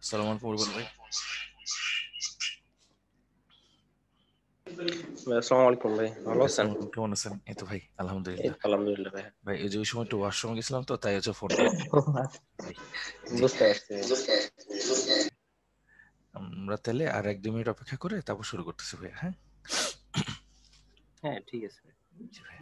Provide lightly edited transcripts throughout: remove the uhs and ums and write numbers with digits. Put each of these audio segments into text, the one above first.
আসসালামু আলাইকুম রিপন ভাই। আসসালামু আলাইকুম ভাই, ভালো আছেন? আসসালামু আলাইকুম, কেমন আছেন? এই তো ভাই এই আলহামদুলিল্লাহ। তো আলহামদুলিল্লাহ ভাই। ভাই ওই যে ওই সময় একটু ওয়াশরুমে গেছিলাম, তো তাই হচ্ছে ফোনটা ভাই। জি, বুঝতে পারছি। আমরা তাহলে আর 1-2 মিনিট অপেক্ষা করে তারপর শুরু করতেছি ভাই। হ্যাঁ হ্যাঁ, ঠিক আছে। জি ভাই।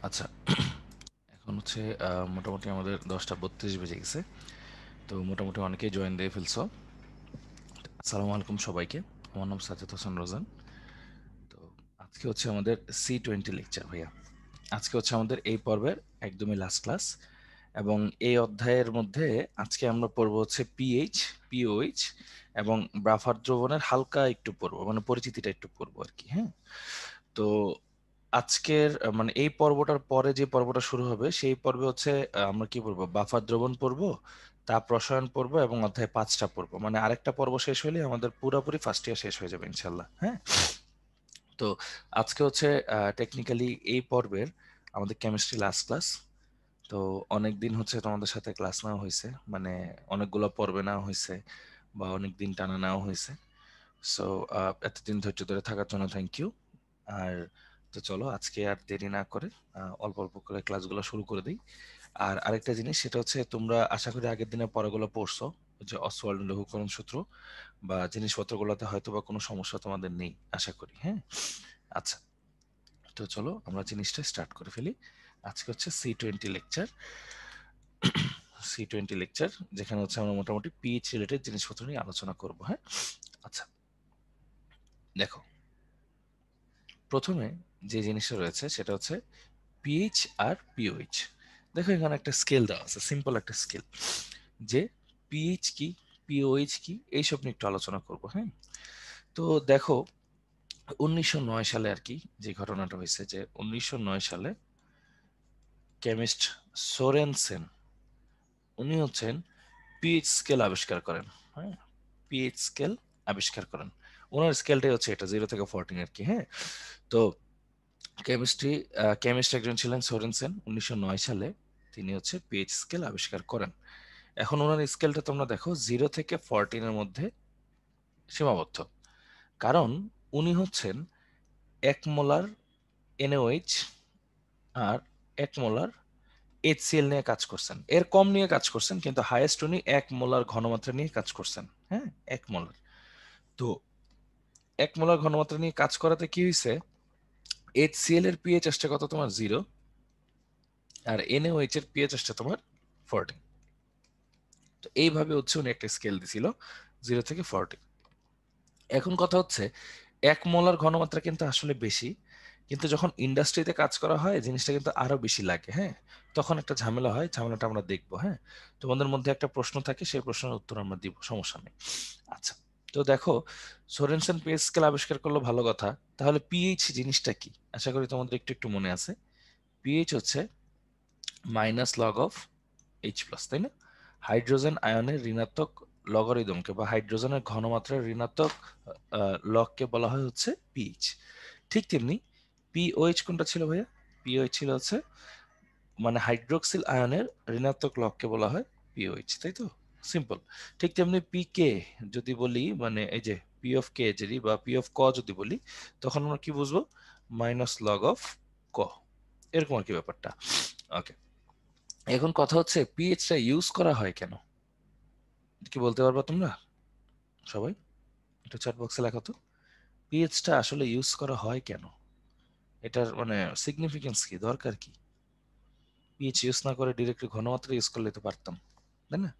আচ্ছা, এখন হচ্ছে মোটামুটি আমাদের 10টা 32 বেজে গেছে। তো মোটামুটি অনেকেই জয়েন দিয়ে ফেলছো। আসসালামু আলাইকুম সবাইকে। আমার নাম সাজ্জাদ হোসেন রোজান। তো আজকে হচ্ছে আমাদের C20 লেকচার ভাইয়া। আজকে হচ্ছে আমাদের এই পর্বের একদমই লাস্ট ক্লাস, এবং এই অধ্যায়ের মধ্যে আজকে আমরা পড়বো হচ্ছে পিএইচ, পিওএইচ এবং ব্রাফার দ্রবণের হালকা একটু পড়বো, মানে পরিচিতিটা একটু পড়বো আর কি। হ্যাঁ, তো আজকের মানে এই পর্বটার পরে যে পর্বটা শুরু হবে সেই পর্বে হচ্ছে আমরা কি পড়বো, বাফার দ্রবণ পড়বো, তাপ রসায়ন পড়বো এবং অধ্যায় 5টা পড়বো। মানে আরেকটা পর্ব শেষ হলে আমাদের পুরোপুরি ফার্স্ট ইয়ার শেষ হয়ে যাবে ইনশাল্লাহ। হ্যাঁ, তো আজকে হচ্ছে টেকনিক্যালি এই পর্বের আমাদের কেমিস্ট্রি লাস্ট ক্লাস। তো অনেক দিন হচ্ছে তোমাদের সাথে ক্লাস নেওয়া হয়েছে, মানে অনেকগুলো পর্বে নেওয়া হয়েছে বা অনেক দিন টানা নেওয়া হয়েছে। সো এতদিন ধৈর্য ধরে থাকার জন্য থ্যাংক ইউ। আর তো চলো আজকে আর দেরি না করে অল্প অল্প করে ক্লাসগুলো শুরু করে দিই। আর আরেকটা জিনিস, সেটা হচ্ছে তোমরা আশা করি আগের দিনে পড়াগুলো পড়ছো, যে অসওয়াল্ড লঘুকরণ সূত্র বা জিনিসপত্রগুলোতে হয়তো বা কোনো সমস্যা তোমাদের নেই আশা করি। হ্যাঁ, আচ্ছা, তো চলো আমরা জিনিসটা স্টার্ট করে ফেলি। আজকে হচ্ছে C20 লেকচার। C20 লেকচার, যেখানে হচ্ছে আমরা মোটামুটি পিএইচ রিলেটেড জিনিসপত্র নিয়ে আলোচনা করব। হ্যাঁ, আচ্ছা, দেখো প্রথমে যে জিনিসটা রয়েছে সেটা হচ্ছে পিএইচ আর পিওএইচ। দেখো এখানে একটা স্কেল দেওয়া আছে, সিম্পল একটা স্কেল, যে পিএইচ কি, পিওএইচ কি, এইসব নিয়ে একটু আলোচনা করব। হ্যাঁ, তো দেখো 1909 সালে আর কি যে ঘটনাটা হয়েছে, যে 1909 সালে কেমিস্ট সোরেনসেন, উনি হচ্ছেন পিএইচ স্কেল আবিষ্কার করেন। হ্যাঁ, পিএইচ স্কেল আবিষ্কার করেন। ওনার স্কেলটাই হচ্ছে এটা 0 থেকে 14 আর কি। হ্যাঁ, তো কেমিস্ট একজন ছিলেন সোরেনসেন, 1909 সালে তিনি হচ্ছে পিএইচ স্কেল আবিষ্কার করেন। এখন ওনার স্কেলটা তোমরা দেখো 0 থেকে 14-এর মধ্যে সীমাবদ্ধ, কারণ উনি হচ্ছেন 1 মোলার এনওএইচ আর 1 মোলার HCl নিয়ে কাজ করছেন। এর কম নিয়ে কাজ করছেন, কিন্তু হাইয়েস্ট উনি 1 মোলার ঘনমাত্রা নিয়ে কাজ করছেন। হ্যাঁ, 1 মোলার। তো 1 মোলার ঘনমাত্রা নিয়ে কাজ করাতে কি হয়েছে, HCl এর পিএইচ আসছে কত তোমার 0, আর NaOH এর পিএইচ আসছে তোমার 14। তো এইভাবে হচ্ছে উনি একটা স্কেল দিছিল 0 থেকে 14। এখন কথা হচ্ছে 1 মোলার ঘনমাত্রা কিন্তু আসলে বেশি, কিন্তু যখন ইন্ডাস্ট্রিতে কাজ করা হয় জিনিসটা কিন্তু আরো বেশি লাগে। হ্যাঁ, তখন একটা ঝামেলা হয়, ঝামেলাটা আমরা দেখবো। হ্যাঁ, তোমাদের মধ্যে একটা প্রশ্ন থাকে, সেই প্রশ্নের উত্তর আমরা দিব, সমস্যা নেই। আচ্ছা, তো দেখো সোরেনসেন পিএইচ স্কেল আবিষ্কার করলো, ভালো কথা। তাহলে পিএইচ জিনিসটা কি, আশা করি তোমাদের একটু একটু মনে আছে। পিএইচ হচ্ছে minus log of H plus, তাই না? হাইড্রোজেন আয়নের ঋণাত্মক লগারিদমকে বা হাইড্রোজেনের ঘনমাত্রার ঋণাত্মক লগকে বলা হয় হচ্ছে পিএইচ। ঠিক তেমনি পিওএইচ কোনটা ছিল ভাইয়া? পিওএইচ ছিল হচ্ছে মানে হাইড্রোক্সিল আয়নের ঋণাত্মক লগকে বলা হয় পিওএইচ, তাই তো? সিম্পল। ঠিক তেমনি পিকে যদি বলি, মানে এই যে পি অফ কে যদি বা পি অফ ক যদি বলি, তখন আমরা কি বুঝবো? মাইনাস লগ অফ ক, এরকম আর কি ব্যাপারটা। ওকে, এখন কথা হচ্ছে পিএইচটা ইউজ করা হয় কেন, কি বলতে পারবা তোমরা সবাই? একটু চ্যাট বক্সে লেখো তো, পিএইচটা আসলে ইউজ করা হয় কেন? এটার মানে সিগনিফিকেন্স কি, দরকার কি? পিএইচ ইউজ না করে ডিরেক্টলি ঘনমাত্রা ইউজ করলে তো পারতাম, তাই না?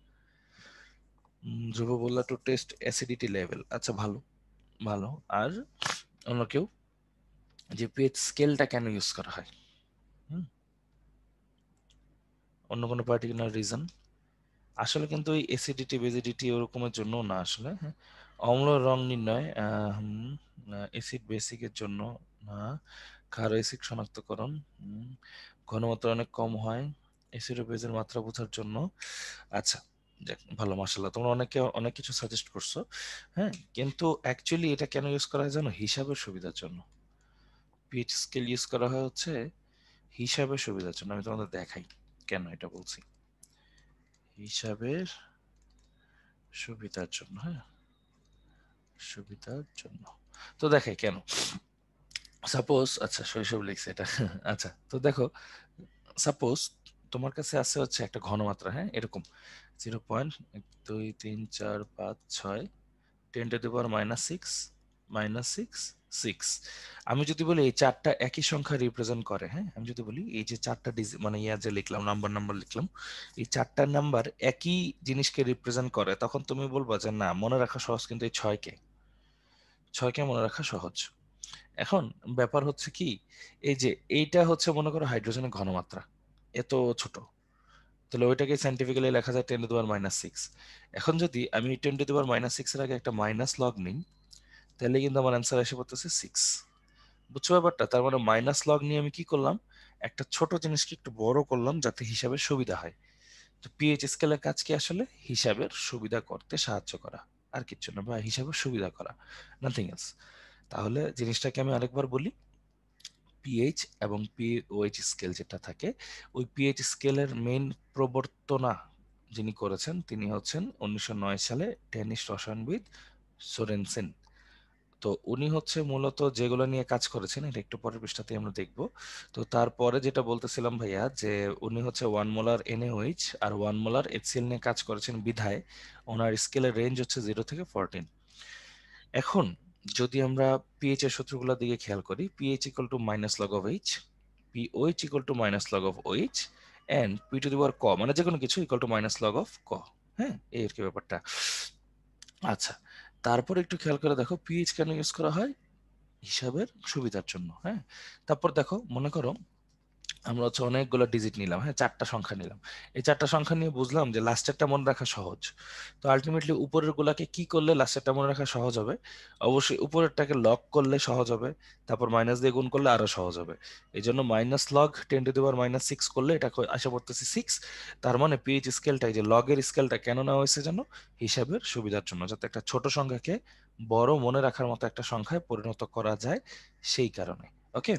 ধ্রুব বললা টু টেস্ট অ্যাসিডিটি লেভেল। আচ্ছা, ভালো ভালো। আর অন্য কেউ, যে পিএইচ স্কেলটা কেন ইউজ করা হয়? হুম, অন্য কোনো পার্টিকুলার রিজন? আসলে কিন্তু ওই অ্যাসিডিটি বেসিডিটি ওরকমের জন্য না আসলে, হ্যাঁ। অম্ল রং নির্ণয়, অ্যাসিড বেসিকের জন্য না। ক্ষার অ্যাসিড শনাক্তকরণ, ঘনমাত্রা অনেক কম হয়, অ্যাসিড ও বেজের মাত্রা বোঝার জন্য। আচ্ছা, যাক, ভালো, মাশাআল্লাহ, তোমরা অনেকে অনেক কিছু সাজেস্ট করছো। হ্যাঁ, কিন্তু অ্যাকচুয়ালি এটা কেন ইউজ করা হয় জানো? হিসাবের সুবিধার জন্য। পিএইচ স্কেল ইউজ করা হয় হচ্ছে হিসাবের সুবিধার জন্য। আমি তোমাদের দেখাই কেন এটা বলছি। হিসাবের সুবিধার জন্য, হ্যাঁ, সুবিধার জন্য। তো দেখাই কেন। সাপোজ, আচ্ছা, শৈশব লিখছে এটা। আচ্ছা, তো দেখো, সাপোজ তোমার কাছে আছে হচ্ছে একটা ঘনমাত্রা, হ্যাঁ, এরকম 0.2 3 4 5 6 10⁻⁶ -6 আমি যদি বলি এই চারটা একই সংখ্যা রিপ্রেজেন্ট করে, হ্যাঁ, আমি যদি বলি এই যে চারটা মানে ইয়া যে লিখলাম, নাম্বার লিখলাম, এই চারটা নাম্বার একই জিনিসকে রিপ্রেজেন্ট করে, তখন তুমি বলবা যে না, মনে রাখা সহজ, কিন্তু এই ছয়কে মনে রাখা সহজ। এখন ব্যাপার হচ্ছে কি, এই যে এইটা হচ্ছে মনে করো হাইড্রোজেনের ঘনমাত্রা এত ছোট, তাহলে ওইটাকে সাইন্টিফিক্যালি লেখা যায় 10⁻⁶। এখন যদি আমি 10⁻⁶ এর আগে একটা মাইনাস লগ নিই, তাহলে কিন্তু আমার অ্যান্সার এসে পড়তেছে 6। বুঝছো ব্যাপারটা? তার মানে মাইনাস লগ নিয়ে আমি কি করলাম, একটা ছোট জিনিসকে একটু বড় করলাম যাতে হিসাবের সুবিধা হয়। তো পিএইচ স্কেলের কাজ কি আসলে? হিসাবের সুবিধা করতে সাহায্য করা, আর কিচ্ছু না, বা হিসাবের সুবিধা করা, নাথিং এলস। তাহলে জিনিসটাকে আমি আরেকবার বলি, পিএইচ এবং পিওএইচ স্কেল যেটা থাকে, ওই পিএইচ স্কেলের মেইন প্রবর্তনা যিনি করেছেন তিনি হচ্ছেন 1909 সালে ড্যানিশ রসায়নবিদ সোরেনসেন। তো উনি হচ্ছে মূলত যেগুলো নিয়ে কাজ করেছেন, এটা একটু পরের পৃষ্ঠাতে আমরা দেখব। তো তারপরে যেটা বলতেছিলাম ভাইয়া, যে উনি হচ্ছে 1 মোলার এনএইচ আর 1 মোলার এইচসিএল নিয়ে কাজ করেছেন বিধায় ওনার স্কেলের রেঞ্জ হচ্ছে 0 থেকে 14। এখন যদি আমরা পিএইচ এর সূত্রগুলোর দিকে খেয়াল করি, pH equal to minus log of H, pOH equal to minus log of OH, and P to the power ক, মানে যে কোনো কিছু equal to minus log of ক। হ্যাঁ, এই আর কি ব্যাপারটা। আচ্ছা, তারপর একটু খেয়াল করে দেখো পিএইচ কেন ইউজ করা হয়? হিসাবের সুবিধার জন্য, হ্যাঁ। তারপর দেখো, মনে করো আমরা হচ্ছে অনেকগুলো ডিজিট নিলাম, হ্যাঁ, চারটা সংখ্যা নিলাম। এই চারটা সংখ্যা নিয়ে বুঝলাম যে লাস্টেরটা মনে রাখা সহজ। তো আলটিমেটলি উপরের গুলাকে কি করলে লাস্টেরটা মনে রাখা সহজ হবে? অবশ্যই উপরেরটাকে লগ করলে সহজ হবে, তারপর মাইনাস দিয়ে গুণ করলে আরো সহজ হবে। এই জন্য মাইনাস লগ 10⁻⁶ করলে এটা আসা পড়তেছে 6। তার মানে পিএইচ স্কেলটা, এই যে লগের স্কেলটা কেন নেওয়া হয়েছে জানো? হিসাবের সুবিধার জন্য, যাতে একটা ছোট সংখ্যাকে বড় মনে রাখার মতো একটা সংখ্যায় পরিণত করা যায়, সেই কারণে। ওকে,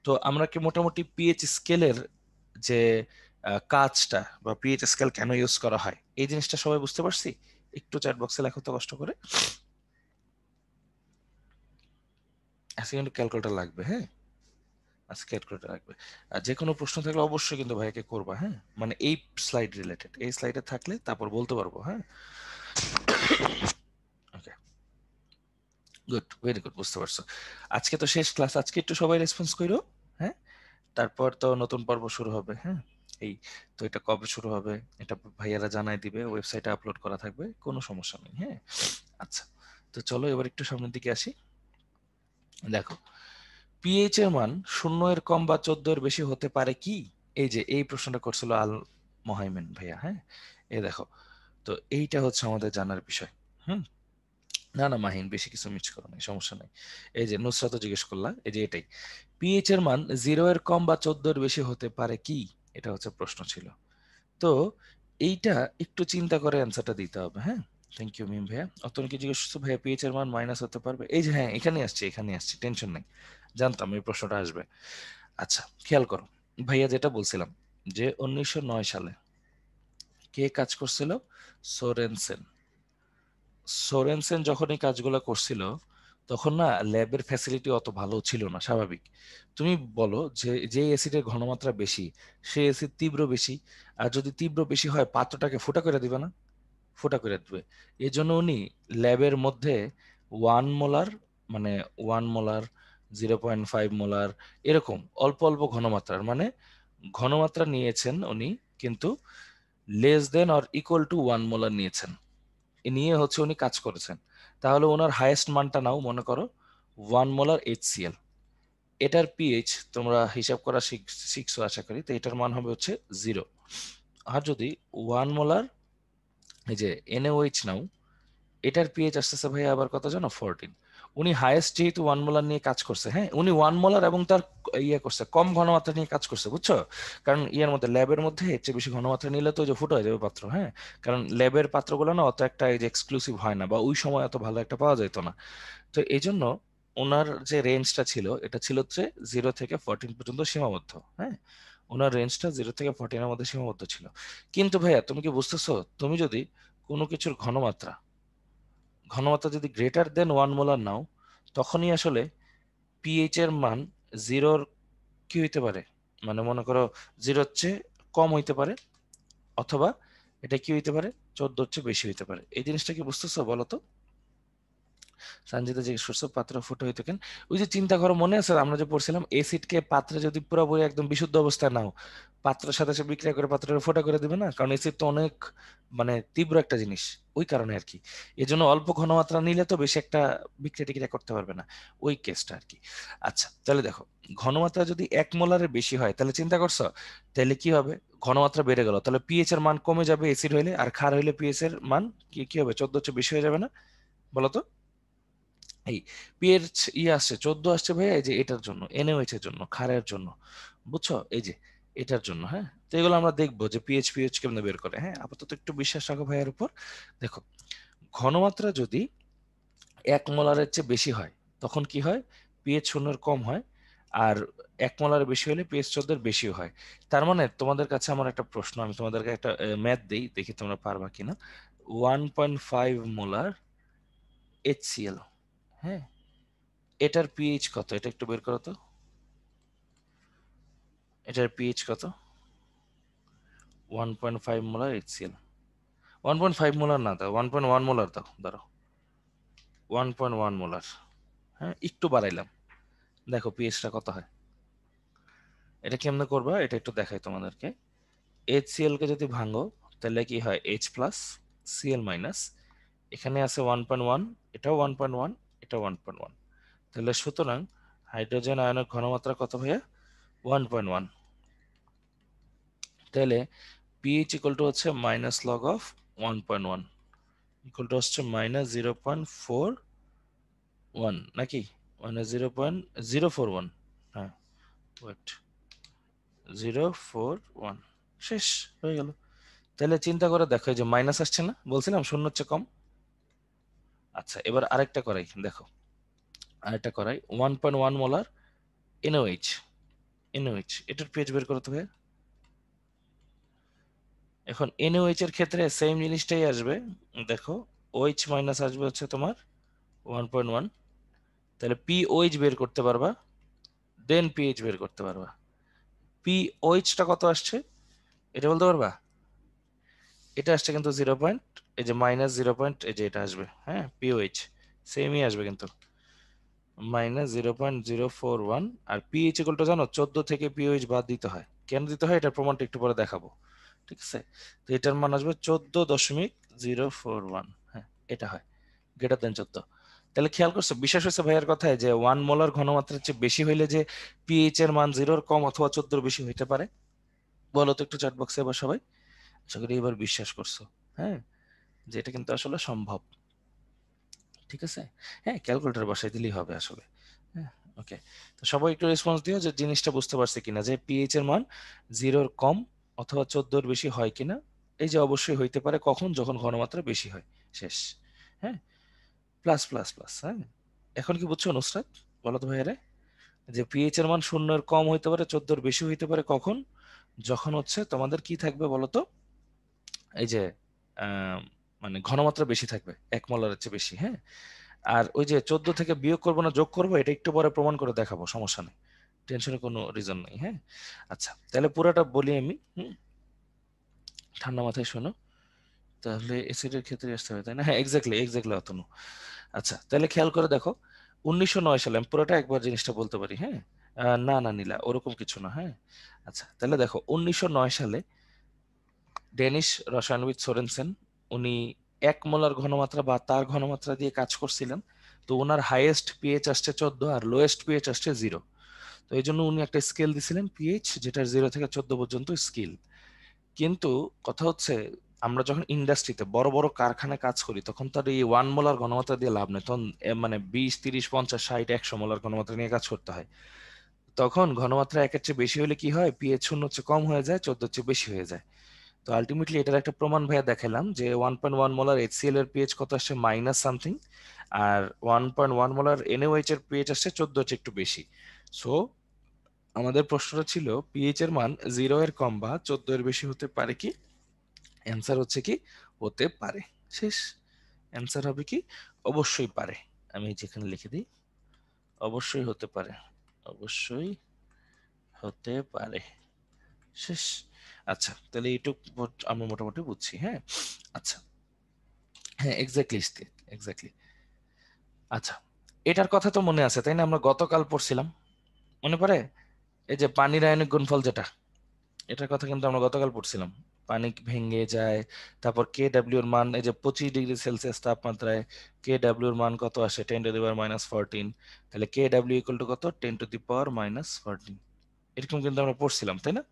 তো আমরা কি মোটামুটি পিএইচ স্কেলের যে কাজটা বা পিএইচ স্কেল কেন ইউজ করা হয় এই জিনিসটা সবাই বুঝতে পারছি? একটু চ্যাট বক্সে লেখো তো কষ্ট করে। আজকে কিন্তু ক্যালকুলেটর লাগবে, হ্যাঁ, আজকে ক্যালকুলেটর লাগবে। আর যে কোনো প্রশ্ন থাকলে অবশ্যই কিন্তু ভাইকে করবা, হ্যাঁ, মানে এই স্লাইড রিলেটেড, এই স্লাইডে থাকলে তারপর বলতে পারবো, হ্যাঁ। ওকে, গুড, ভেরি গুড, বুঝতে পারছো। আজকে তো শেষ ক্লাস, আজকে একটু সবাই রেসপন্স করো, হ্যাঁ। তারপর তো নতুন পর্ব শুরু হবে, হ্যাঁ। এই, তো এটা কবে শুরু হবে এটা ভাইয়ারা জানাই দিবে, ওয়েবসাইটে আপলোড করা থাকবে, কোনো সমস্যা নেই, হ্যাঁ। আচ্ছা, তো চলো এবার একটু সামনের দিকে আসি। দেখো, পিএইচ এর মান 0 এর কম বা 14 এর বেশি হতে পারে কি? এই যে এই প্রশ্নটা করছিল আল মোহাইমেন ভাইয়া, হ্যাঁ। এই দেখো, তো এইটা হচ্ছে আমাদের জানার বিষয়। হুম, না না মাহিন, বেশি কিছু মিস করো নাই, সমস্যা নাই। এই যে নুসরাত জিজ্ঞেস করলা, এই যে এটাই, পিএইচ এর মান 0 এর কম বা 14 এর বেশি হতে পারে কি? এটা হচ্ছে প্রশ্ন ছিল। তো এইটা একটু চিন্তা করে অ্যান্সারটা দিতে হবে। হ্যাঁ, থ্যাংক ইউ মিম ভাইয়া। অতনুকে জিজ্ঞেস করছো ভাইয়া পিএইচ এর মান মাইনাস হতে পারবে? এই যে হ্যাঁ, এখানে আসছে, টেনশন নেই, জানতাম এই প্রশ্নটা আসবে। আচ্ছা, খেয়াল করো ভাইয়া, যেটা বলছিলাম যে 1909 সালে কে কাজ করছিল? সোরেনসেন। সোরেনসেন যখন এই কাজগুলো করছিল তখন না ল্যাবের ফ্যাসিলিটি অত ভালো ছিল না, স্বাভাবিক। তুমি বলো যে যে অ্যাসিডের ঘনমাত্রা বেশি সে অ্যাসিড তীব্র বেশি, আর যদি তীব্র বেশি হয় পাত্রটাকে ফোটা করে দিবে না? ফোটা করে দেবে। এই জন্য উনি ল্যাবের মধ্যে 1 মোলার, মানে 1 মোলার, 0.5 মোলার, এরকম অল্প অল্প ঘনমাত্রার, মানে ঘনমাত্রা নিয়েছেন উনি, কিন্তু less than or equal to 1 molar নিয়েছেন। এ নিয়ে হচ্ছে উনি কাজ করেছেন। তাহলে ওনার হাইয়েস্ট মানটা নাও, মনে করো 1 মোলার HCl। এটার পিএইচ তোমরা হিসাব করা শিখছো আশা করি, তো এটার মান হবে হচ্ছে 0। আর যদি 1 মোলার এই যে NaOH নাও, এটার পিএইচ আসতেছে ভাই আবার কত জানো? 14। উনি হাইয়েস্ট যেহেতু 1 মোলার নিয়ে কাজ করছে, হ্যাঁ, উনি 1 মোলার এবং তার ইয়ে করছে কম ঘনমাত্রা নিয়ে কাজ করছে, বুঝছো? কারণ ইয়ার মধ্যে ল্যাবের মধ্যে এর চেয়ে বেশি ঘনমাত্রা নিলে তো ওই যে ফুটো হয়ে যাবে পাত্র। হ্যাঁ, কারণ ল্যাবের পাত্রগুলো না অত একটা এই যে এক্সক্লুসিভ হয় না, বা ওই সময় এত ভালো একটা পাওয়া যেত না। তো এই জন্য ওনার যে রেঞ্জটা ছিল এটা ছিল হচ্ছে 0 থেকে 14 পর্যন্ত সীমাবদ্ধ। হ্যাঁ, ওনার রেঞ্জটা 0 থেকে 14-এর মধ্যে সীমাবদ্ধ ছিল। কিন্তু ভাইয়া তুমি কি বুঝতেছো, তুমি যদি কোনো কিছুর ঘনমাত্রা ঘনমাত্রা যদি গ্রেটার দেন 1 মোলার নাও, তখনই আসলে পিএইচ এর মান জিরোর কি হইতে পারে, মানে মনে করো 0-র চেয়ে কম হইতে পারে, অথবা এটা কি হইতে পারে, 14-র চেয়ে বেশি হইতে পারে। এই জিনিসটা কি বুঝতেছো বলো তো? সঞ্জিতা জিজ্ঞেস করছো পাত্র ফুটো হইতো কেন? ওই যে চিন্তা করো, মনে আছে আমরা যে পড়ছিলাম এসিডকে পাত্রে যদি পুরোপুরি একদম বিশুদ্ধ অবস্থায় নাও, পাত্রের সাথে সে বিক্রিয়া করে পাত্রের ফোটা করে দিবে না? কারণ এসিড তো অনেক মানে তীব্র একটা জিনিস, ওই কারণে আর কি। এই জন্য অল্প ঘনমাত্রা নিলে তো বেশি একটা বিক্রিয়া টিক্রিয়া করতে পারবে না, ওই কেসটা আর কি। আচ্ছা তাহলে দেখো, ঘনমাত্রা যদি 1 মোলারের বেশি হয় তাহলে চিন্তা করছো, তাহলে কি হবে? ঘনমাত্রা বেড়ে গেল, তাহলে পিএইচ এর মান কমে যাবে এসিড হইলে, আর ক্ষার হইলে পিএইচ এর মান কি কি হবে? 14 চেয়ে বেশি হয়ে যাবে না? বলতো। এই পিএইচ আসছে 14 আসছে ভাইয়া, এই যে এটার জন্য, এনএইচ এর জন্য, ক্ষারের জন্য, বুঝছো? এই যে এটার জন্য। হ্যাঁ, তো এগুলো আমরা দেখবো যে পিএইচ কেমনে বের করে। হ্যাঁ, আপাতত একটু বিশ্বাস রাখো ভাইয়ার উপর। দেখো, ঘনমাত্রা যদি 1 মোলারের চেয়ে বেশি হয় তখন কি হয়? পিএইচ 0-এর কম হয়। আর 1 মোলারের বেশি হলে পিএইচ 14-এর বেশি হয়। তার মানে তোমাদের কাছে আমার একটা প্রশ্ন, আমি তোমাদেরকে একটা ম্যাথ দেই, দেখি তোমরা পারবা কিনা। 1.5 মোলার HCl, হ্যাঁ, এটার পিএইচ কত? এটা একটু বের করো তো। এটার পিএইচ কত? 1.5 মোলার HCl। 1.5 মোলার না, দাও 1.1 মোলার দাও, ধরো 1.1 মোলার। হ্যাঁ, একটু বাড়াইলাম, দেখো পিএইচটা কত হয়। এটা কেমনে করবা এটা একটু দেখাই তোমাদেরকে। HCl কে যদি ভাঙো তাহলে কি হয়? H+, Cl-, এখানে আছে 1.1, এটাও 1.1, এটা 1.1। তাহলে সুতরাং হাইড্রোজেন আয়নের ঘনমাত্রা কত ভাইয়া? 1.1। তাহলে পিএইচ ইকুয়াল টু হচ্ছে minus log of 1.1, equal to হচ্ছে -0.41, নাকি -0.041? হ্যাঁ, ওয়েট, 041, শেষ হয়ে গেল। তাহলে চিন্তা করে দেখো, এই যে মাইনাস আসছে না, বলছিলাম শূন্য হচ্ছে কম। আচ্ছা এবার আরেকটা করাই, দেখো আরেকটা করাই। 1.1 মোলার এনওএইচ, এটার পেজ বের করতে হবে। এখন এনওএইচ এর ক্ষেত্রে সেম জিনিসটাই আসবে, দেখো OH মাইনাস আসবে হচ্ছে তোমার 1.1, তাহলে পিওএইচ বের করতে পারবা, দেন পিএইচ বের করতে পারবা। পিওএইচটা কত আসছে এটা বলতে পারবা? এটা আসছে কিন্তু 0. এই যে -0. এই যে এটা আসবে, হ্যাঁ, পিওএইচ সেমই আসবে কিন্তু -0.041। আর পিএইচ ইকুয়াল টু জানো 14 থেকে পিওএইচ বাদ দিতে হয়। কেন দিতে হয় এটার প্রমাণটা একটু পরে দেখাবো, ঠিক আছে? তো এটার মান আসবে 14.041। হ্যাঁ, এটা হয় গ্রেটার দেন 14। তাহলে খেয়াল করছো, বিশ্বাস হয়েছে ভাইয়ের কথায় যে 1 মোলার ঘনমাত্রার চেয়ে বেশি হইলে যে পিএইচ এর মান 0-র কম অথবা 14-র বেশি হইতে পারে? বলো তো একটু চ্যাট বক্সে এবার সবাই। আশা করি এবার বিশ্বাস করছো, হ্যাঁ, যে এটা কিন্তু আসলে সম্ভব। ঠিক আছে, হ্যাঁ, ক্যালকুলেটর বসাই দিলেই হবে আসলে। হ্যাঁ, ওকে, তো সবাই একটু রেসপন্স দিও যে জিনিসটা বুঝতে পারছে কিনা, যে পিএইচ এর মান 0-র কম অথবা 14-র বেশি হয় কিনা। এই যে অবশ্যই হইতে পারে, কখন? যখন ঘনমাত্রা বেশি হয়। শেষ। হ্যাঁ, প্লাস প্লাস প্লাস। হ্যাঁ, এখন কি বুঝছো নুসরাত? বলো তো ভাইয়ারে, যে পিএইচ এর মান 0-এর কম হইতে পারে, 14-র বেশি হইতে পারে, কখন? যখন হচ্ছে তোমাদের কি থাকবে বলো তো, এই যে আহ, মানে ঘনমাত্রা বেশি থাকবে, 1 মোলারের চেয়ে বেশি। হ্যাঁ, আর ওই যে 14 থেকে বিয়োগ করবো না যোগ করবো, এটা একটু পরে প্রমাণ করে দেখাবো, সমস্যা নেই, টেনশনের কোনো রিজন নেই। হ্যাঁ, আচ্ছা তাহলে পুরোটা বলি আমি। ঠান্ডা মাথায় শোনো। তাহলে এসিডের ক্ষেত্রে আসতে হবে, তাই না? হ্যাঁ, এক্স্যাক্টলি এক্স্যাক্টলি অতনু। আচ্ছা তাহলে খেয়াল করে দেখো, 1909 সালে, আমি পুরোটা একবার জিনিসটা বলতে পারি। হ্যাঁ, না না নীলা, ওরকম কিছু না। হ্যাঁ, আচ্ছা তাহলে দেখো 1909 সালে ডেনিশ রসায়নবিদ সোরেনসেন, উনি 1 মোলার ঘনমাত্রা বা তার ঘনমাত্রা দিয়ে কাজ করছিলেন। তো ওনার হাইয়েস্ট পিএইচ আসছে 14 আর লোয়েস্ট পিএইচ আসছে 0। তো এই জন্য উনি একটা স্কেল দিছিলেন পিএইচ, যেটা 0 থেকে 14 পর্যন্ত স্কেল। কিন্তু কথা হচ্ছে, আমরা যখন ইন্ডাস্ট্রিতে বড় বড় কারখানায় কাজ করি, তখন তো আর এই 1 মোলার ঘনমাত্রা দিয়ে লাভ নেই। তখন মানে 20, 30, 50, 60, 100 মোলার ঘনমাত্রা নিয়ে কাজ করতে হয়। তখন ঘনমাত্রা 1-এর চেয়ে বেশি হলে কি হয়, পিএইচ 0-র চেয়ে কম হয়ে যায়, 14-র চেয়ে বেশি হয়ে যায়। তো আলটিমেটলি এটার একটা প্রমাণ ভাইয়া দেখালাম, যে 1.1 মোলার এইচসিএল এর পিএইচ কত আসছে, মাইনাস সামথিং। আর 1.1 মোলার এনএওএইচ এর পিএইচ আসছে 14 চেয়ে একটু বেশি। সো আমাদের প্রশ্নটা ছিল পিএইচ এর মান 0-এর কম বা 14-এর বেশি হতে পারে কি? অ্যান্সার হচ্ছে কি, হতে পারে। শেষ। অ্যান্সার হবে কি, অবশ্যই পারে। আমি যেখানে লিখে দিই, অবশ্যই হতে পারে, অবশ্যই হতে পারে। শেষ। আচ্ছা তাহলে এইটুক আমরা মোটামুটি বুঝছি। হ্যাঁ, আচ্ছা, হ্যাঁ এক্স্যাক্টলি, এক্স্যাক্টলি। আচ্ছা, এটার কথা তো মনে আছে তাই না? আমরা গতকাল পড়ছিলাম, মনে পড়ে? এই যে পানির আয়নিক গুণফল যেটা, এটার কথা কিন্তু আমরা গতকাল পড়ছিলাম। পানি ভেঙে যায়, তারপর কে ডাব্লিউ এর মান, এই যে 25 ডিগ্রি সেলসিয়াস তাপমাত্রায় কে ডাব্লিউ এর মান কত আসে, 10⁻⁻14। তাহলে কে ডাব্লিউ ইকুয়াল টু কত, 10⁻⁻14। এরকম কিন্তু আমরা পড়ছিলাম তাই না?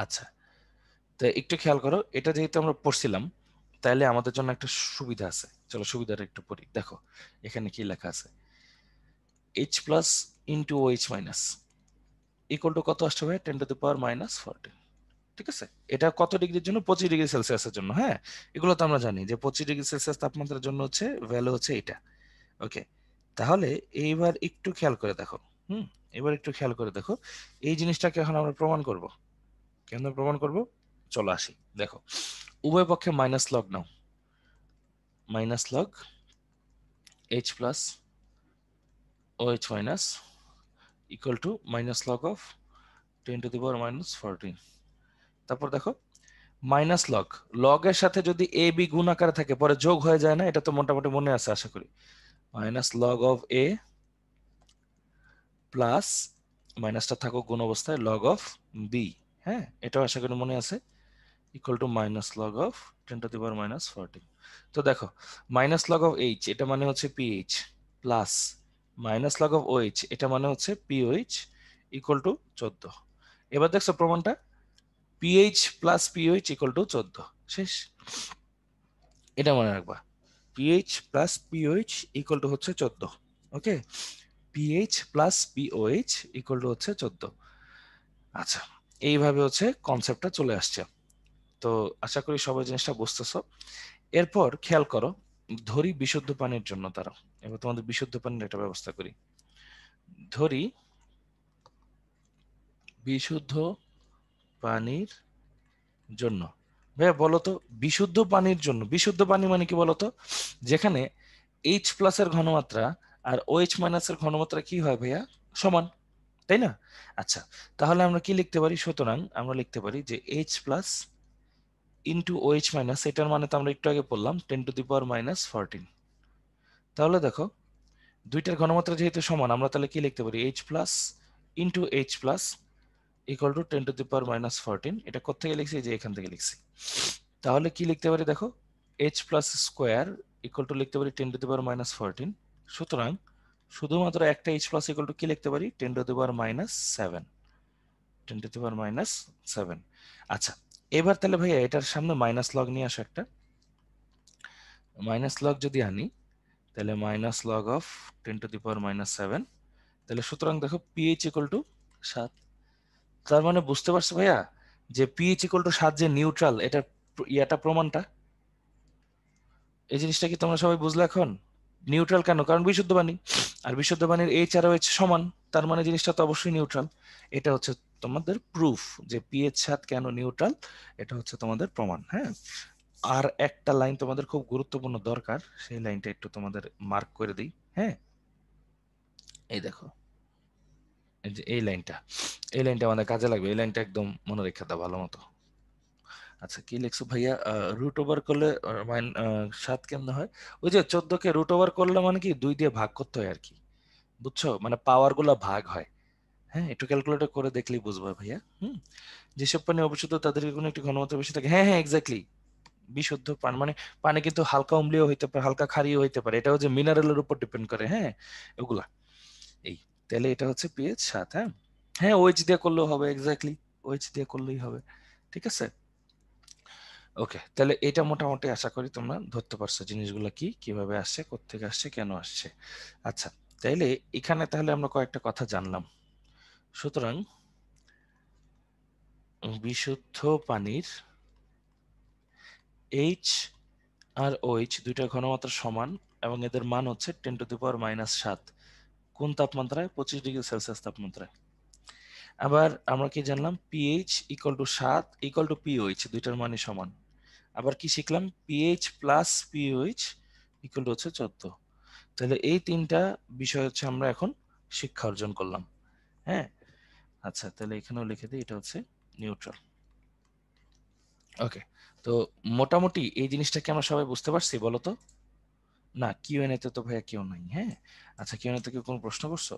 আচ্ছা, তো একটু খেয়াল করো, এটা যেহেতু আমরা পড়ছিলাম, তাহলে আমাদের জন্য একটা সুবিধা আছে। চলো সুবিধাটা একটু পড়ি, দেখো এখানে কি লেখা আছে, H plus into O H minus equal to কত আসছে ভাই, 10⁻⁻14। ঠিক আছে, এটা কত ডিগ্রির জন্য, 25 ডিগ্রি সেলসিয়াসের জন্য। হ্যাঁ, এগুলো তো আমরা জানি যে 25 ডিগ্রি সেলসিয়াস তাপমাত্রার জন্য হচ্ছে ভ্যালু হচ্ছে এটা। ওকে, তাহলে এইবার একটু খেয়াল করে দেখো। হুম, এবার একটু খেয়াল করে দেখো, এই জিনিসটাকে এখন আমরা প্রমাণ করব। কেন প্রমাণ করব, চলো আসি। দেখো, উভয় পক্ষে মাইনাস লগ নাও, minus log H plus O H minus equal to minus log of 10⁻⁻14। তারপর দেখো, মাইনাস লগ, লগের সাথে যদি এ বি গুণ আকারে থাকে পরে যোগ হয়ে যায় না, এটা তো মোটামুটি মনে আছে আশা করি। Minus log of A plus, মাইনাসটা থাকুক গুণ অবস্থায়, লগ অফ বি। হ্যাঁ, এটাও আশা করি মনে আছে, equal to minus log of 10⁻⁻14। তো দেখো, মাইনাস লগ অফ এইচ এটা মানে হচ্ছে pH, plus minus log of OH এটা মানে হচ্ছে পিওএইচ, ইকুয়াল টু 14। এবার দেখছো প্রমাণটা, pH plus pOH equal to 14। শেষ। এটা মনে রাখবা, pH plus pOH equal to হচ্ছে 14। Okay, pH plus pOH equal to হচ্ছে 14। আচ্ছা, এইভাবে হচ্ছে কনসেপ্টটা চলে আসছে। তো আশা করি সবাই জিনিসটা বুঝতেছো। এরপর খেয়াল করো, ধরি বিশুদ্ধ পানির জন্য তারা, এবার তোমাদের বিশুদ্ধ পানির একটা ব্যবস্থা করি। ধরি বিশুদ্ধ পানির জন্য, ভাইয়া বলো তো, বিশুদ্ধ পানির জন্য, বিশুদ্ধ পানি মানে কি বলতো, যেখানে এইচ প্লাস এর ঘনমাত্রা আর ও এইচ মাইনাস এর ঘনমাত্রা কি হয় ভাইয়া, সমান, তাই না? আচ্ছা, তাহলে আমরা কি লিখতে পারি, সুতরাং আমরা লিখতে পারি যে H plus into O H minus, এটার মানে তো আমরা একটু আগে বললাম 10⁻⁻14। তাহলে দেখো, দুইটার ঘনমাত্রা যেহেতু সমান, আমরা তাহলে কি লিখতে পারি, H plus into H plus equal to 10⁻⁻14। এটা কোথেকে লিখছি, যে এখান থেকে লিখছি। তাহলে কি লিখতে পারি দেখো, H plus square equal to লিখতে পারি 10⁻⁻14। সুতরাং শুধুমাত্র একটা এইচ প্লাস ইকুয়াল টু কি লিখতে পারি, 10⁻⁻7, 10⁻⁻7। আচ্ছা, এবার তাহলে ভাইয়া এটার সামনে মাইনাস লগ নিয়ে আসো একটা। মাইনাস লগ যদি আনি, তাহলে মাইনাস লগ অফ 10⁻⁻7 তাহলে সুতরাং দেখো পিএইচ ইকুয়াল টু 7। তার মানে বুঝতে পারছো ভাইয়া যে পিএইচ ইকুয়াল টু 7 যে নিউট্রাল, এটা ইয়াটা প্রমাণটা, এই জিনিসটা কি তোমরা সবাই বুঝলে এখন? নিউট্রাল কেন? কারণ বিশুদ্ধ পানি, আর বিশুদ্ধ পানির এইচ আর ওএইচ সমান, তার মানে জিনিসটা তো অবশ্যই নিউট্রাল। এটা হচ্ছে তোমাদের প্রুফ যে পিএইচ 7 কেন নিউট্রাল, এটা হচ্ছে তোমাদের প্রমাণ। হ্যাঁ, আর একটা লাইন তোমাদের খুব গুরুত্বপূর্ণ দরকার, সেই লাইনটা একটু তোমাদের মার্ক করে দিই। হ্যাঁ, এই দেখো, এই যে এই লাইনটা আমাদের কাজে লাগবে, এই লাইনটা একদম মনে রেখে দাও ভালো মতো। আচ্ছা, কি লিখছো ভাইয়া? রুট ওভার করলে 7 কেমনে হয়? ওই যে 14 কে রুট ওভার করলে মানে কি 2 দিয়ে ভাগ করতে হয় আর কি, বুঝছো? মানে পাওয়ার গুলো ভাগ হয়। হ্যাঁ, একটু ক্যালকুলেটর করে দেখলেই বুঝবা ভাইয়া। যেসব পানি অবিশুদ্ধ তাদেরকে কোনো একটি ঘনমাত্রা বেশি থাকে। হ্যাঁ হ্যাঁ, এক্স্যাক্টলি। বিশুদ্ধ পানি মানে পানি কিন্তু হালকা অম্লীয় হইতে পারে, হালকা ক্ষারীয় হইতে পারে, এটা হচ্ছে মিনারেলের উপর ডিপেন্ড করে। হ্যাঁ, ওগুলা এই, তাহলে এটা হচ্ছে পিএইচ 7। হ্যাঁ হ্যাঁ, ওএইচ দিয়ে করলেও হবে, এক্স্যাক্টলি, ওএইচ দিয়ে করলেই হবে। ঠিক আছে, ওকে। তাহলে এটা মোটামুটি আশা করি তোমরা ধরতে পারছো জিনিসগুলো কি, কিভাবে আসছে, কোত্থেকে আসছে, কেন আসছে। আচ্ছা, তাইলে এখানে তাহলে আমরা কয়েকটা কথা জানলাম। সুতরাং বিশুদ্ধ পানির এইচ আর ওএইচ দুইটা ঘনমাত্রা সমান এবং এদের মান হচ্ছে 10⁻⁻7। কোন তাপমাত্রায়? 25 ডিগ্রি সেলসিয়াস তাপমাত্রায়। আবার আমরা কি জানলাম? PH equal two 7 equal to pOH, দুইটার মানই সমান। আবার কি শিখলাম? PH plus pOH equal to হচ্ছে 14। তাহলে এই তিনটা বিষয় হচ্ছে আমরা এখন শিক্ষা অর্জন করলাম। হ্যাঁ, আচ্ছা, তাহলে এখানেও লিখে দিই, এটা হচ্ছে নিউট্রাল। ওকে, তো মোটামুটি এই জিনিসটাকে আমরা সবাই বুঝতে পারছি বলো তো? না, কিউএনএ তে তো ভাইয়া কেউ নাই। হ্যাঁ, আচ্ছা, কিউএনএ তে কেউ কোনো প্রশ্ন করছো?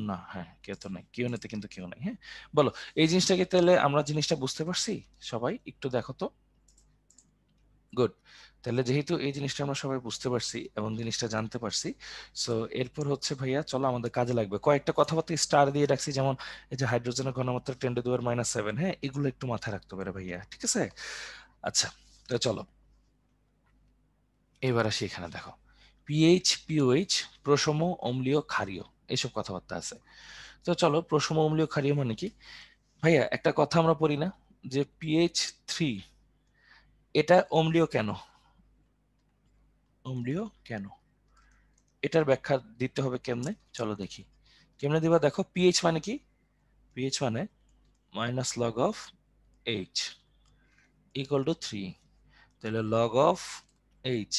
না, হ্যাঁ, কেউ তো নাই কিউএনএ তে, কিন্তু কেউ নাই। হ্যাঁ, বলো, এই জিনিসটাকে তাহলে আমরা জিনিসটা বুঝতে পারছি সবাই? একটু দেখো তো। গুড। তাহলে যেহেতু এই জিনিসটা আমরা সবাই বুঝতে পারছি এবং জিনিসটা জানতে পারছি, সো এরপর হচ্ছে ভাইয়া চলো আমাদের কাজে লাগবে। কয়েকটা কথাবার্তা স্টার দিয়ে রাখছি, যেমন এই যে হাইড্রোজেনের ঘনমাত্রা 10⁻⁷। হ্যাঁ, এগুলো একটু মাথায় রাখতে পারে ভাইয়া, ঠিক আছে? আচ্ছা, তো চলো এবার আসি এখানে। দেখো, পিএইচ, পিওএইচ, প্রশম, অম্লীয়, ক্ষারীয়, এসব কথাবার্তা আছে। তো চলো, প্রশম, অম্লীয়, ক্ষারীয় মানে কি? ভাইয়া একটা কথা আমরা পড়ি না, যে পিএইচ 3 এটা অম্লীয় কেন? অম্লীয় কেন, এটার ব্যাখ্যা দিতে হবে কেমনে, চলো দেখি। কেমনে দিবা? দেখো, পিএইচ মানে কি? পিএইচ মানে minus log of H equal to 3। তাহলে log of H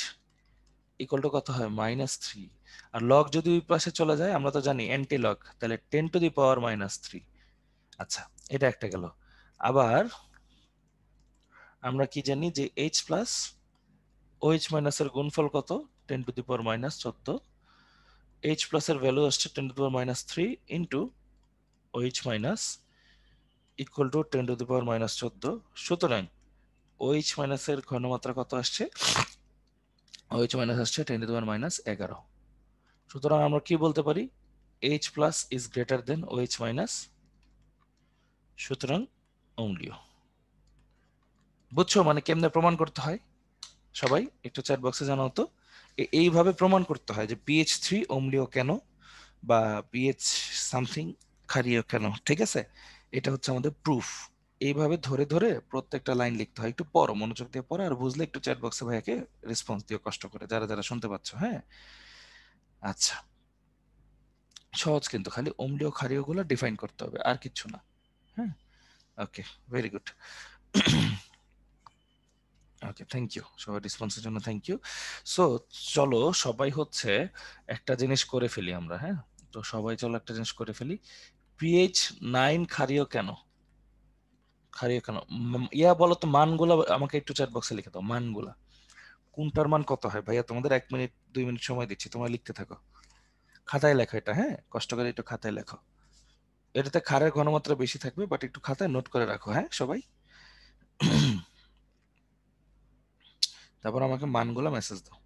equal to কত হয়? -3। আর লগ যদি ওই পাশে চলে যায় আমরা তো জানি অ্যান্টি লগ, তাহলে 10⁻⁻3। আচ্ছা, এটা একটা গেল। আবার আমরা কি জানি যে এইচ প্লাস ওএইচ মাইনাসের গুণফল কত? 10⁻⁻14। এইচ প্লাস এর ভ্যালু আসছে 10⁻⁻3 into OH minus equal to 10⁻⁻14। সুতরাং ওএইচ মাইনাসের ঘনমাত্রা কত আসছে? ওএইচ মাইনাস আসছে 10⁻11। সুতরাং আমরা কি বলতে পারি? H plus is greater than OH minus, সুতরাং অম্লীয়। বুঝছো মানে কেমনে প্রমাণ করতে হয়? সবাই একটু চ্যাট বক্সে জানাও তো। এইভাবে প্রমাণ করতে হয় যে পিএইচ 3 অম্লীয় কেন, বা পিএইচ সামথিং ক্ষারীয় কেন। ঠিক আছে, এটা হচ্ছে আমাদের প্রুফ। এইভাবে ধরে ধরে প্রত্যেকটা লাইন লিখতে হয়। একটু পড়ো, মনোযোগ দিয়ে পড়ো, আর বুঝলে একটু চ্যাট বক্সে ভাইয়াকে রেসপন্স দিও কষ্ট করে, যারা যারা শুনতে পাচ্ছ। হ্যাঁ, আচ্ছা, সহজ কিন্তু, খালি অম্লীয় ক্ষারীয় গুলো ডিফাইন করতে হবে, আর কিচ্ছু না। হ্যাঁ, okay, very good. Okay, thank you সবার রেসপন্সের জন্য, থ্যাংক ইউ। সো চলো সবাই হচ্ছে একটা জিনিস করে ফেলি আমরা। হ্যাঁ, তো সবাই চলো একটা জিনিস করে ফেলি। পিএইচ 9 ক্ষারীয় কেন? ক্ষারীয় কেন? ইয়া বলো তো, মানগুলো আমাকে একটু চ্যাট বক্সে লিখে দাও, মানগুলা কোনটার মান কত হয় ভাইয়া? তোমাদের 1 মিনিট 2 মিনিট সময় দিচ্ছি, তোমরা লিখতে থাকো, খাতায় লেখো এটা। হ্যাঁ, কষ্ট করে একটু খাতায় লেখো। এটাতে ক্ষারের ঘনমাত্রা বেশি থাকবে, বাট একটু খাতায় নোট করে রাখো। হ্যাঁ সবাই, তারপর আমাকে মানগুলো মেসেজ দাও।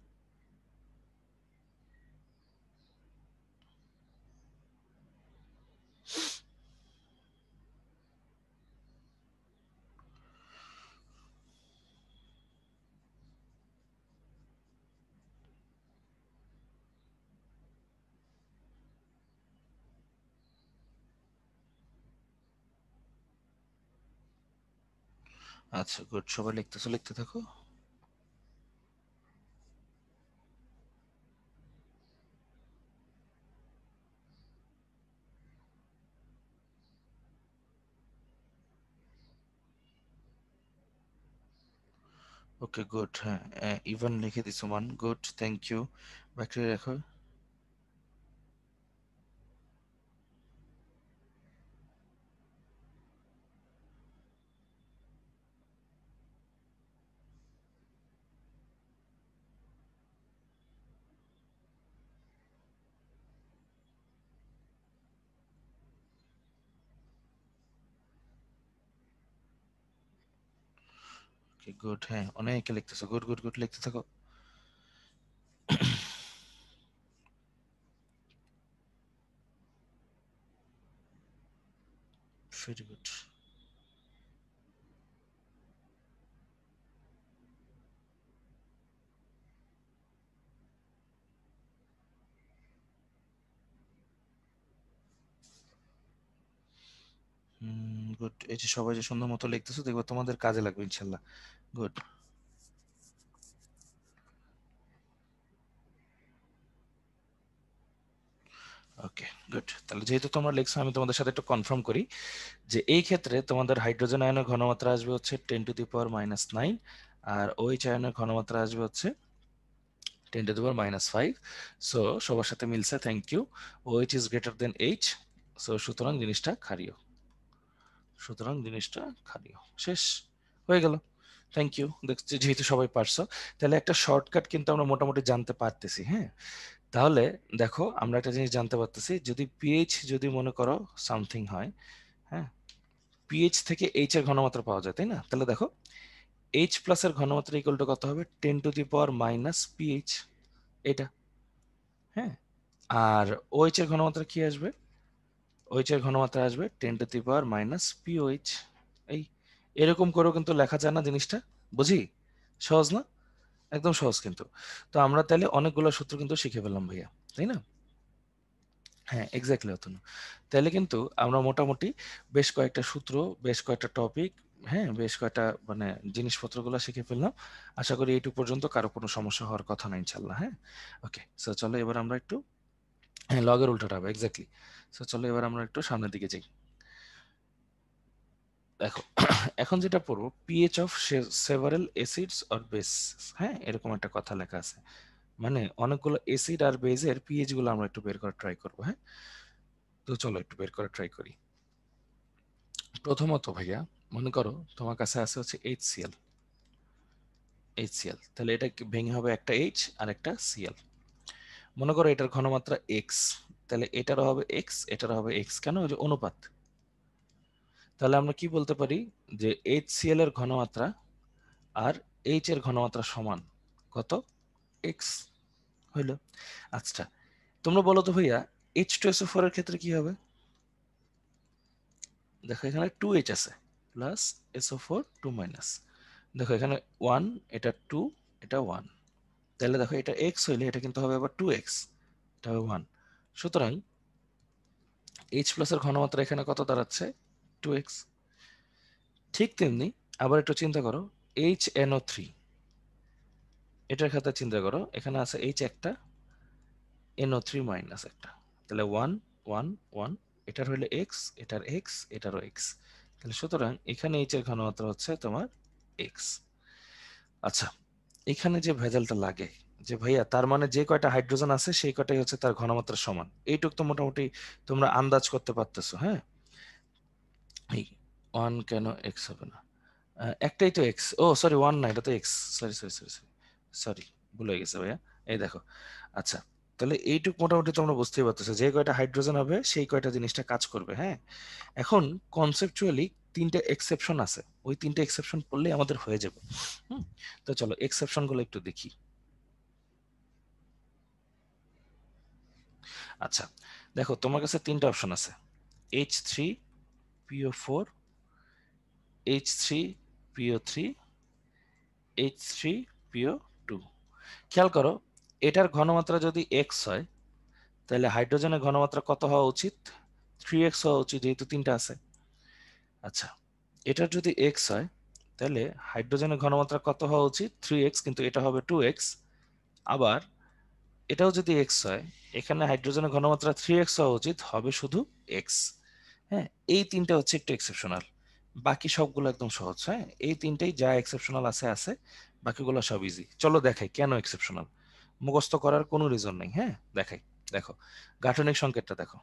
আচ্ছা গুড, সবাই লিখতেছো, লিখতে থাকো। ওকে গুড, হ্যাঁ ইভান লিখে দিছো মান, গুড, থ্যাংক ইউ। ব্যাকটেরিয়া রাখো। ওকে গুড, হ্যাঁ অনেকে লিখতেছো, গুড গুড গুড, লিখতে থাকো। Very good. গুড, এই যে সবাই যে সুন্দর মতো লিখতেছো, দেখবো তোমাদের কাজে লাগবে ইনশাল্লাহ। গুড। ওকে গুড, তাহলে যেহেতু তোমরা লিখছো আমি তোমাদের সাথে একটু কনফার্ম করি যে এই ক্ষেত্রে তোমাদের হাইড্রোজেন আয়নের ঘনমাত্রা আসবে হচ্ছে 10⁻⁹, আর OH আয়নের ঘনমাত্রা আসবে হচ্ছে 10⁻⁵। সো সবার সাথে মিলছে, thank you. OH is greater than H, so সুতরাং জিনিসটা ক্ষারীয়, সুতরাং জিনিসটা ক্ষারীয়। শেষ হয়ে গেল, থ্যাংক ইউ। দেখছি যেহেতু সবাই পারছো, তাহলে একটা শর্টকাট কিন্তু আমরা মোটামুটি জানতে পারতেছি, হ্যাঁ। তাহলে দেখো আমরা একটা জিনিস জানতে পারতেছি, যদি পিএইচ যদি মনে করো সামথিং হয়, হ্যাঁ, পিএইচ থেকে এইচ এর ঘনমাত্রা পাওয়া যায়, তাই না? তাহলে দেখো এইচ প্লাস এর ঘনমাত্রা ইকুয়াল টু কত হবে, 10⁻⁻PH, এটা, হ্যাঁ। আর ওএইচ এর ঘনমাত্রা কি আসবে, ওএইচ এর ঘনমাত্রা আসবে 10⁻⁻POH। এই এরকম করেও কিন্তু লেখা যায় না জিনিসটা, বুঝি? সহজ না? একদম সহজ কিন্তু। তো আমরা তাহলে অনেকগুলো সূত্র কিন্তু শিখে ফেললাম ভাইয়া, তাই না? হ্যাঁ এক্স্যাক্টলি অতনু। তাহলে কিন্তু আমরা মোটামুটি বেশ কয়েকটা সূত্র, বেশ কয়েকটা টপিক, হ্যাঁ বেশ কয়েকটা মানে জিনিসপত্রগুলো শিখে ফেললাম। আশা করি এইটুকু পর্যন্ত কারো কোনো সমস্যা হওয়ার কথা না ইনশাল্লাহ, হ্যাঁ। ওকে, সো চলো এবার আমরা একটু, হ্যাঁ লগের উল্টোটা হবে এক্স্যাক্টলি। সো চলো এবার আমরা একটু সামনের দিকে যাই। দেখো এখন যেটা পড়বো, pH of several acids or base, হ্যাঁ এরকম একটা কথা লেখা আছে, মানে অনেকগুলো অ্যাসিড আর বেজের পিএইচ গুলো আমরা একটু বের করার ট্রাই করবো, হ্যাঁ। তো চলো একটু বের করার ট্রাই করি। প্রথমত ভাইয়া মনে করো তোমার কাছে আছে হচ্ছে HCl, তাহলে এটা ভেঙে হবে একটা H আর একটা Cl। মনে করো এটার ঘনমাত্রা X, তাহলে এটারও হবে X, এটারও হবে X, কেন? ওই যে অনুপাত। তাহলে আমরা কি বলতে পারি যে HCl এর ঘনমাত্রা আর H এর ঘনমাত্রা সমান কত, X হইলো। আচ্ছা তোমরা বলো তো ভাইয়া H2SO4 এর ক্ষেত্রে কি হবে? দেখো এখানে 2H আছে প্লাস SO4 2 মাইনাস, দেখো এখানে 1, এটা 2, এটা 1, তাহলে দেখো এটা x হইলে এটা কিন্তু হবে আবার 2x, এটা হবে 1। সুতরাং H প্লাস এর ঘনমাত্রা এখানে কত দাঁড়াচ্ছে, 2x। ঠিক তেমনি আবার একটু চিন্তা করো HNO3, এটার ক্ষেত্রে চিন্তা করো, এখানে আছে H একটা, NO3 মাইনাস একটা, তাহলে 1 1 1, এটার হইলে x, এটার x, এটারও x, তাহলে সুতরাং এখানে H এর ঘনমাত্রা হচ্ছে তোমার x। আচ্ছা এখানে যে ভেজালটা লাগে যে ভাইয়া তার মানে যে কয়টা হাইড্রোজেন আছে সেই কয়টাই হচ্ছে তার ঘনমাত্রা সমান, এইটুক তো মোটামুটি তোমরা আন্দাজ করতে পারতেছো, হ্যাঁ। এই 1 কেন এক্স হবে না, একটাই তো এক্স, ও সরি 1 না, এটা তো x, sorry sorry sorry sorry sorry, ভুল হয়ে গেছে ভাইয়া। এই দেখো, আচ্ছা তাহলে এইটুক মোটামুটি তোমরা বুঝতেই পারতেছো যে কয়টা হাইড্রোজেন হবে সেই কয়টা জিনিসটা কাজ করবে, হ্যাঁ। এখন কনসেপচুয়ালি তিনটে এক্সেপশন আছে, ওই তিনটে এক্সেপশন পড়লে আমাদের হয়ে যাবে। হুম, তো চলো এক্সেপশন গুলো একটু দেখি। আচ্ছা দেখো তোমার কাছে তিনটা অপশন আছে, H3PO4, H3PO3, H3PO2। খেয়াল করো এটার ঘনমাত্রা যদি x হয় তাহলে হাইড্রোজেনের ঘনমাত্রা কত হওয়া উচিত, 3x হওয়া উচিত যেহেতু তিনটা আছে। আচ্ছা এটার যদি x হয় তাহলে হাইড্রোজেনের ঘনমাত্রা কত হওয়া উচিত? 3x, কিন্তু এটা হবে 2x। আবার এটাও যদি x হয়, এখানে হাইড্রোজেনের ঘনমাত্রা 3x হওয়া উচিত, হবে শুধু x। হ্যাঁ, এই তিনটা হচ্ছে একটু এক্সেপশনাল, বাকি সবগুলো একদম সহজ। হ্যাঁ, এই তিনটাই যা এক্সেপশনাল আছে আছে, বাকিগুলো সব ইজি। চলো দেখাই কেন এক্সেপশনাল। মুখস্থ করার কোনো রিজন নেই। হ্যাঁ, দেখাই। দেখো গাঠনিক সংকেতটা দেখো,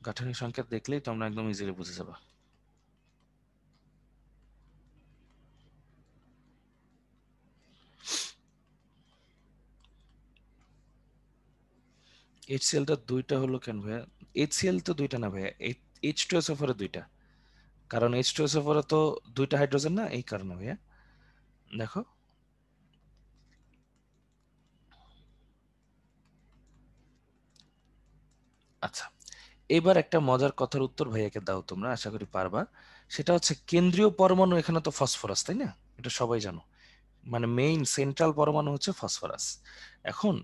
গাঠনিক সংকেত দেখলেই তোমরা একদম ইজিলি বুঝে যাবে। HCl-টা দুইটা হলো কেন ভাইয়া? HCl তো দুইটা না ভাইয়া, H2SO4 দুইটা, কারণ H2SO4 তো দুইটা হাইড্রোজেন না, এই কারণে ভাইয়া। দেখো আচ্ছা, এবার একটা মজার কথার উত্তর ভাইয়াকে দাও তোমরা, আশা করি পারবা। সেটা হচ্ছে কেন্দ্রীয় পরমাণু এখানে তো ফসফরাস, তাই না? এটা সবাই জানো, মানে মেইন সেন্ট্রাল পরমাণু হচ্ছে ফসফরাস। এখন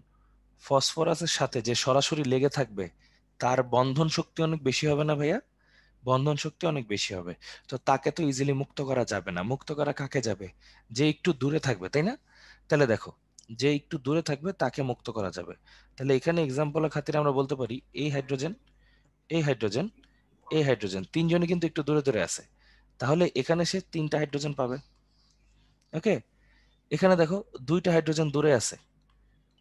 ফসফরাসের সাথে যে সরাসরি লেগে থাকবে, তার বন্ধন শক্তি অনেক বেশি হবে না ভাইয়া? বন্ধন শক্তি অনেক বেশি হবে। তো তাকে তো ইজিলি মুক্ত করা যাবে না। মুক্ত করা কাকে যাবে? যে একটু দূরে থাকবে, তাই না? তাহলে দেখো, যে একটু দূরে থাকবে তাকে মুক্ত করা যাবে। তাহলে এখানে এক্সাম্পলের খাতিরে আমরা বলতে পারি এই হাইড্রোজেন, এই হাইড্রোজেন, এই হাইড্রোজেন তিনজনই কিন্তু একটু দূরে দূরে আছে। তাহলে এখানে সে তিনটা হাইড্রোজেন পাবে। ওকে, এখানে দেখো দুইটা হাইড্রোজেন দূরে আছে,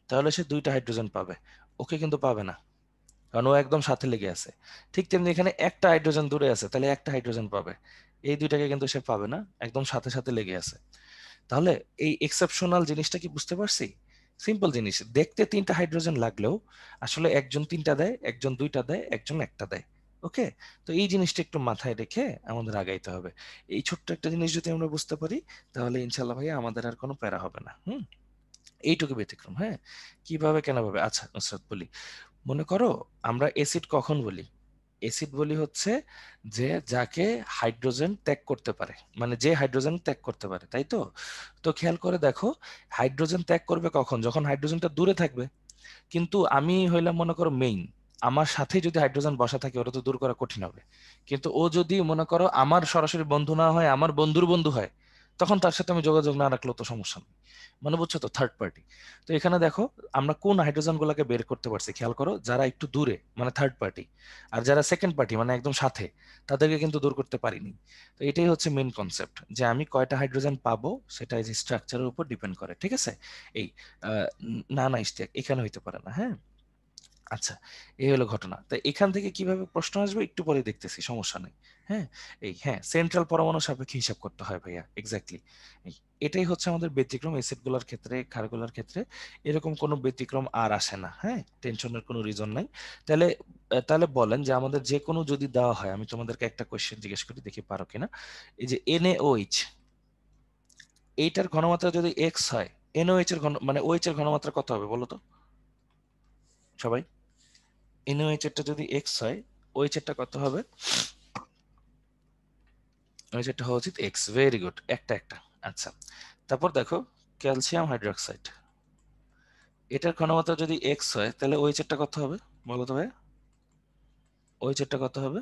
তাহলে সে দুইটা হাইড্রোজেন পাবে। ওকে কিন্তু পাবে না, কারণ ও একদম সাথে লেগে আছে। ঠিক তেমনি এখানে একটা হাইড্রোজেন দূরে আছে, তাহলে একটা হাইড্রোজেন পাবে। এই দুইটাকে কিন্তু সে পাবে না, একদম সাথে সাথে লেগে আছে। তাহলে এই এক্সেপশনাল জিনিসটা কি বুঝতে পারছি? সিম্পল জিনিস, দেখতে তিনটা হাইড্রোজেন লাগলেও আসলে একজন তিনটা দেয়, একজন দুইটা দেয়, একজন একটা দেয়। ওকে, তো এই জিনিসটা একটু মাথায় রেখে আমাদের আগাইতে হবে। এই ছোট্ট একটা জিনিস যদি আমরা বুঝতে পারি, তাহলে ইনশাল্লাহ ভাইয়া আমাদের আর কোনো প্যারা হবে না। এইটুকু ব্যতিক্রম। হ্যাঁ, কিভাবে কেন ভাবে? আচ্ছা নুসরাত বলি, মনে করো আমরা অ্যাসিড কখন বলি? অ্যাসিড বলি হচ্ছে যে যাকে হাইড্রোজেন ত্যাগ করতে পারে, মানে যে হাইড্রোজেন ত্যাগ করতে পারে, তাই তো? তো খেয়াল করে দেখো, হাইড্রোজেন ত্যাগ করবে কখন? যখন হাইড্রোজেনটা দূরে থাকবে। কিন্তু আমি হইলাম মনে করো মেইন, আমার সাথে যদি হাইড্রোজেন বসা থাকে, ওটা তো দূর করা কঠিন হবে। কিন্তু ও যদি মনে করো আমার সরাসরি বন্ধু না হয়, আমার বন্ধুর বন্ধু হয়, তখন তার সাথে আমি যোগাযোগ না রাখলেও তো সমস্যা নেই। মানে বুঝছো তো, থার্ড পার্টি। তো এখানে দেখো আমরা কোন হাইড্রোজেন গুলাকে বের করতে পারছি, খেয়াল করো, যারা একটু দূরে মানে থার্ড পার্টি, আর যারা সেকেন্ড পার্টি মানে একদম সাথে, তাদেরকে কিন্তু দূর করতে পারিনি। তো এটাই হচ্ছে মেইন কনসেপ্ট, যে আমি কয়টা হাইড্রোজেন পাবো সেটা এই যে স্ট্রাকচারের উপর ডিপেন্ড করে। ঠিক আছে? এই না না ইশতিয়াক, এখানে হইতে পারে না। হ্যাঁ, আচ্ছা, এই হলো ঘটনা। তো এখান থেকে কিভাবে প্রশ্ন আসবে একটু পরে দেখতেছি, সমস্যা নেই। হ্যাঁ, এই হ্যাঁ সেন্ট্রাল পরমাণু সাপেক্ষে হিসাব করতে হয় ভাইয়া, এক্স্যাক্টলি। এটাই হচ্ছে আমাদের ব্যতিক্রম অ্যাসিড গুলার ক্ষেত্রে, ক্ষারগুলার ক্ষেত্রে এরকম কোনো ব্যতিক্রম আর আসে না। হ্যাঁ, টেনশনের কোনো রিজন নাই। তাহলে তাহলে বলেন যে আমাদের যে কোনো যদি দেওয়া হয়, আমি তোমাদেরকে একটা কোয়েশ্চেন জিজ্ঞেস করি, দেখি পারো কিনা। এই যে NaOH, এইটার ঘনমাত্রা যদি এক্স হয়, NaOH এর ঘন মানে OH এর ঘনমাত্রা কত হবে বলো তো সবাই? NaOH এরটা যদি এক্স হয়, OH এরটা কত হবে? OH এরটা হওয়া উচিত এক্স। ভেরি গুড, একটা একটা। আচ্ছা, তারপর দেখো ক্যালসিয়াম হাইড্রোক্সাইড, এটার ঘনমাত্রা যদি এক্স হয়, তাহলে OH এরটা কত হবে বলো তো ভাই? OH এরটা কত হবে?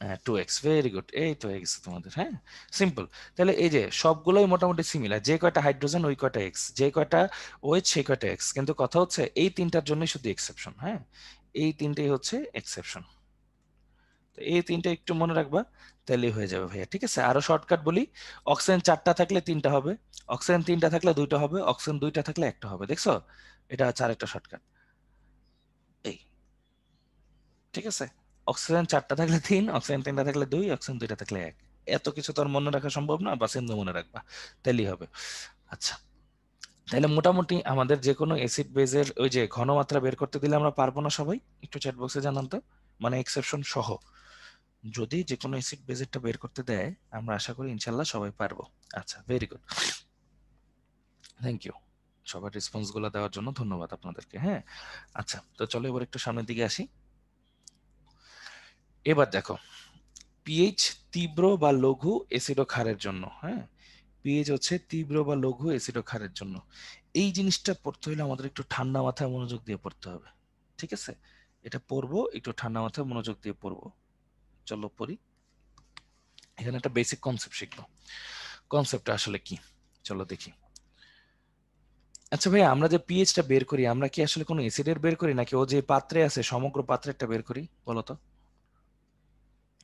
হ্যাঁ, 2x। ভেরি গুড, এই তো হয়ে গেছে তোমাদের। হ্যাঁ, সিম্পল। তাহলে এই যে সবগুলোই মোটামুটি সিমিলার, যে কয়টা হাইড্রোজেন ওই কয়টা এক্স, যে কয়টা OH সেই কয়টা এক্স, কিন্তু কথা হচ্ছে এই তিনটার জন্যই শুধু এক্সেপশন। হ্যাঁ, এই তিনটেই হচ্ছে এক্সেপশন। তো এই তিনটা একটু মনে রাখবা, তাহলেই হয়ে যাবে ভাইয়া। ঠিক আছে, আরো শর্টকাট বলি, অক্সিজেন চারটা থাকলে তিনটা হবে, অক্সিজেন তিনটা থাকলে দুইটা হবে, অক্সিজেন দুইটা থাকলে একটা হবে। দেখছো, এটা হচ্ছে আরেকটা শর্টকাট। এই, ঠিক আছে, অক্সিজেন চারটা থাকলে তিন, অক্সিজেন তিনটা থাকলে দুই, অক্সিজেন দুইটা থাকলে এক। এত কিছু তো আর মনে রাখা সম্ভব না, বা সিন্ধু মনে রাখবা, তাইলেই হবে। আচ্ছা, তাহলে মোটামুটি আমাদের যে কোনো অ্যাসিড বেজের ওই যে ঘনমাত্রা বের করতে দিলে আমরা পারবো না সবাই? একটু চ্যাট বক্সে জানান তো, মানে এক্সেপশন সহ যদি যে কোনো অ্যাসিড বেজেরটা বের করতে দেয়, আমরা আশা করি ইনশাল্লাহ সবাই পারবো। আচ্ছা, ভেরি গুড, থ্যাংক ইউ। সবার রেসপন্স গুলো দেওয়ার জন্য ধন্যবাদ আপনাদেরকে। হ্যাঁ, আচ্ছা, তো চলো এবার একটু সামনের দিকে আসি। এবার দেখো, পিএইচ তীব্র বা লঘু অ্যাসিড ও ক্ষারের জন্য। হ্যাঁ, পিএইচ হচ্ছে তীব্র বা লঘু অ্যাসিড ও ক্ষারের জন্য। এই জিনিসটা পড়তে হলে আমাদের একটু ঠান্ডা মাথায় মনোযোগ দিয়ে পড়তে হবে। ঠিক আছে, এটা পড়বো একটু ঠান্ডা মাথায় মনোযোগ দিয়ে পড়বো। চলো পড়ি। এখানে একটা বেসিক কনসেপ্ট শিখবো। কনসেপ্টটা আসলে কি চলো দেখি। আচ্ছা ভাই, আমরা যে পিএইচটা বের করি, আমরা কি আসলে কোনো অ্যাসিডের বের করি নাকি ও যে পাত্রে আছে সমগ্র পাত্রেরটা বের করি বলো তো?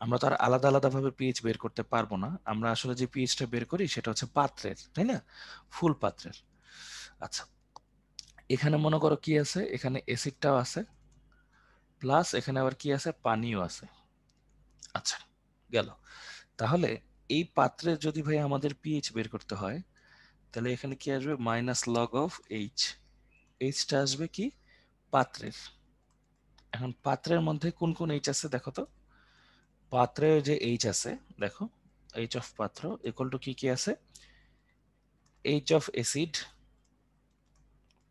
আমরা তো আর আলাদা আলাদা ভাবে পিএইচ বের করতে পারবো না। আমরা আসলে যে পিএইচটা বের করি সেটা হচ্ছে পাত্রের, তাই না? ফুল পাত্রের। আচ্ছা, এখানে মনে করো কি আছে, এখানে অ্যাসিডটাও আছে, প্লাস এখানে আবার কি আছে, পানিও আছে। আচ্ছা, গেল। তাহলে এই পাত্রে যদি ভাই আমাদের পিএইচ বের করতে হয়, তাহলে এখানে কি আসবে, মাইনাস লগ অফ এইচ। এইচটা আসবে কি, পাত্রের। এখন পাত্রের মধ্যে কোন কোন এইচ আছে দেখো তো। পাত্রে যে এইচ আছে, দেখো, এইচ অফ পাত্র ইকুয়াল টু কি কি আছে, H of acid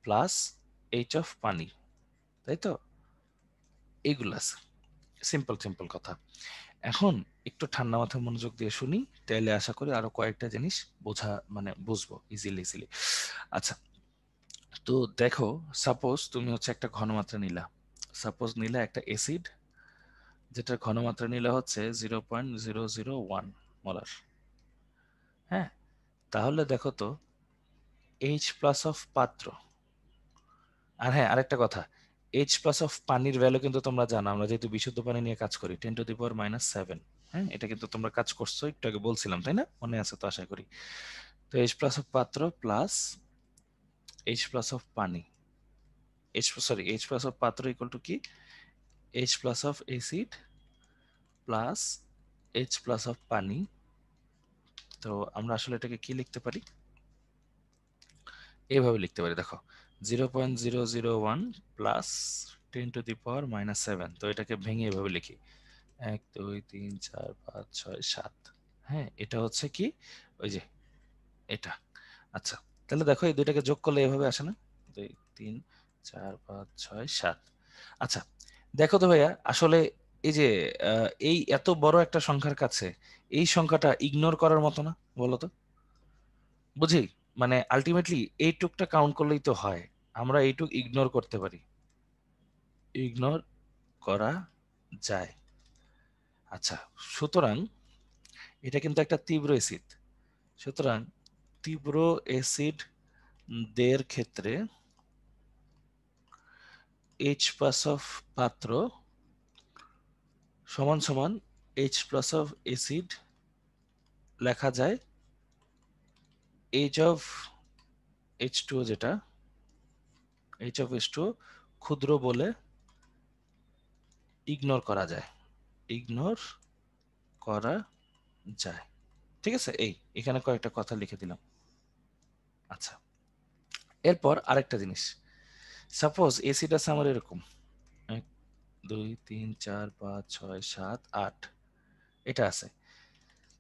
plus H of পানি, তাই তো? এইগুলো আছে। সিম্পল সিম্পল কথা। এখন একটু ঠান্ডা মাথায় মনোযোগ দিয়ে শুনি, তাইলে আশা করি আরো কয়েকটা জিনিস বোঝা মানে বুঝবো ইজিলি ইজিলি। আচ্ছা, তো দেখো, সাপোজ তুমি হচ্ছে একটা ঘনমাত্রা নিলা, সাপোজ নিলা একটা অ্যাসিড, যেটার ঘনমাত্রা নিলা হচ্ছে 0.001 মোলার। হ্যাঁ, তাহলে দেখো তো, এইচ প্লাস অফ পাত্র, আর হ্যাঁ আরেকটা কথা, এইচ প্লাস অফ পানির ভ্যালু কিন্তু তোমরা জানো, আমরা যেহেতু বিশুদ্ধ পানি নিয়ে কাজ করি, 10⁻⁷। হ্যাঁ, এটা কিন্তু তোমরা কাজ করছো, একটু আগে বলছিলাম, তাই না? মনে আছে তো আশা করি। তো এইচ প্লাস অফ পাত্র প্লাস এইচ প্লাস অফ পানি, এইচ প্লাস অফ পাত্র ইকুয়াল টু কি, H plus of acid plus H plus of পানি। তো আমরা আসলে এটাকে কি লিখতে পারি, এইভাবে লিখতে পারি, দেখো, 0.001 প্লাস 10⁻⁷। তো এটাকে ভেঙে এভাবে লিখি, 1 2 3 4 5 6 7। হ্যাঁ, এটা হচ্ছে কি, ওই যে এটা। আচ্ছা, তাহলে দেখো এই দুইটাকে যোগ করলে এভাবে আসে না, 2 3 4 5 6 7। আচ্ছা, দেখো তো ভাইয়া, আসলে এই যে এই এত বড় একটা সংখ্যার কাছে এই সংখ্যাটা ইগনোর করার মতো না, বলো তো? বুঝি, মানে আলটিমেটলি এইটুকটা কাউন্ট করলেই তো হয়, আমরা এইটুক ইগনোর করতে পারি, ইগনোর করা যায়। আচ্ছা, সুতরাং এটা কিন্তু একটা তীব্র অ্যাসিড, সুতরাং তীব্র অ্যাসিড দের ক্ষেত্রে এইচ প্লাস অফ পাত্র সমান সমান এইচ প্লাস অফ অ্যাসিড লেখা যায় এইচ অফ এইচ টু, যেটা এইচ অফ এইচ টু ক্ষুদ্র বলে ইগনোর করা যায়, ইগনোর করা যায়। ঠিক আছে, এই এখানে কয়েকটা কথা লিখে দিলাম। আচ্ছা, এরপর আরেকটা জিনিস, সাপোজ এসিড আছে আমার এরকম 1 2 3 4 5 6 7 8, এটা আছে।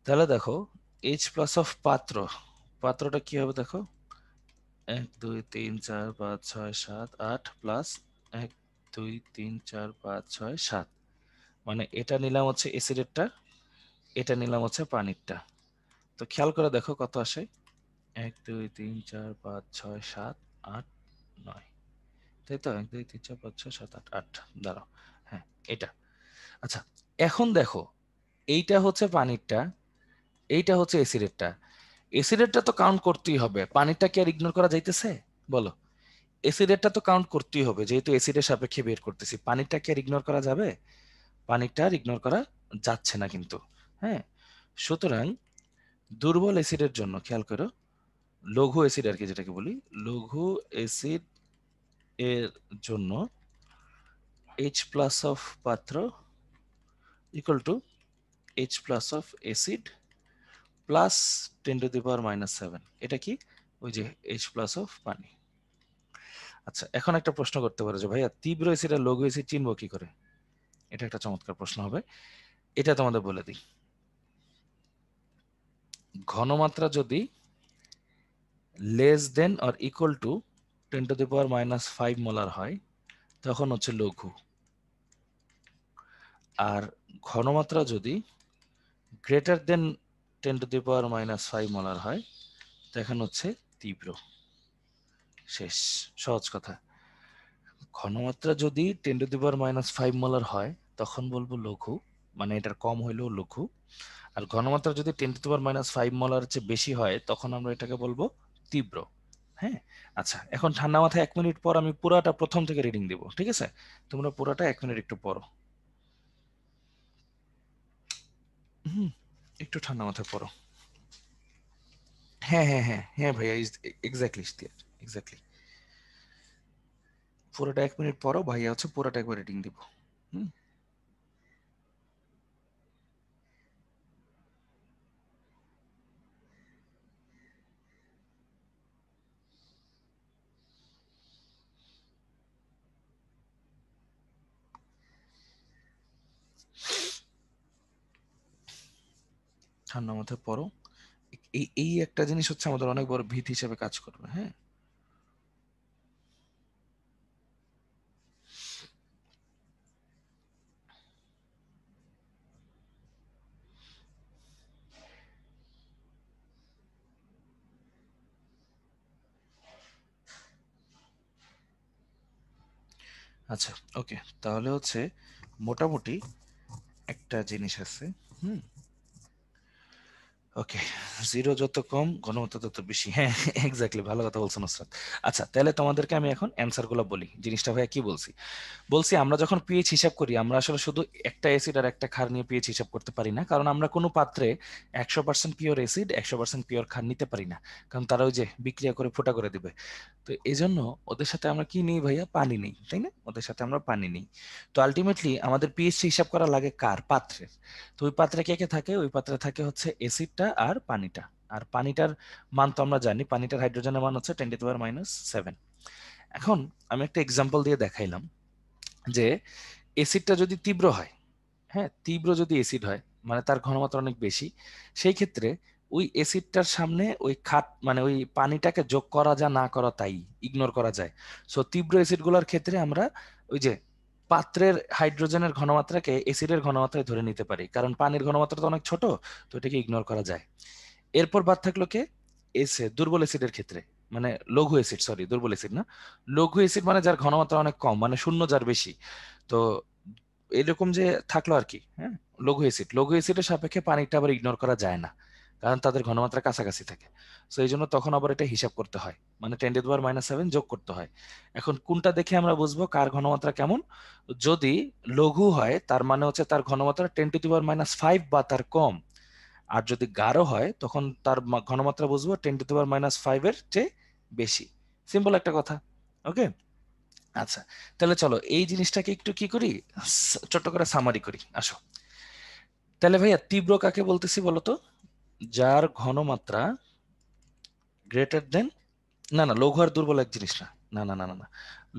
তাহলে দেখো, এইচ প্লাস অফ পাত্র, পাত্রটা কি হবে দেখো, 1 2 3 4 5 6 7 8 প্লাস 1 2 3 4 5 6 7, মানে এটা নিলাম হচ্ছে অ্যাসিডেরটা, এটা নিলাম হচ্ছে পানিরটা। তো খেয়াল করে দেখো কত আসে, 1 2 3 4 5 6 7 8 9, তাই তো? 1 2 3 4 5 6 7 8 8, দাঁড়াও, হ্যাঁ এটা। আচ্ছা, এখন দেখো, এইটা হচ্ছে পানিরটা, এইটা হচ্ছে অ্যাসিডেরটা। অ্যাসিডেরটা তো কাউন্ট করতেই হবে, পানিরটা কি আর ইগনোর করা যাইতেছে বলো? অ্যাসিডেরটা তো কাউন্ট করতেই হবে, যেহেতু অ্যাসিডের সাপেক্ষে বের করতেছি। পানিরটা কি আর ইগনোর করা যাবে? পানিরটা আর ইগনোর করা যাচ্ছে না কিন্তু। হ্যাঁ, সুতরাং দুর্বল অ্যাসিডের জন্য খেয়াল করো, লঘু অ্যাসিড আর কি যেটাকে বলি, লঘু অ্যাসিড এর জন্য এইচ প্লাস অফ পাত্র equal two H plus of acid plus 10⁻⁷। এটা কি, ওই যে এইচ প্লাস অফ পানি। আচ্ছা, এখন একটা প্রশ্ন করতে পারো যে ভাইয়া, তীব্র অ্যাসিড আর লঘু অ্যাসিড চিনবো কি করে? এটা একটা চমৎকার প্রশ্ন হবে, এটা তোমাদের বলে দিই। ঘনমাত্রা যদি less than or equal to 10⁻⁵ molar হয়, তখন হচ্ছে লঘু। আর ঘনমাত্রা যদি গ্রেটার দেন 10⁻⁵ মোলার হয়, তখন হচ্ছে তীব্র। শেষ, সহজ কথা। ঘনমাত্রা যদি 10⁻⁵ মোলার হয় তখন বলবো লঘু, মানে এটার কম হইলেও লঘু। আর ঘনমাত্রা যদি 10⁻⁵ মোলার চেয়ে বেশি হয় তখন আমরা এটাকে বলবো তীব্র। হ্যাঁ, আচ্ছা, এখন ঠান্ডা মাথায় 1 মিনিট পর আমি পুরাটা প্রথম থেকে রিডিং দিব, ঠিক আছে? তোমরা পুরাটা 1 মিনিট একটু পড়ো। হুম, একটু ঠান্ডা মাথায় পড়ো। হ্যাঁ হ্যাঁ হ্যাঁ হ্যাঁ ভাইয়া, এক্স্যাক্টলি ইশতিয়াক, এক্স্যাক্টলি। পুরোটা 1 মিনিট পরও ভাইয়া হচ্ছে পুরোটা একবার রিডিং দিব। হুম, ঠান্ডা মাথায় পড়ো। এই এই একটা জিনিস হচ্ছে আমাদের অনেক বড় ভীতি হিসেবে কাজ করবে। হ্যাঁ, আচ্ছা, ওকে, তাহলে হচ্ছে মোটামুটি একটা জিনিস আছে। হুম, ওকে, জিরো যত কম ঘনমাত্রা তত বেশি। হ্যাঁ, এক্স্যাক্টলি, ভালো কথা বলছো নুসরাত। আচ্ছা, তাহলে তোমাদেরকে আমি এখন অ্যান্সার গুলো বলি, জিনিসটা ভাইয়া কি বলছি। বলছি আমরা যখন পিএইচ হিসাব করি আমরা আসলে শুধু একটা অ্যাসিড আর একটা ক্ষার নিয়ে পিএইচ হিসাব করতে পারি না, কারণ আমরা কোনো পাত্রে 100% পিওর অ্যাসিড 100% পিওর ক্ষার নিতে পারি না, কারণ তারা ওই যে বিক্রিয়া করে ফোটা করে দিবে। তো এই জন্য ওদের সাথে আমরা কি নিই ভাইয়া? পানি নিই, তাই না? ওদের সাথে আমরা পানি নিই। তো আলটিমেটলি আমাদের পিএইচ হিসাব করা লাগে কার? পাত্রের। তো ওই পাত্রে কে কে থাকে? ওই পাত্রে থাকে হচ্ছে অ্যাসিডটা আর পানিটা। আর পানিটার মান তো আমরা জানি, পানিটার হাইড্রোজেনের মান হচ্ছে 10⁻⁷। এখন আমি একটা এক্সাম্পল দিয়ে দেখাইলাম যে এসিডটা যদি তীব্র হয়, হ্যাঁ, তীব্র যদি এসিড হয় মানে তার ঘনমাত্রা অনেক বেশি, সেই ক্ষেত্রে ওই এসিডটার সামনে ওই খাট মানে ওই পানিটাকে যোগ করা যা না করা তাই ইগনোর করা যায়। সো তীব্র এসিডগুলোর ক্ষেত্রে আমরা ওই যে পাত্রের হাইড্রোজেনের ঘনমাত্রাকে এসিডের ঘনমাত্রায় ধরে নিতে পারি, কারণ পানির ঘনমাত্রা তো অনেক ছোট, তো এটাকে ইগনোর করা যায়। এরপর বাদ থাকলো কে? দুর্বল অ্যাসিডের ক্ষেত্রে, মানে লঘু অ্যাসিড, সরি দুর্বল অ্যাসিড না, লঘু অ্যাসিড মানে যার ঘনমাত্রা অনেক কম, মানে শূন্য যার বেশি। তো এরকম যে থাকলো আর কি। হ্যাঁ, লঘু অ্যাসিডের সাপেক্ষে পানিটা আবার ইগনোর করা যায় না, কারণ তাদের ঘনমাত্রা কাছাকাছি থাকে। তো এই জন্য তখন আবার এটা হিসাব করতে হয়, মানে 10⁻⁷ যোগ করতে হয়। এখন কোনটা দেখে আমরা বুঝবো কার ঘনমাত্রা কেমন? যদি লঘু হয় তার মানে হচ্ছে তার ঘনমাত্রা 10⁻⁵ বা তার কম। আর যদি গাঢ় হয় তখন তার ঘনমাত্রা বুঝবো 10⁻⁵ এর চেয়ে বেশি। সিম্পল একটা কথা। ওকে, আচ্ছা, তাহলে চলো এই জিনিসটাকে একটু কি করি, ছোট্ট করে সামারি করি, আসো। তাহলে ভাইয়া তীব্র কাকে বলতেছি বলতো? যার ঘনমাত্রা গ্রেটার দেন, না না, লঘু আর দুর্বল এক জিনিস না। না না না না না,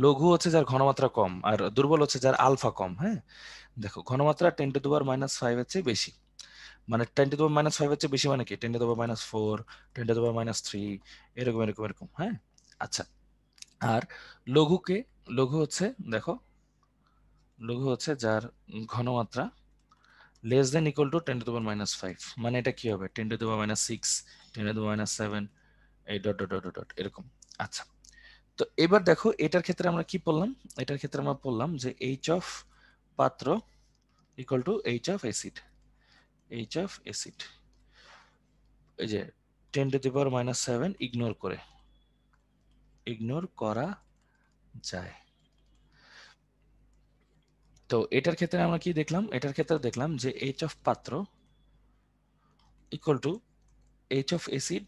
লঘু হচ্ছে যার ঘনমাত্রা কম আর দুর্বল হচ্ছে যার আলফা কম। হ্যাঁ, দেখো ঘনমাত্রা 10⁻⁵ এর চেয়ে বেশি, মানে 10⁻⁵ এর চেয়ে বেশি মানে কি? 10⁻⁴, 10⁻3, এরকম এরকম এরকম। হ্যাঁ, আচ্ছা, আর লঘুকে, লঘু হচ্ছে, দেখো, লঘু হচ্ছে যার ঘনমাত্রা লেস দেন ইকুয়াল টু 10⁻⁵, মানে এটা কি হবে? 10⁻⁶, 10⁻⁷, এই ডট ডট ডট ডট এরকম। আচ্ছা, তো এবার দেখো এটার ক্ষেত্রে আমরা কি বললাম? এটার ক্ষেত্রে আমরা বললাম যে এইচ অফ পাত্র equal two H of acid. H of acid, এই যে 10⁻⁷ ইগনোর করা যায়। তো এটার ক্ষেত্রে আমরা কি দেখলাম? এটার ক্ষেত্রে দেখলাম যে এইচ অফ পাত্র equal two H of acid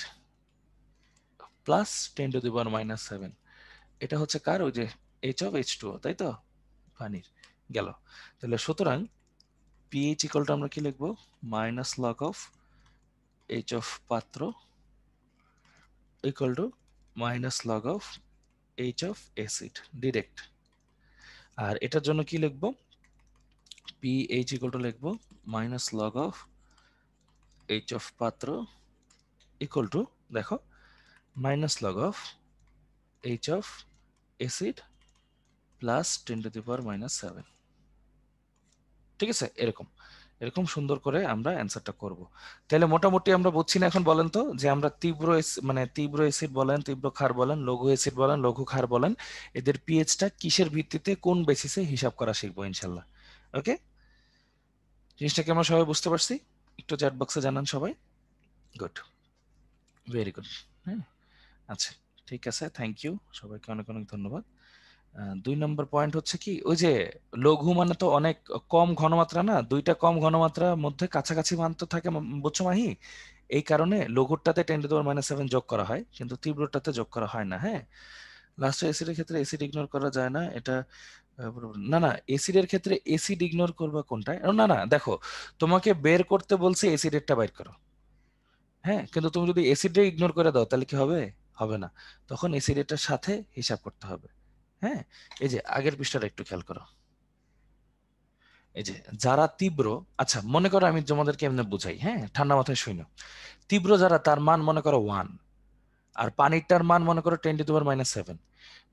plus 10⁻⁷। এটা হচ্ছে কার? ওই যে এইচ অফ H2O, তাই তো, পানির। গেল। তাহলে সুতরাং পিএইচ ইকুয়াল টু আমরা কি লিখবো? Minus log of H of পাত্র equal to minus log of H of acid, direct. আর এটার জন্য কি লিখবো? পিএইচ ইকুয়াল টু লিখবো minus log of H of পাত্র ইকুয়াল টু, দেখো, minus log of H of acid plus 10⁻⁷। ঠিক আছে, এরকম এরকম সুন্দর করে আমরা অ্যান্সারটা করব। তাহলে মোটামুটি আমরা বুঝছি না এখন? বলেন তো যে আমরা মানে তীব্র অ্যাসিড বলেন, তীব্র ক্ষার বলেন, লঘু অ্যাসিড বলেন, লঘু ক্ষার বলেন, এদের পিএইচটা কিসের ভিত্তিতে, কোন বেসিসে হিসাব করা শিখবো ইনশাল্লাহ। ওকে, জিনিসটা কি আমরা সবাই বুঝতে পারছি? একটু চ্যাট বক্সে জানান সবাই। Good, very good. হ্যাঁ, আচ্ছা, ঠিক আছে, থ্যাংক ইউ সবাইকে, অনেক অনেক ধন্যবাদ। 2 নম্বর পয়েন্ট হচ্ছে কি, ওই যে লঘু মানে তো অনেক কম ঘনমাত্রা না, দুইটা কম ঘনমাত্রার মধ্যে কাছাকাছি মান তো থাকে, বুঝছো মাহি? এই কারণে লঘুরটাতে 10⁻⁷ যোগ করা হয়, কিন্তু তীব্রটাতে যোগ করা হয় না। হ্যাঁ, লাস্টে অ্যাসিডের ক্ষেত্রে অ্যাসিড ইগনোর করা যায় না, এটা না না, অ্যাসিডের ক্ষেত্রে অ্যাসিড ইগনোর করবা কোনটায়? না না, দেখো, তোমাকে বের করতে বলছি অ্যাসিডেরটা বাইর করো। হ্যাঁ, কিন্তু তুমি যদি অ্যাসিডে ইগনোর করে দাও তাহলে কি হবে? হবে না, তখন অ্যাসিডেরটার সাথে হিসাব করতে হবে। হ্যাঁ, এই যে আগের পৃষ্ঠাটা একটু খেয়াল করো। এই যে যারা তীব্র, আচ্ছা মনে করো আমি তোমাদেরকে এমনি বুঝাই, হ্যাঁ, ঠান্ডা মাথায় শুনো। তীব্র যারা, তার মান মনে করো 1, আর পানিরটার মান মনে করো 10⁻⁷।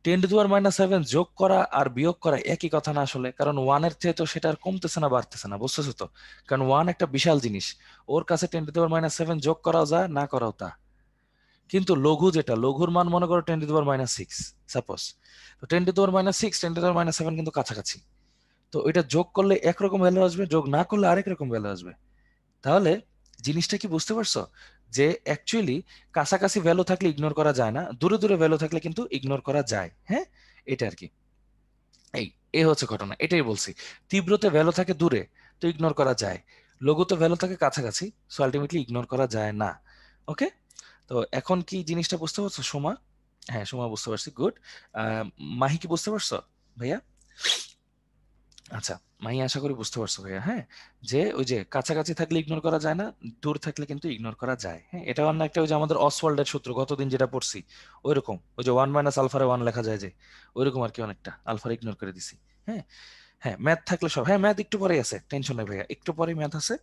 10⁻⁷ যোগ করা আর বিয়োগ করা একই কথা না আসলে, কারণ ওয়ানের চেয়ে তো সেটা আর কমতেছে না বাড়তেছে না, বুঝতেছো তো? কারণ ওয়ান একটা বিশাল জিনিস, ওর কাছে 10⁻⁷ যোগ করাও যায়, না করাও তা। কিন্তু লঘু যেটা, লঘুর মান মনে করো 10⁻⁶, সাপোজ। তো 10⁻⁶, 10⁻⁷ কিন্তু কাছাকাছি। তো এটা যোগ করলে একরকম ভ্যালু আসবে, যোগ না করলে আরেক রকম ভ্যালু আসবে। তাহলে জিনিসটা কি বুঝতে পারছো? যে অ্যাকচুয়ালি কাছাকাছি ভ্যালু থাকলে ইগনোর করা যায় না, দূরে দূরে ভ্যালু থাকলে কিন্তু ইগনোর করা যায়। হ্যাঁ, এটা আর কি। এই এই হচ্ছে ঘটনা, এটাই বলছি। তীব্রতে ভ্যালু থাকে দূরে, তো ইগনোর করা যায়। লঘুতে ভ্যালু থাকে কাছাকাছি, সো আলটিমেটলি ইগনোর করা যায় না। ওকে, তো এখন কি জিনিসটা বুঝতে পারছো সোমা? হ্যাঁ, সোমা বুঝতে পারছি, গুড। মাহি কি বুঝতে পারছো ভাইয়া? আচ্ছা, মাহি আশা করি বুঝতে পারছো ভাইয়া। হ্যাঁ, যে ওই যে কাছাকাছি থাকলে ইগনোর করা যায় না, দূর থাকলে কিন্তু ইগনোর করা যায়। হ্যাঁ, এটা অন্য একটা, ওই যে আমাদের অসওয়াল্ডের সূত্র গতদিন যেটা পড়ছি, ওই রকম, ওই যে 1 - আলফারে 1 লেখা যায় যে, ওই রকম আর কি, অনেকটা আলফার ইগনোর করে দিছি। হ্যাঁ, হ্যাঁ, ম্যাথ থাকলে সব, হ্যাঁ ম্যাথ একটু পরেই আছে, টেনশন নেই ভাইয়া, একটু পরেই ম্যাথ আছে।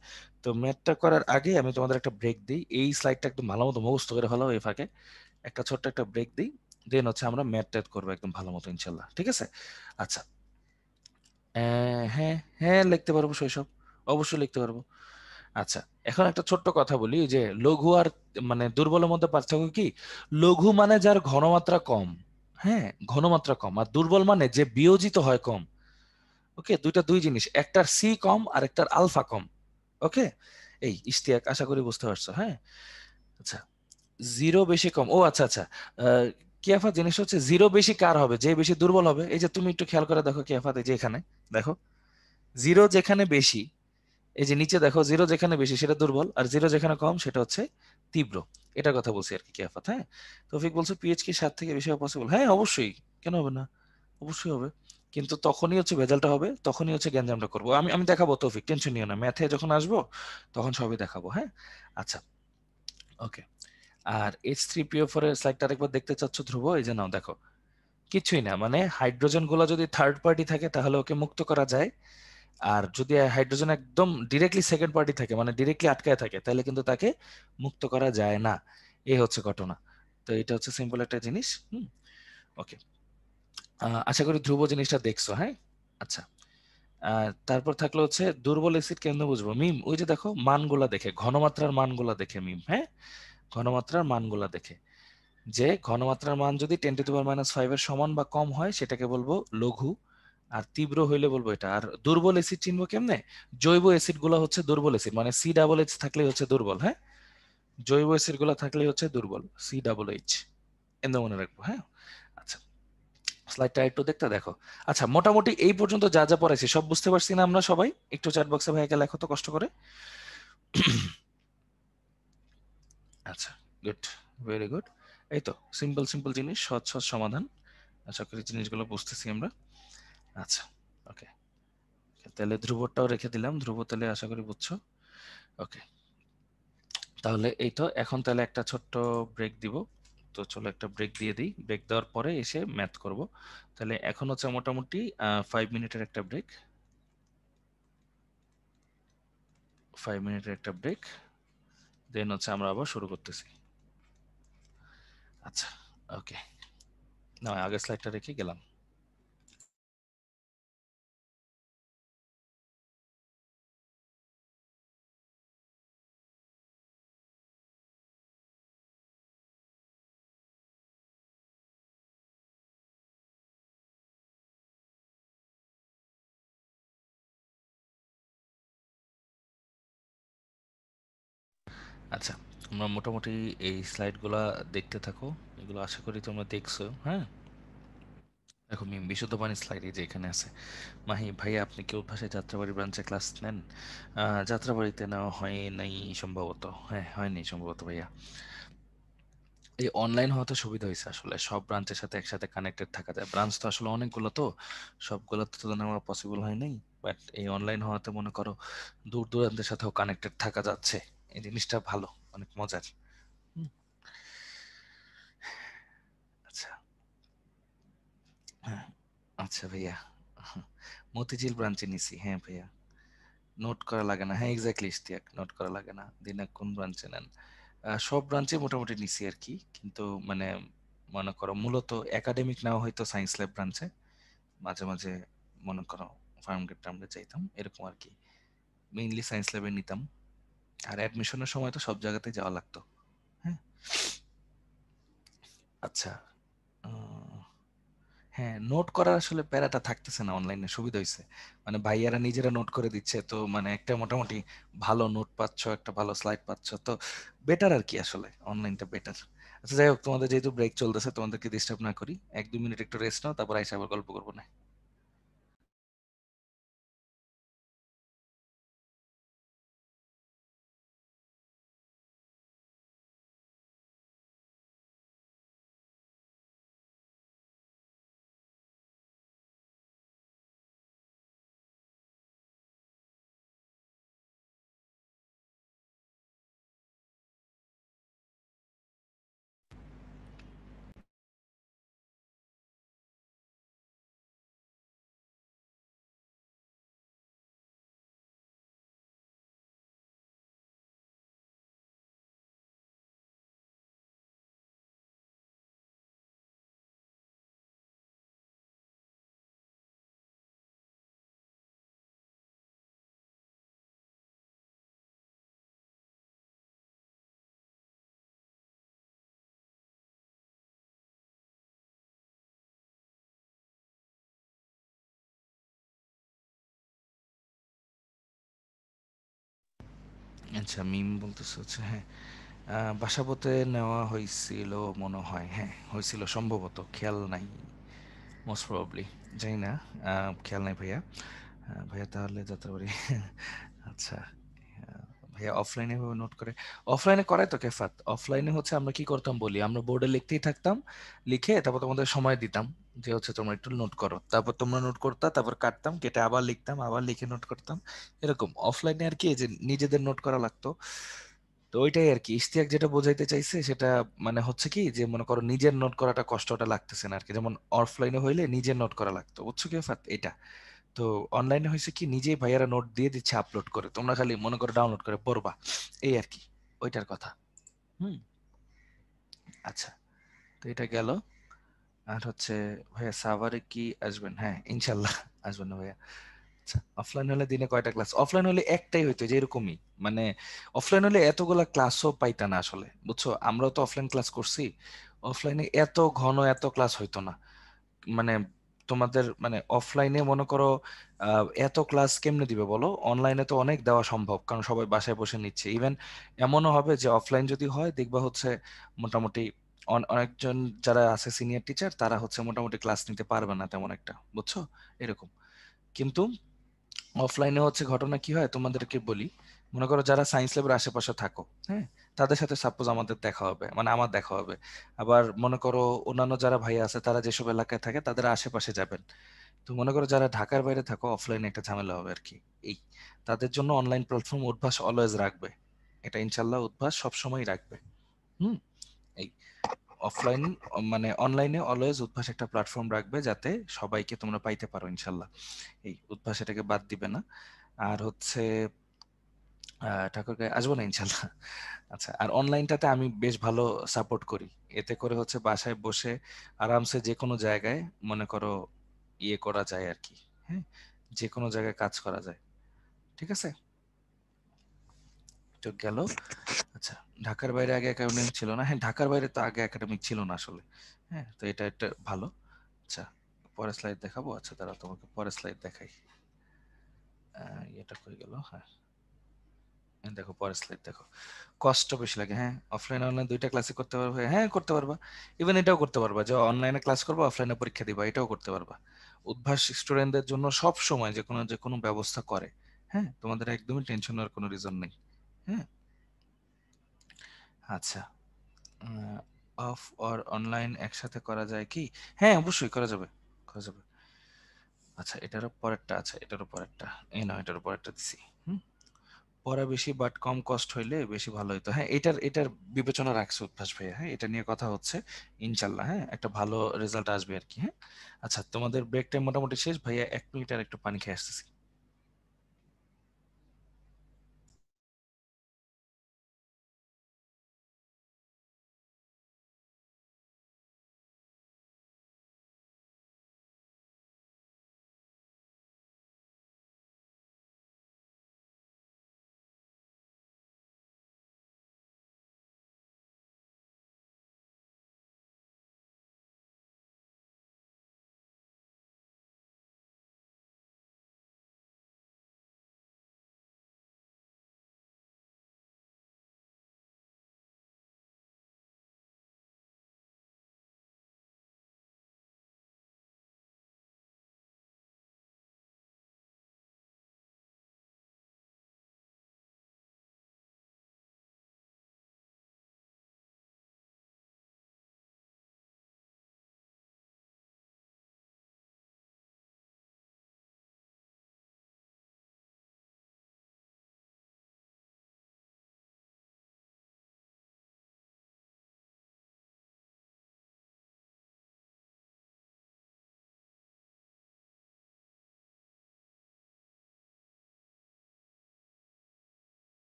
তো ম্যাথটা করার আগে আমি তোমাদের একটা ব্রেক দিই, এই স্লাইডটা একদম ভালো মতো মুখস্থ করে ফেলাও এই ফাঁকে, একটা ছোট্ট একটা ব্রেক দিই, দেন হচ্ছে আমরা ম্যাথ ট্যাথ করবো একদম ভালো মতো ইনশাল্লাহ, ঠিক আছে? আচ্ছা, হ্যাঁ হ্যাঁ, লিখতে পারবো শৈশব, অবশ্যই লিখতে পারবো। আচ্ছা, এখন একটা ছোট্ট কথা বলি, যে লঘু আর মানে দুর্বলের মধ্যে পার্থক্য কি? লঘু মানে যার ঘনমাত্রা কম, হ্যাঁ, ঘনমাত্রা কম, আর দুর্বল মানে যে বিয়োজিত হয় কম। ওকে, দুইটা দুই জিনিস, একটার সি কম আর একটার আলফা কম। ওকে, এই ইশতিয়াক আশা করি বুঝতে পারছো। হ্যাঁ, আচ্ছা, জিরো বেশি কম, ও আচ্ছা আচ্ছা। কিয়াফা, জিনিস হচ্ছে জিরো বেশি কার হবে? যে বেশি দুর্বল হবে। এই যে তুমি একটু খেয়াল করে দেখো কিয়াফাত, এই যে এখানে দেখো, জিরো যেখানে বেশি, এই যে নিচে দেখো, জিরো যেখানে বেশি সেটা দুর্বল, আর জিরো যেখানে কম সেটা হচ্ছে তীব্র। এটার কথা বলছি আর কি কিয়াফাত। হ্যাঁ, তৌফিক বলছো পিএইচ কি 7 থেকে বেশি হওয়া পসিবল? হ্যাঁ অবশ্যই, কেন হবে না, অবশ্যই হবে। কিন্তু তখনই হচ্ছে ভেজালটা হবে, তখনই হচ্ছে গ্যাঞ্জামটা করবো। আমি আমি দেখাবো তৌফিক, টেনশন নিও না, ম্যাথে যখন আসবো তখন সবই দেখাবো। হ্যাঁ, আচ্ছা, ওকে। আর H3PO4 এর স্লাইডটা আরেকবার দেখতে চাচ্ছ ধ্রুব? এই যে নাও দেখো, কিছুই না, মানে হাইড্রোজেন গুলো যদি থার্ড পার্টি থাকে তাহলে ওকে মুক্ত করা যায়, আর যদি হাইড্রোজেন একদম ডিরেক্টলি সেকেন্ড পার্টি থাকে, মানে ডিরেক্টলি আটকায় থাকে, তাহলে কিন্তু তাকে মুক্ত করা যায় না। এই হচ্ছে ঘটনা। তো এটা হচ্ছে সিম্পল একটা জিনিস। হুম, ওকে। আশা করি ধ্রুব জিনিসটা দেখছো। হ্যাঁ, আচ্ছা। তারপর থাকলো হচ্ছে দুর্বল অ্যাসিড কেমনে বুঝবো? মিম, ওই যে দেখো মানগুলা দেখে, ঘনমাত্রার মানগুলা দেখে মিম। হ্যাঁ, ঘনমাত্রার মানগুলা দেখে, যে ঘনমাত্রার মান যদি 10⁻⁵ এর সমান বা কম হয় সেটাকে বলবো লঘু, আর তীব্র হইলে বলবো এটা। আর দুর্বল অ্যাসিড চিনবো কেমনে? জৈব অ্যাসিড গুলো হচ্ছে দুর্বল অ্যাসিড, মানে C+H থাকলে হচ্ছে দুর্বল। হ্যাঁ, জৈব অ্যাসিড গুলো থাকলে হচ্ছে দুর্বল, C+H, এমন মনে রাখবো। হ্যাঁ, আচ্ছা, স্লাইডটা একটু দেখতে দেখো। আচ্ছা, মোটামুটি এই পর্যন্ত যা যা পড়াইছি সব বুঝতে পারছি না আমরা সবাই? একটু চ্যাট বক্সে ভাইয়াকে লেখো তো কষ্ট করে। আচ্ছা, গুড, ভেরি গুড। এই তো সিম্পল সিম্পল জিনিস, সহজ সহজ সমাধান। আশা করি জিনিসগুলো বুঝতেছি আমরা। আচ্ছা, ওকে, তাহলে ধ্রুবটাও রেখে দিলাম, ধ্রুব তাহলে আশা করি বুঝছো। ওকে, তাহলে এই তো এখন তাহলে একটা ছোট্ট ব্রেক দিব। তো চলো একটা ব্রেক দিয়ে দিই, ব্রেক দেওয়ার পরে এসে ম্যাথ করব। তাহলে এখন হচ্ছে মোটামুটি 5 মিনিটের একটা ব্রেক, 5 মিনিটের একটা ব্রেক, দেন হচ্ছে আমরা আবার শুরু করতেছি। আচ্ছা, ওকে, না আগের স্লাইডটা রেখে গেলাম। আচ্ছা, আমরা মোটামুটি এই স্লাইডগুলা দেখতে থাকো। এগুলো আশা করি তোমরা দেখছো, হ্যাঁ? দেখো মিম বিশুদ্ধ পানি স্লাইড এই যে এখানে আছে। মাহি ভাইয়া আপনি কি উদ্ভাসে যাত্রাবাড়ি ব্রাঞ্চে ক্লাস নেন? যাত্রাবাড়িতে নেওয়া হয় নাই সম্ভবত, হ্যাঁ হয়নি সম্ভবত ভাইয়া। এই অনলাইন হওয়াতে সুবিধা হয়েছে, আসলে সব ব্রাঞ্চের সাথে একসাথে কানেক্টেড থাকা যায়। ব্রাঞ্চ তো আসলে অনেকগুলো, তো সবগুলোতে তো নেওয়া পসিবল হয় নাই। বাট এই অনলাইন হওয়াতে মনে করো দূর দূরান্তের সাথেও কানেক্টেড থাকা যাচ্ছে। এই জিনিসটা ভালো, অনেক মজার। হুম, আচ্ছা। হ্যাঁ, আচ্ছা ভাইয়া। মতিঝিল ব্রাঞ্চে নিছি, হ্যাঁ ভাইয়া। নোট করা লাগে না, হ্যাঁ এক্স্যাক্টলি ইশতিয়াক, নোট করা লাগে না। দিনা কোন ব্রাঞ্চে নেন? সব ব্রাঞ্চে মোটামুটি নিছি আর কি, কিন্তু মানে মনে করো মূলত একাডেমিক নেওয়া হয়তো সায়েন্স ল্যাব ব্রাঞ্চে, মাঝে মাঝে মনে করো ফার্ম গেট টার্ম গেট যাইতাম এরকম আর কি। মেইনলি সায়েন্স ল্যাবে নিতাম। আর অ্যাডমিশনের সময় তো সব জায়গাতেই যাওয়া লাগতো। হ্যাঁ, আচ্ছা। আহ, হ্যাঁ, নোট করার আসলে প্যারাটা থাকতেছে না, অনলাইনে সুবিধা হয়েছে। মানে ভাইয়ারা নিজেরা নোট করে দিচ্ছে, তো মানে একটা মোটামুটি ভালো নোট পাচ্ছ, একটা ভালো স্লাইড পাচ্ছ, তো বেটার আর কি, আসলে অনলাইনটা বেটার। আচ্ছা যাই হোক, তোমাদের যেহেতু ব্রেক চলতেছে তোমাদেরকে ডিস্টার্ব না করি, 1-2 মিনিট একটু রেস্ট নাও, তারপর এসে আবার গল্প করবো না? আচ্ছা, মিম বলতেছে হচ্ছে, হ্যাঁ বাসাবোতে নেওয়া হয়েছিল মনে হয়, হ্যাঁ হয়েছিল সম্ভবত, খেয়াল নাই। মোস্ট প্রবাবলি, জানি না, খেয়াল নাই ভাইয়া। ভাইয়া তাহলে যাত্রাবাড়ি আচ্ছা। ভাইয়া অফলাইনে ভাবে নোট করে? অফলাইনে করায় তো কেফাত। অফলাইনে হচ্ছে আমরা কি করতাম বলি, আমরা বোর্ডে লিখতেই থাকতাম, লিখে তারপর তোমাদের সময় দিতাম যে হচ্ছে তোমরা একটু নোট করো, তারপর তোমরা নোট করতা, তারপর কাটতাম, কেটে আবার লিখতাম, আবার লিখে নোট করতাম। এরকম অফলাইনে আর কি, এই যে নিজেদের নোট করা লাগতো। তো ওইটাই আর কি ইশতিয়াক যেটা বোঝাইতে চাইছে, সেটা মানে হচ্ছে কি যে মনে করো নিজের নোট করাটা কষ্টটা লাগতেছে না আর কি, যেমন অফলাইনে হইলে নিজের নোট করা লাগতো, বুঝছো কি ফাত এটা? তো অনলাইনে হয়েছে কি, নিজেই ভাইয়ারা নোট দিয়ে দিচ্ছে আপলোড করে, তোমরা খালি মনে করো ডাউনলোড করে পড়বা, এই আর কি, ওইটার কথা। হুম, আচ্ছা। তো এটা গেল। আর হচ্ছে ভাইয়া সাভারে কি আসবেন? হ্যাঁ ইনশাল্লাহ আসবেন না ভাইয়া। আচ্ছা, অফলাইন হলে দিনে কয়টা ক্লাস? অফলাইন হলে একটাই হইতো, যে এরকমই মানে অফলাইন হলে এতগুলা ক্লাসও পাইতা না আসলে, বুঝছো? আমরাও তো অফলাইন ক্লাস করছি। অফলাইনে এত ঘন এত ক্লাস হইতো না। মানে তোমাদের মানে অফলাইনে মনে করো এত ক্লাস কেমনে দিবে বলো? অনলাইনে তো অনেক দেওয়া সম্ভব, কারণ সবাই বাসায় বসে নিচ্ছে। ইভেন এমনও হবে যে অফলাইন যদি হয় দেখবা হচ্ছে মোটামুটি অনেকজন যারা আছে সিনিয়র টিচার, তারা হচ্ছে মোটামুটি ক্লাস নিতে পারবে না তেমন একটা, বুঝছো? এরকম। কিন্তু অফলাইনে হচ্ছে ঘটনা কি হয় তোমাদেরকে বলি, মনে করো যারা সায়েন্স ল্যাবের আশেপাশে থাকো, হ্যাঁ, তাদের সাথে সাপোজ আমাদের দেখা হবে, মানে আমার দেখা হবে। আবার মনে করো অন্যান্য যারা ভাই আছে তারা যেসব এলাকায় থাকে তাদের আশেপাশে যাবেন। তো মনে করো যারা ঢাকার বাইরে থাকো, অফলাইনে একটা ঝামেলা হবে আর কি। এই তাদের জন্য অনলাইন প্ল্যাটফর্ম উদ্ভাস অলওয়েজ রাখবে, এটা ইনশাল্লাহ উদ্ভাস সবসময় রাখবে। হুম, এই অফলাইন মানে অনলাইনে অলওয়েজ উদ্ভাস একটা প্ল্যাটফর্ম রাখবে, যাতে সবাইকে তোমরা পাইতে পারো ইনশাল্লাহ। এই উদ্ভাস এটাকে বাদ দিবে না। আর হচ্ছে ঠাকুরগাঁও আসবো না ইনশাল্লাহ। আচ্ছা, আর অনলাইনটাতে আমি বেশ ভালো সাপোর্ট করি। এতে করে হচ্ছে বাসায় বসে আরামসে যে কোনো জায়গায় মনে করো ইয়ে করা যায় আর কি। হ্যাঁ, যে কোনো জায়গায় কাজ করা যায়। ঠিক আছে, তো গেল। আচ্ছা, ঢাকার বাইরে আগে একাডেমিক ছিল না? হ্যাঁ, ঢাকার বাইরে তো আগে একাডেমিক ছিল না আসলে। হ্যাঁ, তো এটা একটা ভালো। আচ্ছা, পরের স্লাইড দেখাবো। আচ্ছা দাঁড়াও, তোমাকে পরের স্লাইড দেখাই। এটা কই গেল? হ্যাঁ, দেখো পরের স্লাইড দেখো, কষ্ট বেশি লাগে। হ্যাঁ, অফলাইন অনলাইন দুইটা ক্লাসে করতে পারবে, হ্যাঁ করতে পারবা। ইভেন এটাও করতে পারবা যে অনলাইনে ক্লাস করবা, অফলাইনে পরীক্ষা দিবা, এটাও করতে পারবা। উদ্ভাস স্টুডেন্টদের জন্য সব সময় যে কোনো ব্যবস্থা করে। হ্যাঁ, তোমাদের একদমই টেনশন নেওয়ার কোনো রিজন নেই। হ্যাঁ, আচ্ছা, অফ অর অনলাইন একসাথে করা যায় কি? হ্যাঁ, অবশ্যই করা যাবে, করা যাবে। আচ্ছা, এটারও পরেরটা আছে, এটারও পরেরটা, এই না এটারও পরেরটা দিছি। হুম, পড়া বেশি বাট কম কস্ট হইলে বেশি ভালো হতো। হ্যাঁ, এটার বিবেচনা রাখছে উদ্ভাস ভাইয়া। হ্যাঁ, এটা নিয়ে কথা হচ্ছে, ইনশাল্লাহ হ্যাঁ একটা ভালো রেজাল্ট আসবে আর কি। হ্যাঁ, আচ্ছা, তোমাদের ব্রেক টাইম মোটামুটি শেষ ভাইয়া, 1 মিনিট আর একটু পানি খেয়ে আসতেছি।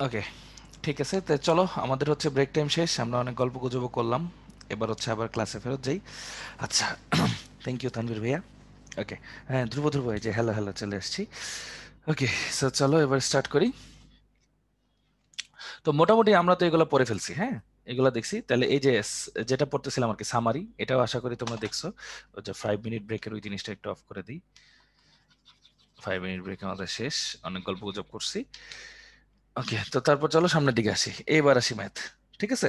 ওকে, ঠিক আছে, তো চলো, আমাদের হচ্ছে ব্রেক টাইম শেষ, আমরা অনেক গল্প গুজব করলাম, এবার হচ্ছে আবার ক্লাসে ফেরত যাই। আচ্ছা, থ্যাংক ইউ তানভীর ভাইয়া। ওকে, হ্যাঁ ধ্রুব ধ্রুব, এই যে হ্যালো হ্যালো চলে এসেছি। ওকে, সো চলো এবার স্টার্ট করি। তো মোটামুটি আমরা তো এগুলো পড়ে ফেলছি। হ্যাঁ, এগুলো দেখছি, তাহলে এই যে যেটা পড়তেছিলাম আর কি সামারি, এটাও আশা করি তোমরা দেখছো। ওই যে 5 মিনিট ব্রেকের ওই জিনিসটা একটু অফ করে দিই। 5 মিনিট ব্রেক আমাদের শেষ, অনেক গল্প গুজব করছি। ওকে, তো তারপর চলো সামনের দিকে আসি, এবার আসি ম্যাথ। ঠিক আছে,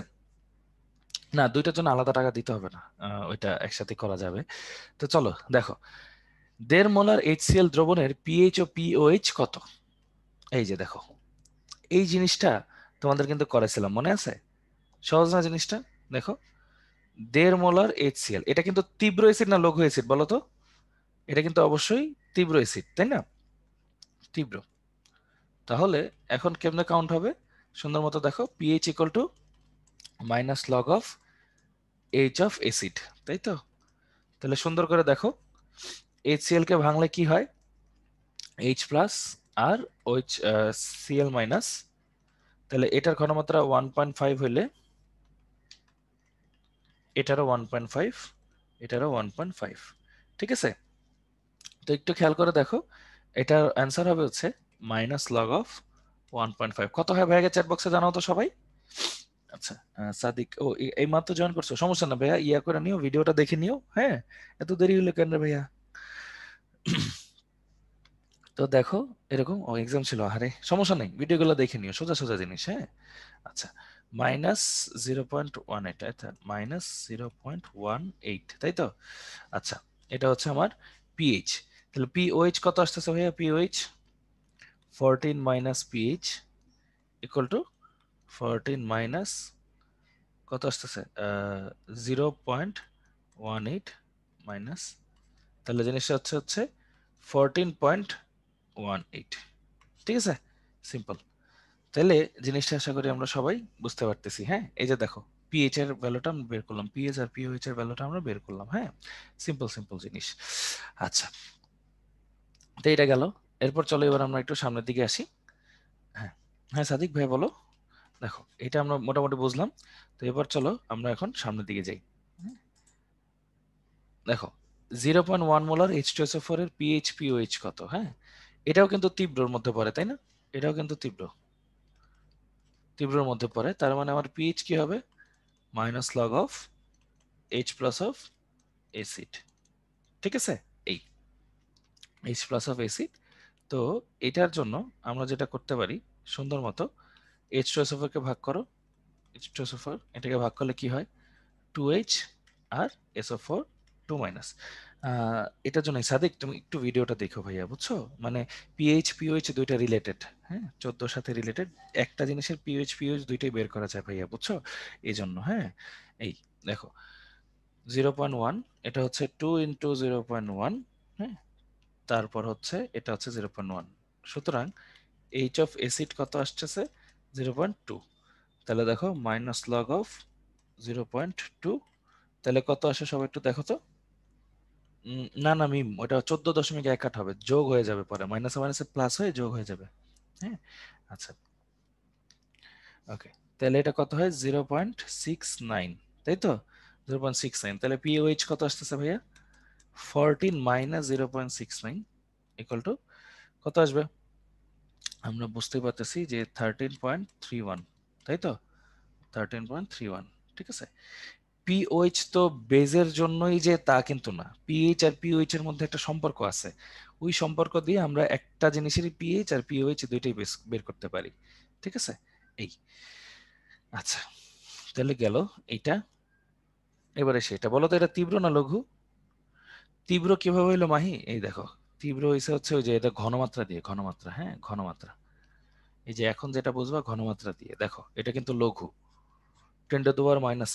না দুইটার জন্য আলাদা টাকা দিতে হবে না, ওইটা একসাথে করা যাবে। তো চলো দেখো, 1.5 মোলার HCl দ্রবণের পিএইচ ও পিওএইচ কত? এই যে দেখো, এই জিনিসটা তোমাদের কিন্তু করেছিলাম, মনে আছে? সহজ না জিনিসটা? দেখো, 1.5 মোলার HCl, এটা কিন্তু তীব্র অ্যাসিড না লঘু অ্যাসিড বলো তো? এটা কিন্তু অবশ্যই তীব্র অ্যাসিড, তাই না? তীব্র। তাহলে এখন কেমনে কাউন্ট হবে? সুন্দর মতো দেখো, pH equal to minus log of H of acid, তাই তো? তাহলে সুন্দর করে দেখো, HCl কে ভাঙলে কি হয়? এইচ প্লাস আর ওইচ সিএল মাইনাস। তাহলে এটার ঘনমাত্রা 1.5 হইলে এটারও 1.5, এটারও 1.5। ঠিক আছে, তো একটু খেয়াল করে দেখো, এটার অ্যান্সার হবে হচ্ছে মাইনাস লগ অফ 1.5। কত হয় ভাইয়া, চ্যাট বক্সে জানাও তো সবাই। আচ্ছা, সাদিক, ও এই মাত্র জয়েন করছো, সমস্যা না ভাইয়া, ইয়া করে নিও, ভিডিওটা দেখে নিও। হ্যাঁ, এত দেরি হলো কেন রে ভাইয়া? তো দেখো, এরকম ও এক্সাম ছিল, আরে সমস্যা নেই, ভিডিওগুলো দেখে নিও, সোজা সোজা জিনিস। হ্যাঁ, আচ্ছা, -0.18, -0.18, তাই তো? আচ্ছা, এটা হচ্ছে আমার পিএইচ। তাহলে পিওএইচ কত আসতেছে ভাইয়া? POH 14 minus pH equal to 14 minus কত আসতেছে, 0.18 মাইনাস, তাহলে জিনিসটা হচ্ছে হচ্ছে 14.18। ঠিক আছে, সিম্পল। তাহলে জিনিসটা আশা করি আমরা সবাই বুঝতে পারতেছি। হ্যাঁ, এই যে দেখো, পিএইচ এর ভ্যালুটা আমরা বের করলাম, পিএইচ আর পিওএইচ এর ভ্যালুটা আমরা বের করলাম। হ্যাঁ, সিম্পল সিম্পল জিনিস। আচ্ছা, তো এটা গেল। এরপর চলো এবার আমরা একটু সামনের দিকে আসি। হ্যাঁ, হ্যাঁ সাদিক ভাই বলো। দেখো, এটা আমরা মোটামুটি বুঝলাম। তো এবার চলো আমরা এখন সামনের দিকে যাই। হুম, দেখো, 0.1 মোলার H2SO4 এর পিএইচ পিওএইচ কত? হ্যাঁ, এটাও কিন্তু তীব্রর মধ্যে পড়ে, তাই না? এটাও কিন্তু তীব্রর মধ্যে পড়ে। তার মানে আমার পিএইচ কি হবে? Minus log of H plus of acid. ঠিক আছে? এই এইচ প্লাস অফ অ্যাসিড। তো এটার জন্য আমরা যেটা করতে পারি, সুন্দর মতো এইচ টু এসও কে ভাগ করো। এইচ টু এসও এটাকে ভাগ করলে কি হয়? 2H আর SO4 2 মাইনাস। এটার জন্য সাদিক তুমি একটু ভিডিওটা দেখো ভাইয়া, বুঝছো? মানে পিএইচ পিওএইচ দুইটা রিলেটেড, হ্যাঁ, 14 সাথে রিলেটেড। একটা জিনিসের পিএইচ পিওএইচ দুইটাই বের করা যায় ভাইয়া, বুঝছো? এই জন্য হ্যাঁ, এই দেখো 0.1, এটা হচ্ছে 2 × 0.1, হ্যাঁ, তারপর হচ্ছে এটা হচ্ছে 0.1। সুতরাং এইচ অফ অ্যাসিড কত আসছে? 0.2। তাহলে দেখো মাইনাস লগ অফ 0.2, তাহলে কত আসে সবাই একটু দেখো তো। না না মিম, ওটা 14.18 হবে, যোগ হয়ে যাবে পরে, মাইনাসে মাইনাসে প্লাস হয়ে যোগ হয়ে যাবে। হ্যাঁ, আচ্ছা, ওকে। তাহলে এটা কত হয়? 0.69, তাই তো? 0.69, তাহলে পিওএইচ কত আসতেছে ভাইয়া? 14 মাইনাস 0.69 ইকুয়াল টু কত আসবে? আমরা বুঝতে পারতেছি যে 13.31, তাই তো? 13.31, ঠিক আছে। পিওএইচ তো বেজের জন্যই যে তা কিন্তু না, পিএইচ আর পিওএইচ এর মধ্যে একটা সম্পর্ক আছে। ওই সম্পর্ক দিয়ে আমরা একটা জিনিসেরই পিএইচ আর পিওএইচ দুইটাই বের করতে পারি। ঠিক আছে, এই আচ্ছা, তাহলে গেল এইটা। এবারে সেটা বলো তো, এটা তীব্র না লঘু? তীব্র কিভাবে হইলো মাহি? এই দেখো, তীব্র হয়েছে হচ্ছে ওই যে এটা ঘনমাত্রা দিয়ে, ঘনমাত্রা, হ্যাঁ ঘনমাত্রা। এই যে এখন যেটা বুঝবা ঘনমাত্রা দিয়ে, দেখো এটা কিন্তু লঘু, 10⁻⁸।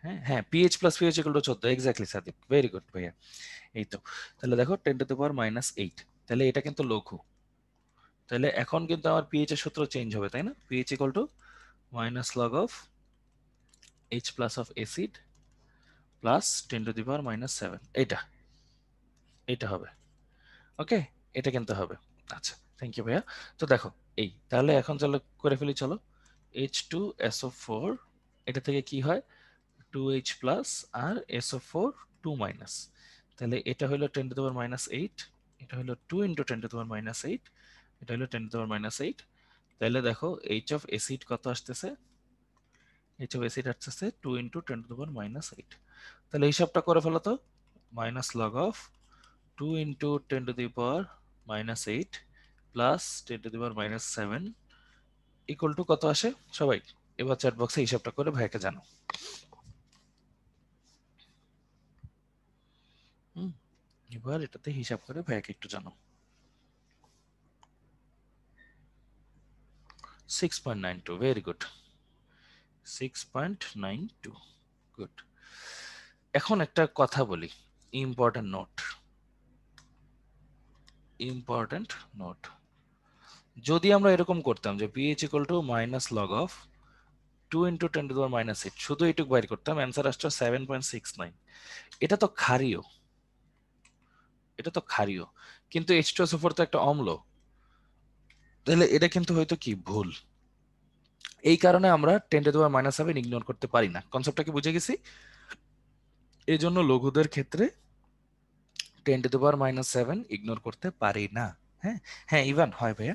হ্যাঁ হ্যাঁ, pH plus pH equal to 14, exactly Sadiq, very good ভাইয়া। এই তো, তাহলে দেখো 10⁻⁸, তাহলে এটা কিন্তু লঘু। তাহলে এখন কিন্তু আমার পিএইচ এর সূত্র চেঞ্জ হবে, তাই না? PH equal to minus log of H plus of acid plus 10⁻⁷, এটা এটা হবে। ওকে, এটা কিন্তু হবে। আচ্ছা, থ্যাংক ইউ ভাইয়া। তো দেখো এই, তাহলে এখন চলো করে ফেলি, চলো। H2SO4, এটা থেকে কি হয়? 2H প্লাস আর SO4 2 মাইনাস। তাহলে এটা হলো 10⁻⁸, এটা হলো 2 × 10⁻⁸, এটা হলো 10⁻⁸। তাহলে দেখো এইচ অফ অ্যাসিড কত আসতেছে? এইচ অফ অ্যাসিড আসতেছে 2 × 10⁻⁸। তাহলে হিসাবটা করে ফেলো তো। Minus log of 2 × 10⁻⁸ plus 10⁻⁷ equal to কত আসে সবাই? এবার চ্যাট বক্সে হিসাবটা করে ভাইকে জানো। এবার এটাতে হিসাব করে ভাইকে একটু জানো। 6.92, ভেরি গুড, 6.92, গুড। এখন একটা কথা বলি, ইম্পর্টেন্ট নোট, ইম্পর্টেন্ট নোট। যদি আমরা এরকম করতাম যে pH equal to minus log of 2 × 10⁻⁸, শুধু এইটুকু বাইর করতাম, অ্যান্সার আসছে 7.69। এটা তো ক্ষারীয়, এটা তো ক্ষারীয়, কিন্তু H2SO4 তো একটা অম্ল, তাহলে এটা কিন্তু হয়তো কি ভুল। এই কারণে আমরা 10⁻⁷ ইগনোর করতে পারি না। কনসেপ্টটা কি বুঝে গেছি? এই জন্য লঘুদের ক্ষেত্রে 10⁻⁷ ইগনোর করতে পারি না। হ্যাঁ হ্যাঁ, ইভান হয় ভাইয়া,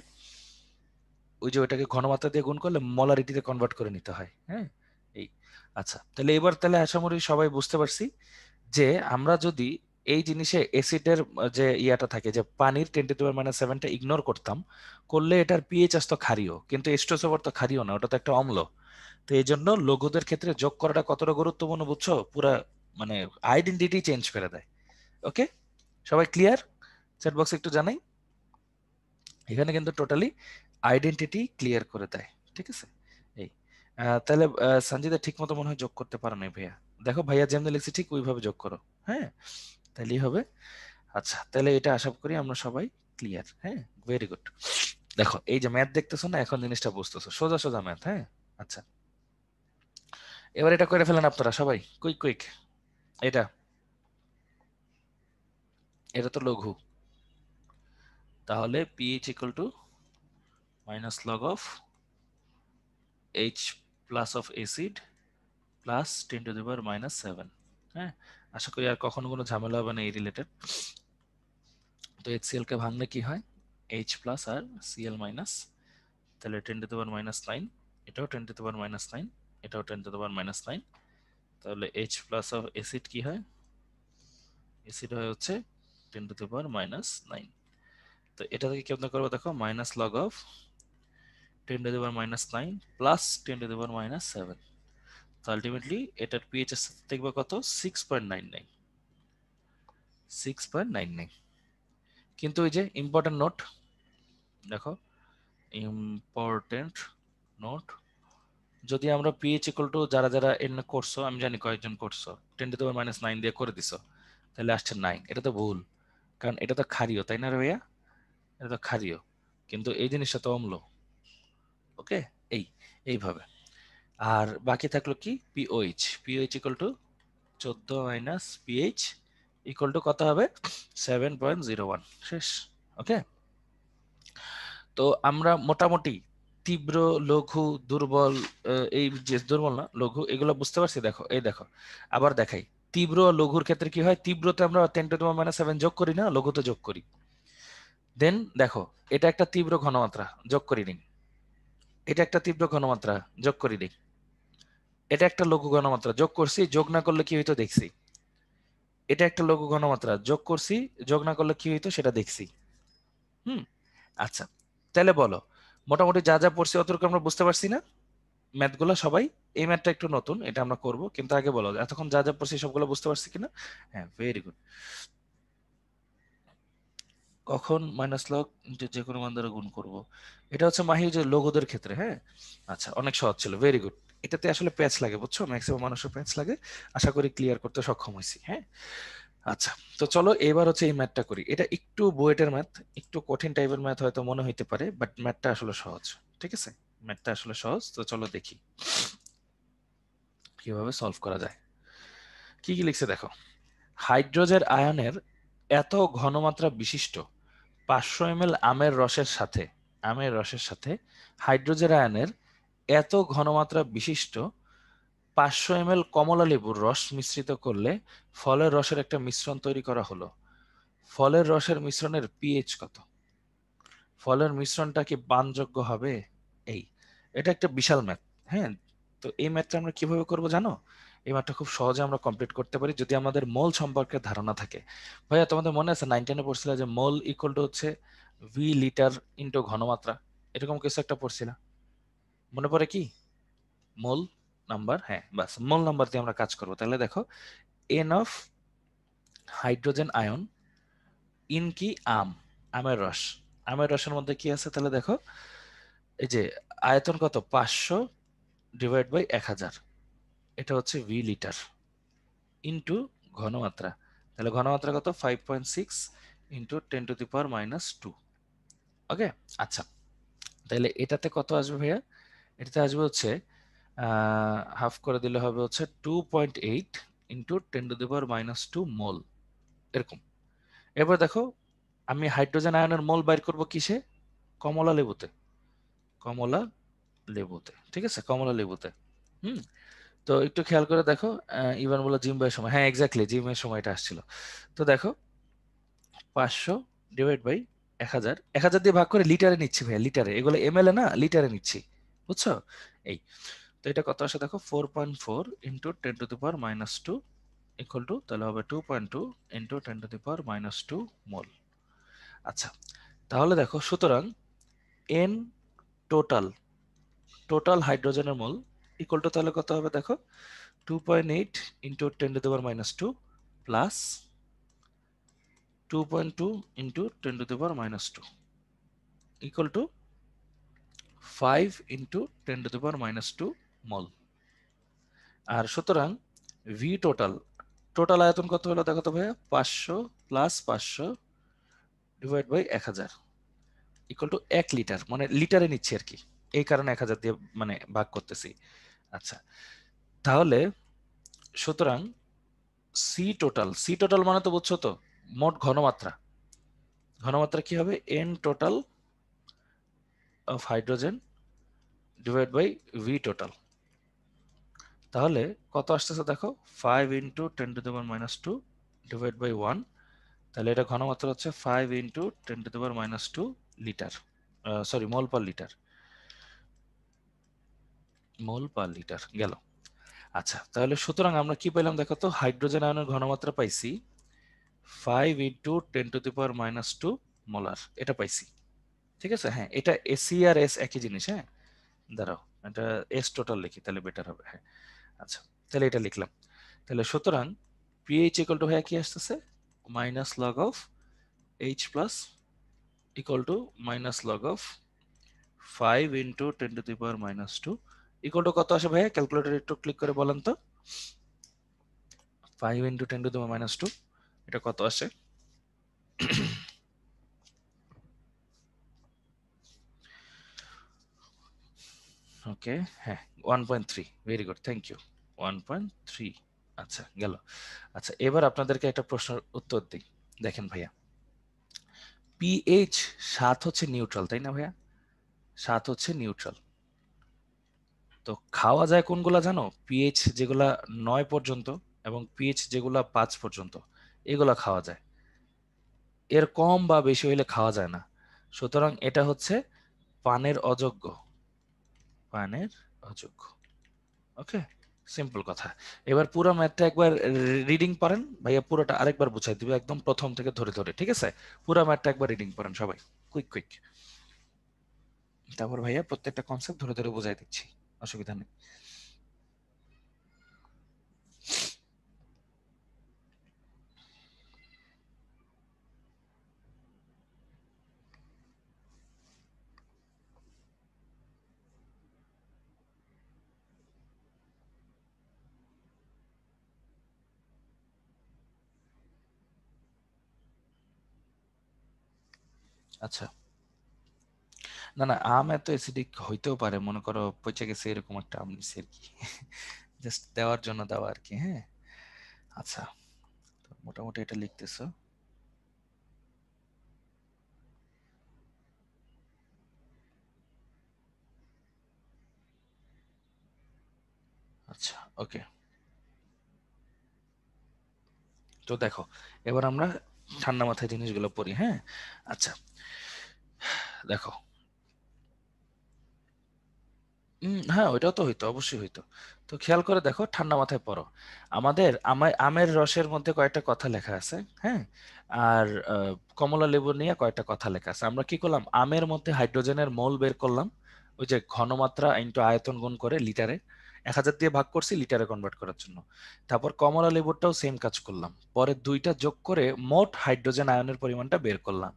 ওই যে ওইটাকে ঘনমাত্রা দিয়ে গুণ করলে মলারিটিতে কনভার্ট করে নিতে হয়। হ্যাঁ, এই আচ্ছা, তাহলে এবার তাহলে আশা করি সবাই বুঝতে পারছি যে আমরা যদি এই জিনিসে অ্যাসিডের যে ইয়াটা থাকে, যে পানির 10⁻⁷ ইগনোর করতাম, করলে এটার পিএইচ আসতো ক্ষারীয়, কিন্তু H2SO4 তো ক্ষারীয় না, ওটা তো একটা অম্ল। তো এই জন্য লঘুদের ক্ষেত্রে যোগ করাটা কতটা গুরুত্বপূর্ণ বুঝছো? পুরা মানে আইডেন্টিটি চেঞ্জ করে দেয়। ওকে, সবাই ক্লিয়ার? চ্যাট বক্সে একটু জানাই। এখানে কিন্তু টোটালি আইডেন্টিটি ক্লিয়ার করে দেয়। ঠিক আছে, এই তাহলে সঞ্জিতা ঠিক মতো মনে হয় যোগ করতে পারো না ভাইয়া। দেখো ভাইয়া যেমনি লিখছি ঠিক ওইভাবে যোগ করো। হ্যাঁ, তাহলেই হবে। আচ্ছা, তাহলে এটা আশা করি আমরা সবাই ক্লিয়ার। হ্যাঁ, ভেরি গুড। দেখো এই যে ম্যাথ দেখতেছো না, এখন জিনিসটা বুঝতেছো, সোজা সোজা ম্যাথ। হ্যাঁ, আচ্ছা, এবার এটা করে ফেলেন আপনারা সবাই, কুইক কুইক। এটা এটা তো লঘু, তাহলে pH equal to minus log of H plus of acid plus 10⁻⁷। হ্যাঁ, আশা করি আর কখনো কোনো ঝামেলা হবে না এই রিলেটেড। তো HCl কে ভাঙলে কি হয়? এইচ প্লাস আর সিএল মাইনাস, তাহলে 10⁻⁹, এটাও 10⁻⁹, এটাও 10⁻⁹, তাহলে এইচ প্লাস অফ অ্যাসিড কি হয়, অ্যাসিড হয় হচ্ছে 10⁻⁹। তো এটা থেকে কেমন করবো দেখো, মাইনাস লগ অফ 10⁻⁹ প্লাস 10⁻⁷। তো আলটিমেটলি এটার পিএইচ দেখবে কত, 6.99, 6.99। কিন্তু ওই যে ইম্পর্টেন্ট নোট দেখো, ইম্পর্টেন্ট নোট, যদি আমরা পিএইচ ইকুয়াল টু যারা যারা এন করছো, আমি জানি কয়েকজন করছো, 10⁻⁹ দিয়ে করে দিছো, তাহলে আসছে 9। এটা তো ভুল, কারণ এটা তো ক্ষারীয়, তাই না রে ভাইয়া, এটা তো ক্ষারীয়, কিন্তু এই জিনিসটা তো অম্ল। ওকে, এইভাবে। আর বাকি থাকলো কি, pOH, pOH equal to 14 minus pH equal to কত হবে, 7.01, শেষ। ওকে, তো আমরা মোটামুটি তীব্র, লঘু, দুর্বল, এই যে দুর্বল না লঘু, এগুলো বুঝতে পারছি। দেখো এই দেখো, আবার দেখাই, তীব্র লঘুর ক্ষেত্রে কি হয়, তীব্রতে আমরা 10⁻⁷ যোগ করি না, লঘুতে যোগ করি। দেন দেখো, এটা একটা তীব্র ঘনমাত্রা, যোগ করি নিই, এটা একটা তীব্র ঘনমাত্রা, যোগ করি নিই, এটা একটা লঘু ঘনমাত্রা, যোগ করছি, যোগ না করলে কি হইতো দেখছি, এটা একটা লঘু ঘনমাত্রা, যোগ করছি, যোগ না করলে কি হইতো সেটা দেখছি। আচ্ছা, তাহলে বলো, মোটামুটি যা যা পড়ছি অতটুকু আমরা বুঝতে পারছি না ম্যাথগুলো সবাই? এই ম্যাথটা একটু নতুন, এটা আমরা করব, কিন্তু আগে বলো এতক্ষণ যা যা পড়ছি সবগুলো বুঝতে পারছি কিনা? হ্যাঁ, ভেরি গুড। কখন মাইনাস লগ যে কোনো মান দ্বারা গুণ করব, এটা হচ্ছে মাহি যে লঘুদের ক্ষেত্রে। হ্যাঁ, আচ্ছা, অনেক সহজ ছিল, ভেরি গুড। এটাতে আসলে প্যাচ লাগে, বুঝছো, ম্যাক্সিমাম মানুষের প্যাচ লাগে, আশা করি ক্লিয়ার করতে সক্ষম হয়েছি। হ্যাঁ, আচ্ছা, তো চলো এবার হচ্ছে এই ম্যাথটা করি। এটা একটু বুয়েটের ম্যাথ, একটু কঠিন টাইপের ম্যাথ হয়তো মনে হইতে পারে, বাট ম্যাথটা আসলে সহজ। ঠিক আছে, ম্যাথটা আসলে সহজ, তো চলো দেখি কিভাবে সলভ করা যায়। কি কি লিখছে দেখো, হাইড্রোজেন আয়নের এত ঘনমাত্রা বিশিষ্ট 500 ml আমের রসের সাথে হাইড্রোজেন আয়নের এত ঘনমাত্রা বিশিষ্ট 500 ml কমলা লেবুর রস মিশ্রিত করলে ফলের রসের একটা মিশ্রণ তৈরি করা হলো। ফলের রসের মিশ্রণের পিএইচ কত? ফলের মিশ্রণটা কি পানযোগ্য হবে? এই, এটা একটা বিশাল ম্যাথ। হ্যাঁ, তো এই ম্যাথটা আমরা কিভাবে করব জানো? এই ম্যাথটা খুব সহজে আমরা কমপ্লিট করতে পারি যদি আমাদের মোল সম্পর্কে ধারণা থাকে। ভাইয়া তোমাদের মনে আছে 9-10 এ পড়ছিল যে মোল ইকুয়াল টু হচ্ছে ভি লিটার ইনটু ঘনমাত্রা, এরকম কিছু একটা পড়ছিল, মনে পড়ে কি? মোল নাম্বার, হ্যাঁ, বাস মোল নাম্বার দিয়ে আমরা কাজ করব। তাহলে দেখো, N of hydrogen ion in কি, আমের রস, আমের রসের মধ্যে কি আছে, তাহলে দেখো, এই যে আয়তন কত, 500 ডিভাইড বাই 1000, এটা হচ্ছে ভি লিটার ইন্টু ঘনমাত্রা, তাহলে ঘনমাত্রা কত, 5.6 ইন্টু 10⁻⁻²। ওকে, আচ্ছা, তাহলে এটাতে কত আসবে ভাইয়া? এটাতে আসবে হচ্ছে হাফ করে দিলে হবে হচ্ছে 2.8 ইন্টু 10⁻⁻² মোল, এরকম। এবার দেখো, আমি হাইড্রোজেন আয়নের মোল বাইর করব কিসে? কমলা লেবুতে, কমলা লেবুতে, ঠিক আছে, কমলা লেবুতে। হুম, তো একটু খেয়াল করে দেখো, ইভান বলে জিম বয়ের সময়, হ্যাঁ এক্স্যাক্টলি জিমের সময়টা আসছিল। তো দেখো, 500 ডিভাইড বাই 1000, 1000 দিয়ে ভাগ করে লিটারে নিচ্ছি ভাইয়া, লিটারে, এগুলো এমএল এ না, লিটারে নিচ্ছি, বুঝছো? এই, তো এটা কত আসে দেখো, 4.4 ইন্টু 10⁻⁻² ইকুয়াল টু, তাহলে হবে 2.2 ইন্টু 10⁻⁻² মোল। আচ্ছা, তাহলে দেখো, সুতরাং এন টোটাল, টোটাল হাইড্রোজেনের মোল ইকুয়াল টু তাহলে কত হবে দেখো, 2.8 into 10⁻⁻² plus 2.2 into 10⁻⁻² equal to 5 into 10⁻⁻² মোল। আর সুতরাং ভি টোটাল, টোটাল আয়তন কত হলো দেখো তো ভাইয়া, 500 plus 500 divide by 1000 equal to 1 litre, মানে লিটারে নিচ্ছি আর কি, এই কারণে 1000 দিয়ে মানে ভাগ করতেছি। আচ্ছা, তাহলে সুতরাং সি টোটাল, সি টোটাল মানে তো বুঝছো তো, মোট ঘনমাত্রা, ঘনমাত্রা কি হবে, N total of hydrogen divide by V total. তাহলে কত আসতেছে দেখো, 5 ইন্টু 10⁻⁻² ডিভাইড বাই 1, তাহলে এটা ঘনমাত্রা হচ্ছে 5 ইন্টু 10⁻⁻² লিটার, সরি মোল পার লিটার, মোল পার লিটার গেল। আচ্ছা, তাহলে সুতরাং আমরা কি পেলাম দেখো তো, হাইড্রোজেন আয়নের ঘনমাত্রা পাইছি 5 × 10⁻²⁻² মোলার, এটা পাইছি। ঠিক আছে, হ্যাঁ এটা এসি আর এস একই জিনিস। হ্যাঁ দাঁড়াও, এটা এস টোটাল লিখি তাহলে বেটার হবে। হ্যাঁ আচ্ছা, তাহলে এটা লিখলাম। তাহলে সুতরাং পিএইচ ইকুয়াল টু হয়ে কি আসতেছে, minus log of H plus equal to minus log of 5 × 10⁻² equal to কত আসে ভাইয়া, ক্যালকুলেটর একটু ক্লিক করে বলেন তো। 5 × 10⁻², এটা কত আসে? ওকে, হ্যাঁ 1.3, ভেরি গুড, থ্যাংক ইউ, 1.3। আচ্ছা গেল। আচ্ছা এবার আপনাদেরকে একটা প্রশ্নের উত্তর দিই। দেখেন ভাইয়া, পিএইচ 7 হচ্ছে নিউট্রাল, তাই না ভাইয়া? 7 হচ্ছে নিউট্রাল। তো খাওয়া যায় কোনগুলা জানো? পিএইচ যেগুলা 9 পর্যন্ত এবং পিএইচ যেগুলা 5 পর্যন্ত, এগুলা খাওয়া যায়। এর কম বা বেশি হইলে খাওয়া যায় না। সুতরাং এটা হচ্ছে পানের অযোগ্য, পানের অযোগ্য। ওকে, সিম্পল কথা। এবার পুরো ম্যাথটা একবার রিডিং পড়েন ভাইয়া, পুরোটা আরেকবার বুঝাই দিবে একদম প্রথম থেকে ধরে ধরে, ঠিক আছে? পুরো ম্যাথটা একবার রিডিং পড়েন সবাই, কুইক কুইক। তারপর ভাইয়া প্রত্যেকটা কনসেপ্ট ধরে ধরে বুঝাই দিচ্ছি, অসুবিধা নেই। আচ্ছা, না না, আম এত অ্যাসিডিক হইতেও পারে, মনে করো পচে গেছে এরকম একটা আম নিছি আর কি, জাস্ট দেওয়ার জন্য দেওয়া আর কি। হ্যাঁ আচ্ছা, তো মোটামুটি এটা লিখতেছো। আচ্ছা ওকে, তো দেখো এবার আমরা ঠান্ডা মাথায় জিনিসগুলো পড়ি। হ্যাঁ আচ্ছা, দেখো হ্যাঁ ওইটাও তো হইতো, অবশ্যই হইতো। তো খেয়াল করে দেখো, ঠান্ডা মাথায় পড়ো। আমাদের আমের রসের মধ্যে কয়েকটা কথা লেখা আছে। হ্যাঁ, আর কমলা লেবু নিয়ে কয়েকটা কথা লেখা আছে। আমরা কি করলাম, আমের মধ্যে হাইড্রোজেনের মোল বের করলাম, ওই যে ঘনমাত্রা ইন্টু আয়তন গুণ করে লিটারে 1000 দিয়ে ভাগ করছি লিটারে কনভার্ট করার জন্য। তারপর কমলা লেবুরটাও সেম কাজ করলাম, পরে দুইটা যোগ করে মোট হাইড্রোজেন আয়নের পরিমাণটা বের করলাম।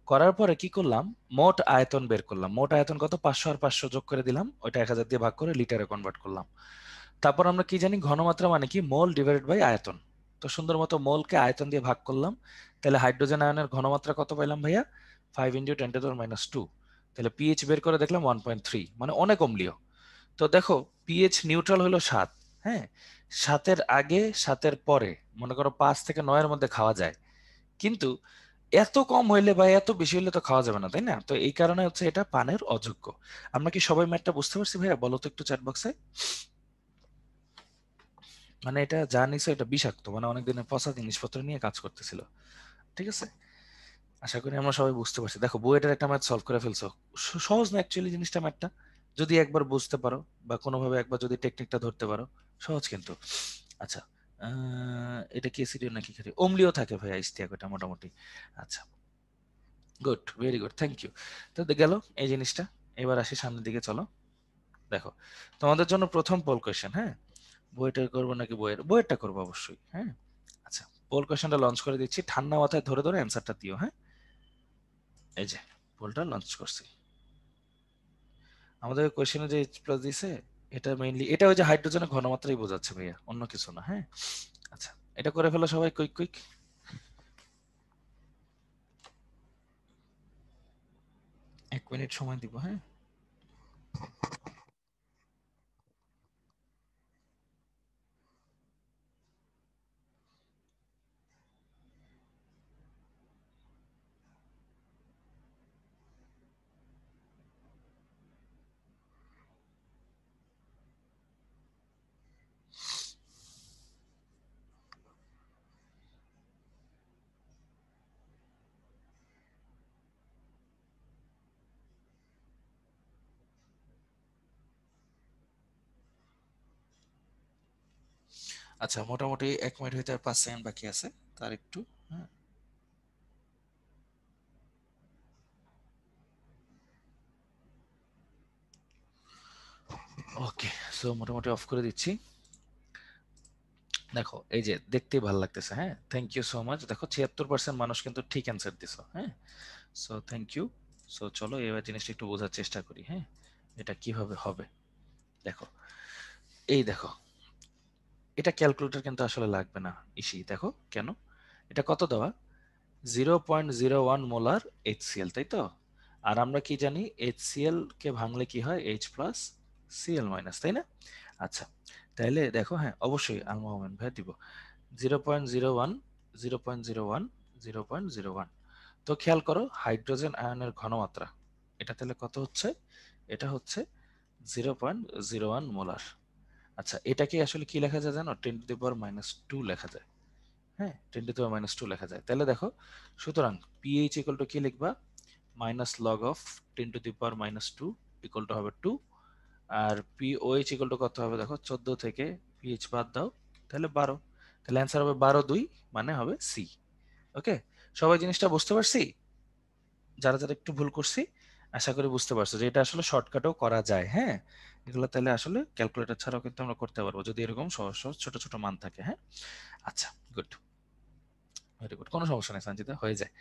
করার পরে কি করলাম, মোট আয়তন বের করলাম। মোট আয়তন কত, 500 আর 500 যোগ করে দিলাম, ওইটা 1000 দিয়ে ভাগ করে লিটারে কনভার্ট করলাম। তারপর আমরা কি জানি, ঘনমাত্রা মানে কি, মোল ডিভাইডেড বাই আয়তন। তো সুন্দর মতো মোলকে আয়তন দিয়ে ভাগ করলাম। তাহলে হাইড্রোজেন আয়নের ঘনমাত্রা কত পাইলাম ভাইয়া, 5 × 10⁻²। তাহলে পিএইচ বের করে দেখলাম 1.3, মানে অনেক অম্লীয়। তো দেখো পিএইচ নিউট্রাল হলো 7। হ্যাঁ, 7-এর আগে 7-এর পরে মনে করো 5 থেকে 9-এর মধ্যে খাওয়া যায়, কিন্তু এত কম হইলে বা এত বেশি হইলে তো খাওয়া যাবে না, তাই না? তো এই কারণে হচ্ছে এটা পানের অযোগ্য। আমরা কি সবাই ম্যাথটা বুঝতে পারছি ভাইয়া? বলো তো একটু চ্যাট বক্সে। মানে এটা যা নিছো এটা বিষাক্ত, মানে অনেকদিনের পচা জিনিসপত্র নিয়ে কাজ করতেছিল। ঠিক আছে, আশা করি আমরা সবাই বুঝতে পারছি। দেখো বুয়েটের একটা ম্যাথ সলভ করে ফেলছো, সহজ না অ্যাকচুয়ালি জিনিসটা, ম্যাথটা যদি একবার বুঝতে পারো বা কোনোভাবে একবার যদি টেকনিকটা ধরতে পারো, সহজ কিন্তু। আচ্ছা, এটা কি অ্যাসিডিও নাকি ক্ষারীয়? অম্লীয় থাকে ভাইয়া ইস্টিয়াকোটা মোটামুটি। আচ্ছা, good, very good, thank you. তো গেল এই জিনিসটা। এবার আসি সামনের দিকে, চলো। দেখো তোমাদের জন্য প্রথম পোল কোয়েশ্চেন। হ্যাঁ, বইটার করবো নাকি বইয়েরটা করবো অবশ্যই। হ্যাঁ আচ্ছা, পোল কোয়েশ্চেনটা লঞ্চ করে দিচ্ছি, ঠান্ডা মাথায় ধরে ধরে অ্যান্সারটা দিও। হ্যাঁ, এই যে পোলটা লঞ্চ করছি। আমাদের কোয়েশ্চেনে যে H+ দিছে, এটা মেইনলি এটা ওই যে হাইড্রোজেনের ঘনমাত্রাই বোঝাচ্ছে ভাইয়া, অন্য কিছু না। হ্যাঁ আচ্ছা, এটা করে ফেলো সবাই, কুইক কুইক। 1 মিনিট সময় দিব। হ্যাঁ, আচ্ছা, মোটামুটি 1 মিনিট হইতে আর 5 সেকেন্ড বাকি আছে, তার একটু। হ্যাঁ, ওকে। সো মোটামুটি অফ করে দিচ্ছি। দেখো এই যে দেখতেই ভালো লাগতেছে। হ্যাঁ, থ্যাংক ইউ সো মাচ। দেখো 76% মানুষ কিন্তু ঠিক অ্যান্সার দিছো। হ্যাঁ, সো থ্যাংক ইউ। সো চলো এবার জিনিসটা একটু বোঝার চেষ্টা করি। হ্যাঁ, এটা কিভাবে হবে। দেখো, এই দেখো, এটা ক্যালকুলেটর কিন্তু আসলে লাগবে না। ইসি দেখো কেন, এটা কত দেওয়া, 0.01 মোলার HCl, তাই তো? আর আমরা কি জানি, HCl কে ভাঙলে কি হয়, H প্লাস Cl মাইনাস, তাই না? আচ্ছা, তাহলে দেখো, হ্যাঁ অবশ্যই আল মোহাম্মদ ভাই দিব 0.01, 0.01, 0.01। তো খেয়াল করো হাইড্রোজেন আয়নের ঘনমাত্রা, এটা তাহলে কত হচ্ছে, এটা হচ্ছে 0.01 মোলার। আচ্ছা, এটাকে আসলে কি লেখা যায় জানো, 10⁻²⁻² লেখা যায়। হ্যাঁ, 10⁻²লেখা যায়। তাহলে দেখো, সুতরাং পিএইচ ইকুয়াল টু কি লিখবা, minus log of 10⁻² equal to হবে 2। আর পিওএইচ ইকুয়াল টু কত হবে, দেখো 14 থেকে পিএইচ বাদ দাও, তাহলে 12। তাহলে অ্যান্সার হবে 12/2, মানে হবে সি। ওকে, সবাই জিনিসটা বুঝতে পারছি? যারা যারা একটু ভুল করছি, আশা করি বুঝতে পারছো যে এটা আসলে শর্টকাটেও করা যায়। হ্যাঁ, এগুলো তাহলে আসলে ক্যালকুলেটর ছাড়াও কিন্তু আমরা করতে পারবো যদি এরকম সহজ সহজ ছোট ছোট মান থাকে। হ্যাঁ, আচ্ছা, গুড, ভেরি গুড, কোনো সমস্যা নেই সঞ্চিতা, হয়ে যায়।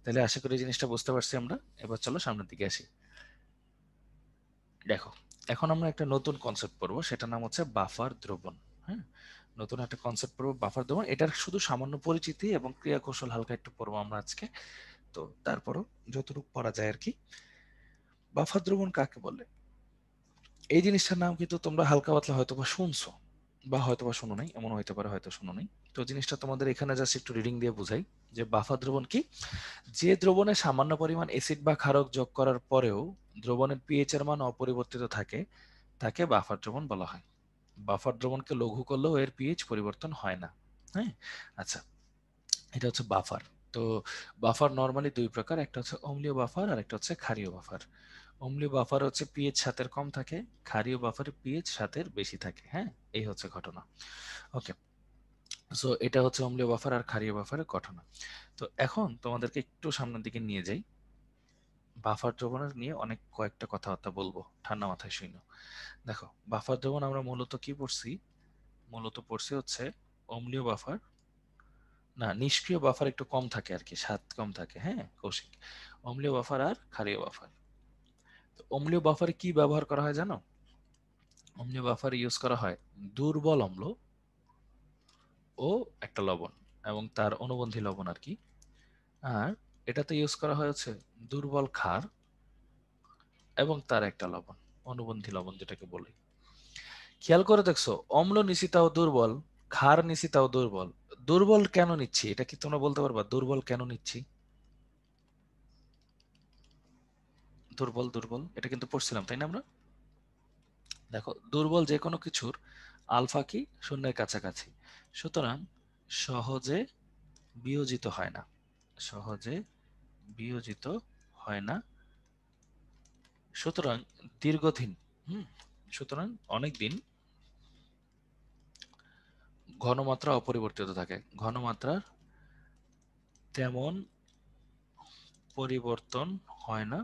তাহলে আশা করি জিনিসটা বুঝতে পারছি আমরা। এবার চলো সামনের দিকে আসি। দেখো, এখন আমরা একটা নতুন কনসেপ্ট পড়বো, সেটার নাম হচ্ছে বাফার দ্রবণ। হ্যাঁ, নতুন একটা কনসেপ্ট পড়বো বাফার দ্রবণ। এটার শুধু সামান্য পরিচিতি এবং ক্রিয়া কৌশল হালকা একটু পড়বো আমরা আজকে। তো তারপরও যতটুকু পড়া যায় আর কি। বাফার দ্রবণ কাকে বলে, এই জিনিসটার নাম কিন্তু তোমরা হালকা পাতলা হয়তো বা শুনছো, বা হয়তো বা শোনো নাই, এমন হইতে পারে হয়তো শোনো নাই। তো জিনিসটা তোমাদের এখানে জাস্ট একটু রিডিং দিয়ে বুঝাই যে বাফার দ্রবণ কি। যে দ্রবণে সামান্য পরিমাণ অ্যাসিড বা ক্ষারক যোগ করার পরেও দ্রবণের পিএইচ এর মান অপরিবর্তিত থাকে, তাকে বাফার দ্রবণ বলা হয়। বাফার দ্রবণকে লঘু করলেও এর পিএইচ পরিবর্তন হয় না। হ্যাঁ, আচ্ছা, এটা হচ্ছে বাফার। তো বাফার নরমালি দুই প্রকার, একটা হচ্ছে অম্লীয় বাফার আর একটা হচ্ছে ক্ষারীয় বাফার। অম্লীয় বাফার হচ্ছে পিএইচ 7 কম থাকে, ক্ষারীয় বাফারে পিএইচ 7 বেশি থাকে। হ্যাঁ, এই হচ্ছে ঘটনা। ওকে, সো এটা হচ্ছে অম্লীয় বাফার আর ক্ষারীয় বাফারের ঘটনা। তো এখন তোমাদেরকে একটু সামনের দিকে নিয়ে যাই, বাফার দ্রবণের নিয়ে অনেক কয়েকটা কথাবার্তা বলবো, ঠান্ডা মাথায় শুনো। দেখো, বাফার দ্রবণ আমরা মূলত কি পড়ছি, মূলত পড়ছি হচ্ছে অম্লীয় বাফার, না নিষ্ক্রিয় বাফার একটু কম থাকে আর কি, স্বাদ কম থাকে। হ্যাঁ কৌশিক, অম্লীয় বাফার আর ক্ষারীয় বাফার। তো অম্লীয় বাফারে কি ব্যবহার করা হয় জানো, অম্লীয় বাফার ইউজ করা হয় দুর্বল অম্ল ও একটা লবণ এবং তার অনুবন্ধী লবণ আর কি। আর এটাতে ইউজ করা হয়েছে দুর্বল ক্ষার এবং তার একটা লবণ, অনুবন্ধী লবণ যেটাকে বলি। খেয়াল করে দেখছো, অম্ল নিছি তাও দুর্বল, ক্ষার নিছি তাও দুর্বল। দুর্বল কেন নিচ্ছি, এটা কি তোমরা বলতে পারবা, দুর্বল কেন নিচ্ছি? দুর্বল দুর্বল এটা কিন্তু পড়ছিলাম তাই না আমরা। দেখো, দুর্বল যে কোনো কিছুর আলফা কি শূন্যের কাছাকাছি, সুতরাং সহজে বিয়োজিত হয় না, সহজে বিয়োজিত হয় না। সুতরাং দীর্ঘদিন, হুম, সুতরাং অনেক দিন ঘনমাত্রা অপরিবর্তিত থাকে, ঘনমাত্রার তেমন পরিবর্তন হয় না,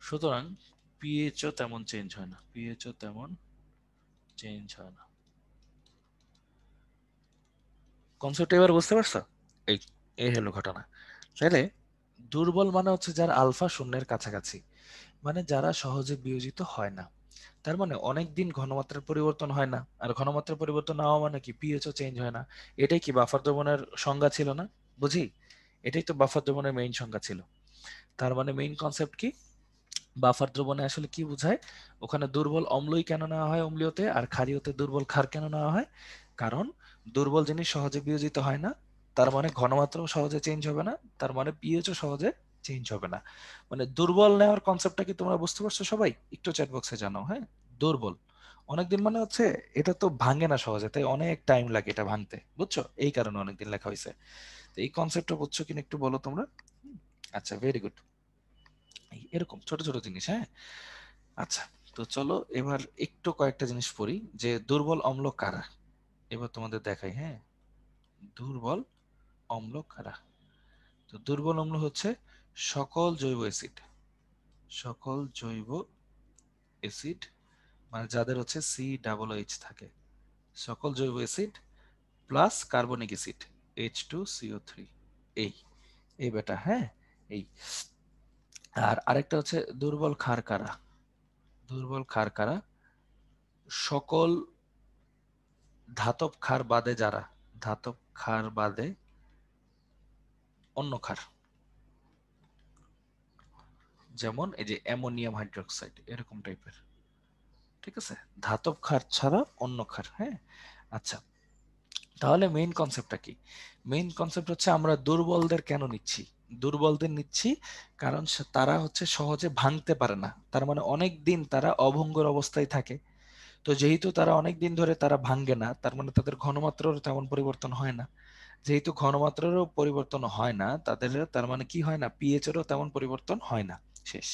সুতরাং পিএইচও তেমন চেঞ্জ হয় না, পিএইচও তেমন চেঞ্জ হয় না। কনসেপ্ট এবার বুঝতে পারছো? এই এই হলো ঘটনা। তাহলে দুর্বল মানে হচ্ছে যার আলফা শূন্যের কাছাকাছি, মানে যারা সহজে বিয়োজিত হয় না। তার মানে অনেক দিন ঘনমাত্রার পরিবর্তন হয় না, আর ঘনমাত্রার পরিবর্তন না হওয়া মানে কি পিএইচও চেঞ্জ হয় না। এটাই কি বাফার দ্রবণের সংজ্ঞা ছিল না, বুঝি? এটাই তো বাফার দ্রবণের মেইন সংজ্ঞা ছিল। তার মানে মেইন কনসেপ্ট কি, বাফার দ্রবণে আসলে কি বোঝায়, ওখানে দুর্বল অম্লই কেন নেওয়া হয় অম্লীয়তে, আর ক্ষারীয়তে দুর্বল ক্ষার কেন নেওয়া হয়, কারণ দুর্বল জিনিস সহজে বিয়োজিত হয় না, তার মানে ঘনমাত্রাও সহজে চেঞ্জ হবে না, তার মানে পিএইচও সহজে চেঞ্জ হবে না। মানে দুর্বল নেওয়ার কনসেপ্টটা কি তোমরা বুঝতে পারছো সবাই? একটু চ্যাট বক্সে জানাও। হ্যাঁ, দুর্বল অনেকদিন মানে হচ্ছে এটা তো ভাঙে না সহজে, তাই অনেক টাইম লাগে এটা ভাঙতে, বুঝছো, এই কারণে অনেকদিন লেখা হয়েছে। তো এই কনসেপ্টটা বুঝছো কিনা একটু বলো তোমরা। আচ্ছা, ভেরি গুড। এরকম ছোট ছোট জিনিস। হ্যাঁ, আচ্ছা, তো চলো এবার একটু কয়েকটা জিনিস পড়ি যে দুর্বল অম্ল কারা। এবার তোমাদের দেখাই, হ্যাঁ, দুর্বল অম্ল কারা। তো দুর্বল অম্ল হচ্ছে সকল জৈব অ্যাসিড, সকল জৈব অ্যাসিড মানে যাদের হচ্ছে COOH থাকে, সকল জৈব acid plus carbonic acid H2CO3, এই এই বেটা, হ্যাঁ, এই। আর আরেকটা হচ্ছে দুর্বল ক্ষার কারা, দুর্বল ক্ষার কারা সকল ধাতব ক্ষার বাদে, যারা ধাতব ক্ষার বাদে অন্য ক্ষার, যেমন এই যে অ্যামোনিয়াম হাইড্রোক্সাইড এরকম টাইপের, ঠিক আছে, ধাতব ক্ষার ছাড়া অন্য ক্ষার, হ্যাঁ। আচ্ছা, তাহলে মেইন কনসেপ্টটা কি? মেইন কনসেপ্ট হচ্ছে আমরা দুর্বলদের কেন নিচ্ছি? দুর্বলদের নিচ্ছি কারণ তারা হচ্ছে সহজে ভাঙতে পারে না, তার মানে অনেক দিন তারা অভঙ্গুর অবস্থায় থাকে। তো যেহেতু তারা অনেক দিন ধরে তারা ভাঙ্গে না, তার মানে তাদের ঘনমাত্রার তেমন পরিবর্তন হয় না। যেহেতু ঘনমাত্রারও পরিবর্তন হয় না তাদের, তার মানে কি হয় না, পিএইচ এরও তেমন পরিবর্তন হয় না। শেষ।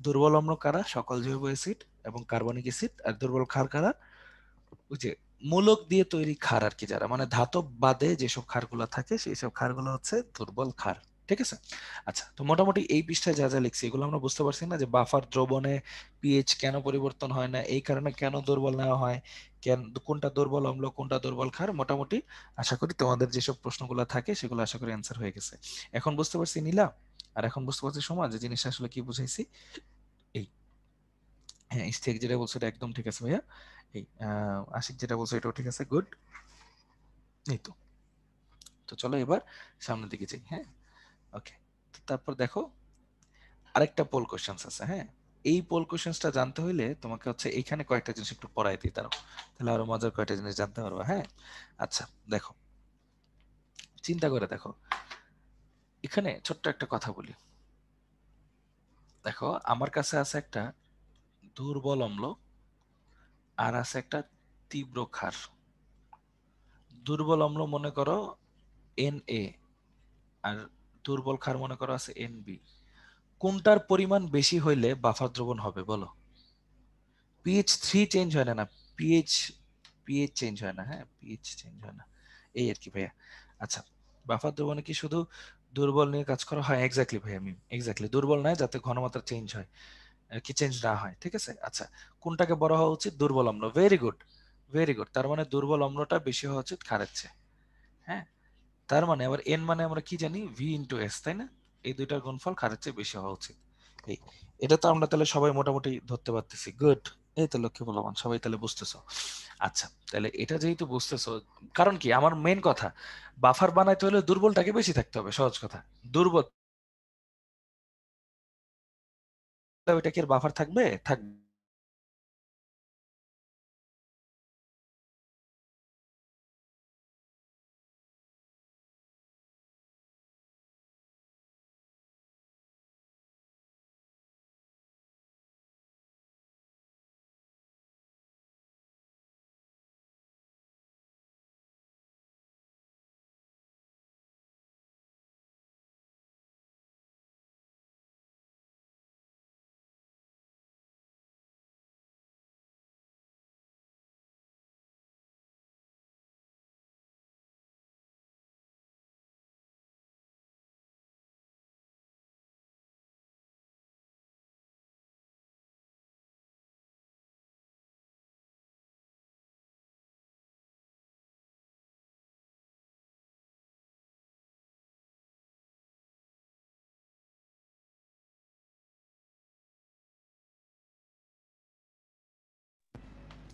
দুর্বল অম্ল কারা? সকল জৈব অ্যাসিড এবং কার্বনিক অ্যাসিড। আর দুর্বল ক্ষার কারা? ওই যে মূলক দিয়ে তৈরি ক্ষার আর কি, যারা মানে ধাতব বাদে যেসব ক্ষারগুলো থাকে সেই সব ক্ষারগুলো হচ্ছে দুর্বল ক্ষার। ঠিক আছে। আচ্ছা, তো মোটামুটি এই পৃষ্ঠায় যা যা লিখছি এগুলো আমরা বুঝতে পারছি না, যে বাফার দ্রবণে পিএইচ কেন পরিবর্তন হয় না, এই কারণে কেন দুর্বল নেওয়া হয়, কেন কোনটা দুর্বল অম্ল কোনটা দুর্বল ক্ষার। মোটামুটি আশা করি তোমাদের যেসব প্রশ্নগুলো থাকে সেগুলো আশা করি অ্যান্সার হয়ে গেছে। এখন বুঝতে পারছি নীলা, আর এখন বুঝতে পারছি সমাজ, যে জিনিসটা আসলে কি বুঝাইছি। এই, হ্যাঁ, ইস্তেক যেটা বলছো এটা একদম ঠিক আছে ভাইয়া। এই আশিক যেটা বলছো এটাও ঠিক আছে, গুড। এই তো। তো চলো এবার সামনের দিকে যাই, হ্যাঁ। ওকে, তারপর দেখো আরেকটা পোল কোশ্চেন্স আছে, হ্যাঁ। এই পোল কোশ্চেন্সটা জানতে হইলে তোমাকে হচ্ছে এখানে কয়েকটা জিনিস একটু পড়াই দিই, তাহলে আরো মজার কয়েকটা জিনিস জানতে পারবো, হ্যাঁ। আচ্ছা, দেখো, চিন্তা করে দেখো, এখানে ছোট্ট একটা কথা বলি। দেখো, আমার কাছে আছে একটা দুর্বল অম্ল আর আছে একটা তীব্র ক্ষার। দুর্বল অম্ল মনে করো Na, আর দুর্বল ক্ষার মনে করো আছে NB। কোনটার পরিমাণ বেশি হইলে বাফার দ্রবণ হবে বলো? পিএইচ 3 চেঞ্জ হয় না, না, পিএইচ পিএইচ চেঞ্জ হয় না, হ্যাঁ, পিএইচ চেঞ্জ হয় না, এই আর কি ভাইয়া। আচ্ছা, বাফার দ্রবণে কি শুধু দুর্বল নিয়ে কাজ করা হয়? এক্স্যাক্টলি ভাইয়া, আমি এক্স্যাক্টলি দুর্বল নয়, যাতে ঘনমাত্রা চেঞ্জ হয়, কি চেঞ্জ না হয়, ঠিক আছে। আচ্ছা, কোনটাকে বড় হওয়া উচিত? দুর্বল অম্ল। Very good, very good. তার মানে দুর্বল অম্লটা বেশি হওয়া উচিত ক্ষারের চেয়ে, হ্যাঁ। তার মানে আবার এন মানে আমরা কি জানি? V/S, তাই না? এই দুইটার গুণফল ক্ষারের চেয়ে বেশি হওয়া উচিত। এই, এটা তো আমরা তাহলে সবাই মোটামুটি ধরতে পারতেছি, গুড। এই তো লক্ষ্মী বলবান, সবাই তাহলে বুঝতেছো। আচ্ছা, তাহলে এটা যেহেতু বুঝতেছো, কারণ কি আমার মেইন কথা, বাফার বানাইতে হলে দুর্বলটাকে বেশি থাকতে হবে, সহজ কথা। দুর্বল ওইটা কি বাফার থাকবে? থাকবে।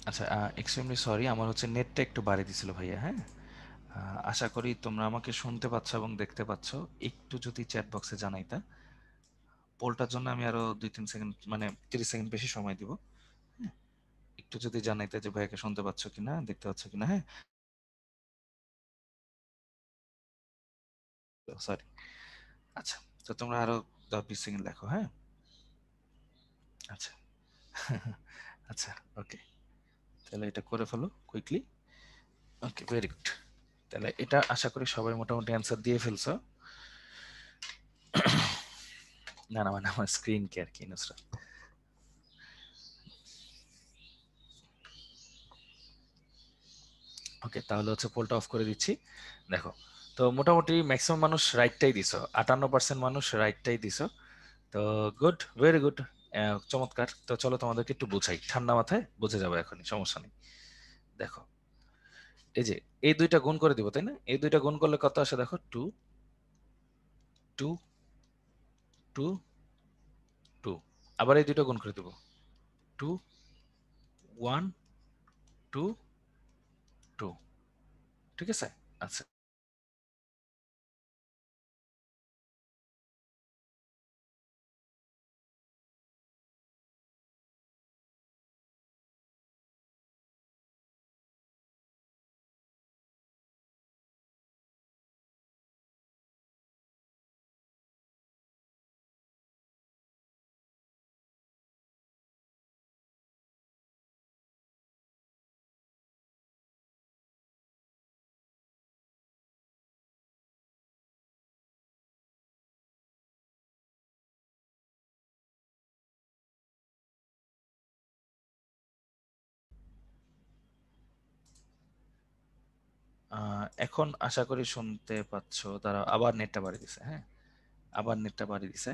আচ্ছা, এক্সট্রিমলি সরি, আমার হচ্ছে নেটটা একটু বাড়িয়ে দিছিল ভাইয়া, হ্যাঁ। আশা করি তোমরা আমাকে শুনতে পাচ্ছ এবং দেখতে পাচ্ছ। একটু যদি চ্যাট বক্সে জানাইতা, পোলটার জন্য আমি আরো 2-3 সেকেন্ড, মানে 30 সেকেন্ড বেশি সময় দিব, হ্যাঁ। একটু যদি জানাইতে যে ভাইয়াকে শুনতে পাচ্ছ কিনা, দেখতে পাচ্ছ কিনা, হ্যাঁ। সরি। আচ্ছা, তো তোমরা আরো 10-20 সেকেন্ড লেখো, হ্যাঁ। আচ্ছা। আচ্ছা, ওকে, তাহলে এটা করে ফেলো কুইকলি। ওকে, ভেরি গুড। তাহলে এটা আশা করি সবাই মোটামুটি অ্যান্সার দিয়ে ফেলছো। না না, মানে আমার স্ক্রিন কে আর কি, নুসরাত। ওকে, তাহলে হচ্ছে পোলটা অফ করে দিচ্ছি। দেখো, তো মোটামুটি ম্যাক্সিমাম মানুষ রাইটটাই দিছো, 58% মানুষ রাইটটাই দিছো। তো গুড, ভেরি গুড, চমৎকার। তো চলো তোমাদেরকে একটু বোঝাই, ঠান্ডা মাথায় বুঝে যাবে এখনই, সমস্যা নেই। দেখো, এই যে এই দুইটা গুণ করে দিব, তাই না? এই দুইটা গুণ করলে কত আসে দেখো, টু টু টু টু। আবার এই দুইটা গুণ করে দিব, টু ওয়ান টু টু। ঠিক আছে? আচ্ছা, এখন আশা করি শুনতে পাচ্ছ। তারা আবার নেটটা বাড়িয়ে দিছে, হ্যাঁ, আবার নেটটা বাড়িয়ে দিছে।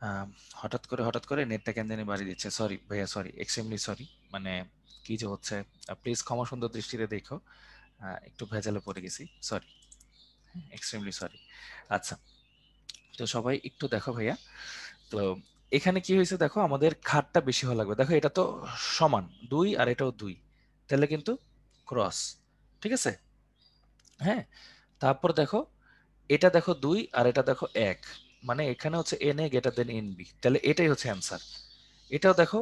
আম, হঠাৎ করে নেটটা কেন জানি বাড়িয়ে দিচ্ছে। সরি ভাইয়া, সরি, এক্সট্রিমলি সরি। মানে কি যে হচ্ছে, প্লিজ ক্ষমা সুন্দর দৃষ্টিতে দেখো। একটু ভেজালে পড়ে গেছি, সরি, এক্সট্রিমলি সরি। আচ্ছা, তো সবাই একটু দেখো ভাইয়া। তো এখানে কি হয়েছে দেখো, আমাদের খাটটা বেশি হওয়া লাগবে। দেখো, এটা তো সমান, দুই আর এটাও দুই, তাহলে কিন্তু ক্রস। ঠিক আছে? হ্যাঁ, তারপর দেখো, এটা দেখো দুই আর এটা দেখো এক, মানে এখানে হচ্ছে N A greater than N B, তাহলে এটাই হচ্ছে অ্যান্সার। এটাও দেখো,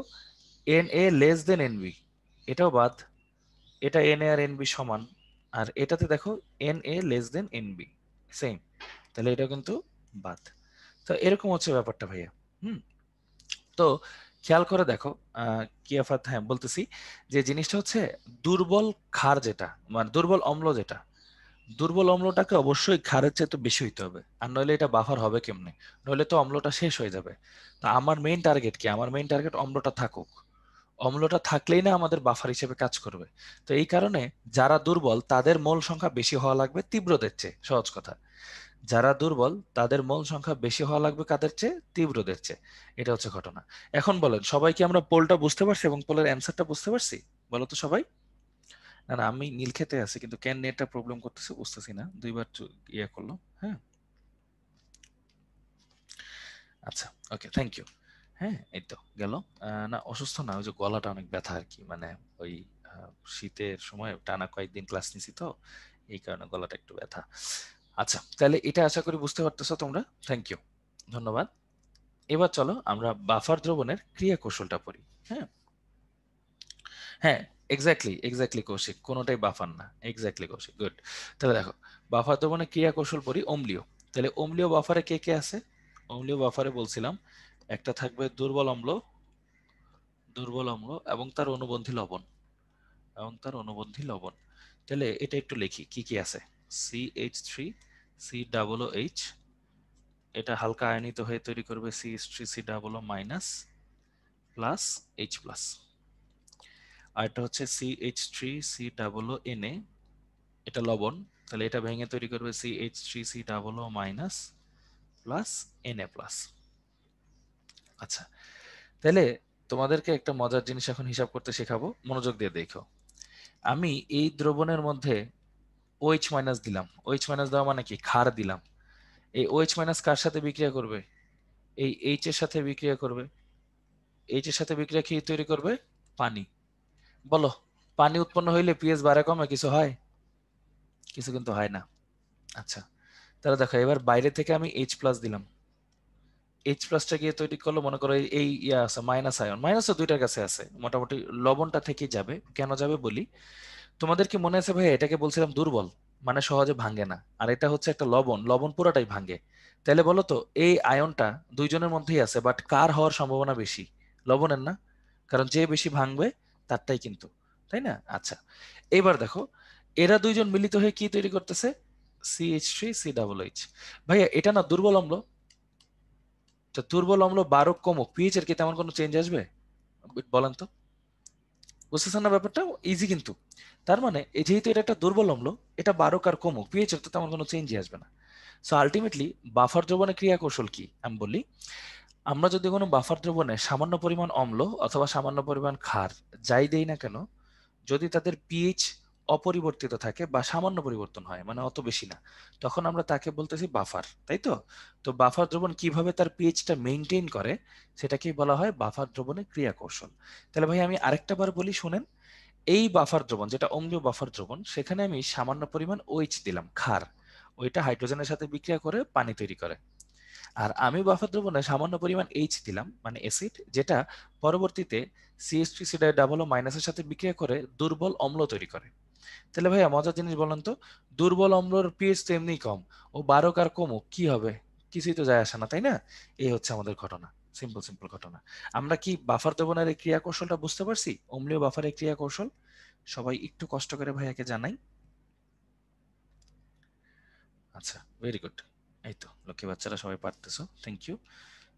N A less than N B, এটাও বাদ। এটা এন এ আর এন বি সমান, আর এটাতে দেখো N A less than N B, same, তাহলে এটাও কিন্তু বাদ। তো এরকম হচ্ছে ব্যাপারটা ভাইয়া। হুম। তো খেয়াল করে দেখো, কি আফাত, হ্যাঁ বলতেছি, যে জিনিসটা হচ্ছে দুর্বল ক্ষার যেটা, মানে দুর্বল অম্ল যেটা, দুর্বল অম্লটাকে অবশ্যই ক্ষারের চেয়ে তো বেশি হইতে হবে, আর নইলে এটা বাফার হবে কেমনে? নইলে তো অম্লটা শেষ হয়ে যাবে। তা আমার মেইন টার্গেট কি? আমার মেইন টার্গেট অম্লটা থাকুক। অম্লটা থাকলেই না আমাদের বাফার হিসেবে কাজ করবে। তো এই কারণে যারা দুর্বল তাদের মোল সংখ্যা বেশি হওয়া লাগবে তীব্রদের চেয়ে, সহজ কথা। যারা দুর্বল তাদের মোল সংখ্যা বেশি হওয়া লাগবে কাদের চেয়ে? তীব্রদের চেয়ে। এটা হচ্ছে ঘটনা। এখন বলেন, সবাই কি আমরা পোলটা বুঝতে পারছি এবং পোলের অ্যান্সারটা বুঝতে পারছি? বলো তো সবাই। না না, আমি নীল খেতে আছি, কিন্তু কেন নেটটা প্রবলেম করতেছে বুঝতেছি না, দুইবার ইয়ে করলো। হ্যাঁ, আচ্ছা, ওকে, থ্যাংক ইউ। হ্যাঁ, এই তো গেল। না, অসুস্থ না, ওই যে গলাটা অনেক ব্যথা আর কি, মানে ওই শীতের সময় টানা কয়েকদিন ক্লাস নিছি তো, এই কারণে গলাটা একটু ব্যথা। আচ্ছা, তাহলে এটা আশা করি বুঝতে পারতেছো তোমরা। থ্যাংক ইউ, ধন্যবাদ। এবার চলো আমরা বাফার দ্রবণের ক্রিয়া কৌশলটা পড়ি। হ্যাঁ, হ্যাঁ, এক্স্যাক্টলি এক্স্যাক্টলি কৌশিক, কোনোটাই বাফার না, এক্স্যাক্টলি কৌশিক, গুড। তাহলে দেখো, বাফার দ্রবণের ক্রিয়া কৌশল পড়ি, অম্লীয়। তাহলে অম্লীয় বাফারে কে কে আছে? অম্লীয় বাফারে বলছিলাম একটা থাকবে দুর্বল অম্ল এবং তার অনুবন্ধী লবণ, এবং তার অনুবন্ধী লবণ। তাহলে এটা একটু লিখি কি কি আছে। CH3 COOH, এটা হালকা আয়নিত হয়ে তৈরি করবে CH3 COO minus plus H plus. আর এটা হচ্ছে CH3 COONA, এটা লবণ, তাহলে এটা ভেঙে তৈরি করবে CH3 COO minus plus Na plus. আচ্ছা, তাহলে তোমাদেরকে একটা মজার জিনিস এখন হিসাব করতে শেখাবো, মনোযোগ দিয়ে দেখো। আমি এই দ্রবণের মধ্যে OH মাইনাস দিলাম। OH মাইনাস দেওয়া মানে কি? ক্ষার দিলাম। এই OH মাইনাস কার সাথে বিক্রিয়া করবে? এই H এর সাথে বিক্রিয়া করবে। H এর সাথে বিক্রিয়া কি তৈরি করবে? পানি। বলো, পানি উৎপন্ন হইলে পিএইচ বাড়ে কমে কিছু হয়? কিছু কিন্তু হয় না। আচ্ছা, তাহলে দেখো, এবার বাইরে থেকে আমি H প্লাস দিলাম। H প্লাসটা গিয়ে তৈরি করলো, মনে করো এই ইয়া আছে মাইনাস আয়ন, মাইনাস তো দুইটার কাছে আছে মোটামুটি, লবণটা থেকেই যাবে। কেন যাবে বলি, তোমাদের কি মনে আছে ভাই, এটাকে বলছিলাম দুর্বল, মানে সহজে ভাঙে না, আর এটা হচ্ছে একটা লবণ, লবণ পুরাটাই ভাঙে। তাহলে বলো তো, এই আয়নটা দুইজনের মধ্যেই আছে, বাট কার হওয়ার সম্ভাবনা বেশি? লবণের না? কারণ যে বেশি ভাঙবে তারটাই কিন্তু, তাই না? আচ্ছা, এবার দেখো, এরা দুইজন মিলিত হয়ে কি তৈরি করতেছে? CH3 COOH। ভাইয়া এটা না দুর্বল অম্ল, তো দুর্বল অম্ল বারক কমুক, পিএইচ এর কি তেমন কোনো চেঞ্জ আসবে? বলেন তো। বুঝতেছেন না ব্যাপারটা? ইজি কিন্তু। তার মানে যেহেতু এটা একটা দুর্বল অম্ল, এটা বারুক আর কমুক পিএইচ এর তো তেমন কোনো চেঞ্জই আসবে না। সো আলটিমেটলি বাফার দ্রবণের ক্রিয়া কৌশল কি আমি বলি। আমরা যদি কোনো বাফার দ্রবণে সামান্য পরিমাণ অম্ল অথবা সামান্য পরিমাণ ক্ষার যাই দেই না কেন, যদি তাদের পিএইচ অপরিবর্তিত থাকে বা সামান্য পরিবর্তন হয় মানে অত বেশি না, তখন আমরা তাকে বলতেছি বাফার, তাই তো? তো বাফার দ্রবণ কিভাবে তার পিএইচটা মেনটেন করে সেটাকেই বলা হয় বাফার দ্রবণের ক্রিয়া কৌশল। তাহলে ভাই আমি আরেকটা বার বলি শুনেন। এই বাফার দ্রবণ যেটা অম্লীয় বাফার দ্রবণ, সেখানে আমি সামান্য পরিমাণ OH দিলাম, ক্ষার, ওইটা হাইড্রোজেনের সাথে বিক্রিয়া করে পানি তৈরি করে। আর আমি বাফার দ্রবণে সামান্য পরিমাণ এইচ দিলাম মানে অ্যাসিড, যেটা পরবর্তীতে CH3 ডাবল ও মাইনাসের সাথে বিক্রিয়া করে দুর্বল অম্ল তৈরি করে। তাহলে ভাইয়া মজার জিনিস বলেন তো, দুর্বল অম্লর পিএইচ তো এমনি কম, ও বারক আর কমুক কি হবে, কিছুই তো যায় আসে না, তাই না? এই হচ্ছে আমাদের ঘটনা, সিম্পল সিম্পল ঘটনা। আমরা কি বাফার দ্রবণের এই ক্রিয়া কৌশলটা বুঝতে পারছি, অম্লীয় বাফারের ক্রিয়া কৌশল? সবাই একটু কষ্ট করে ভাইয়াকে জানাই। আচ্ছা, ভেরি গুড। এই তো লক্ষ্মী বাচ্চারা সবাই পারতেছো, থ্যাংক ইউ।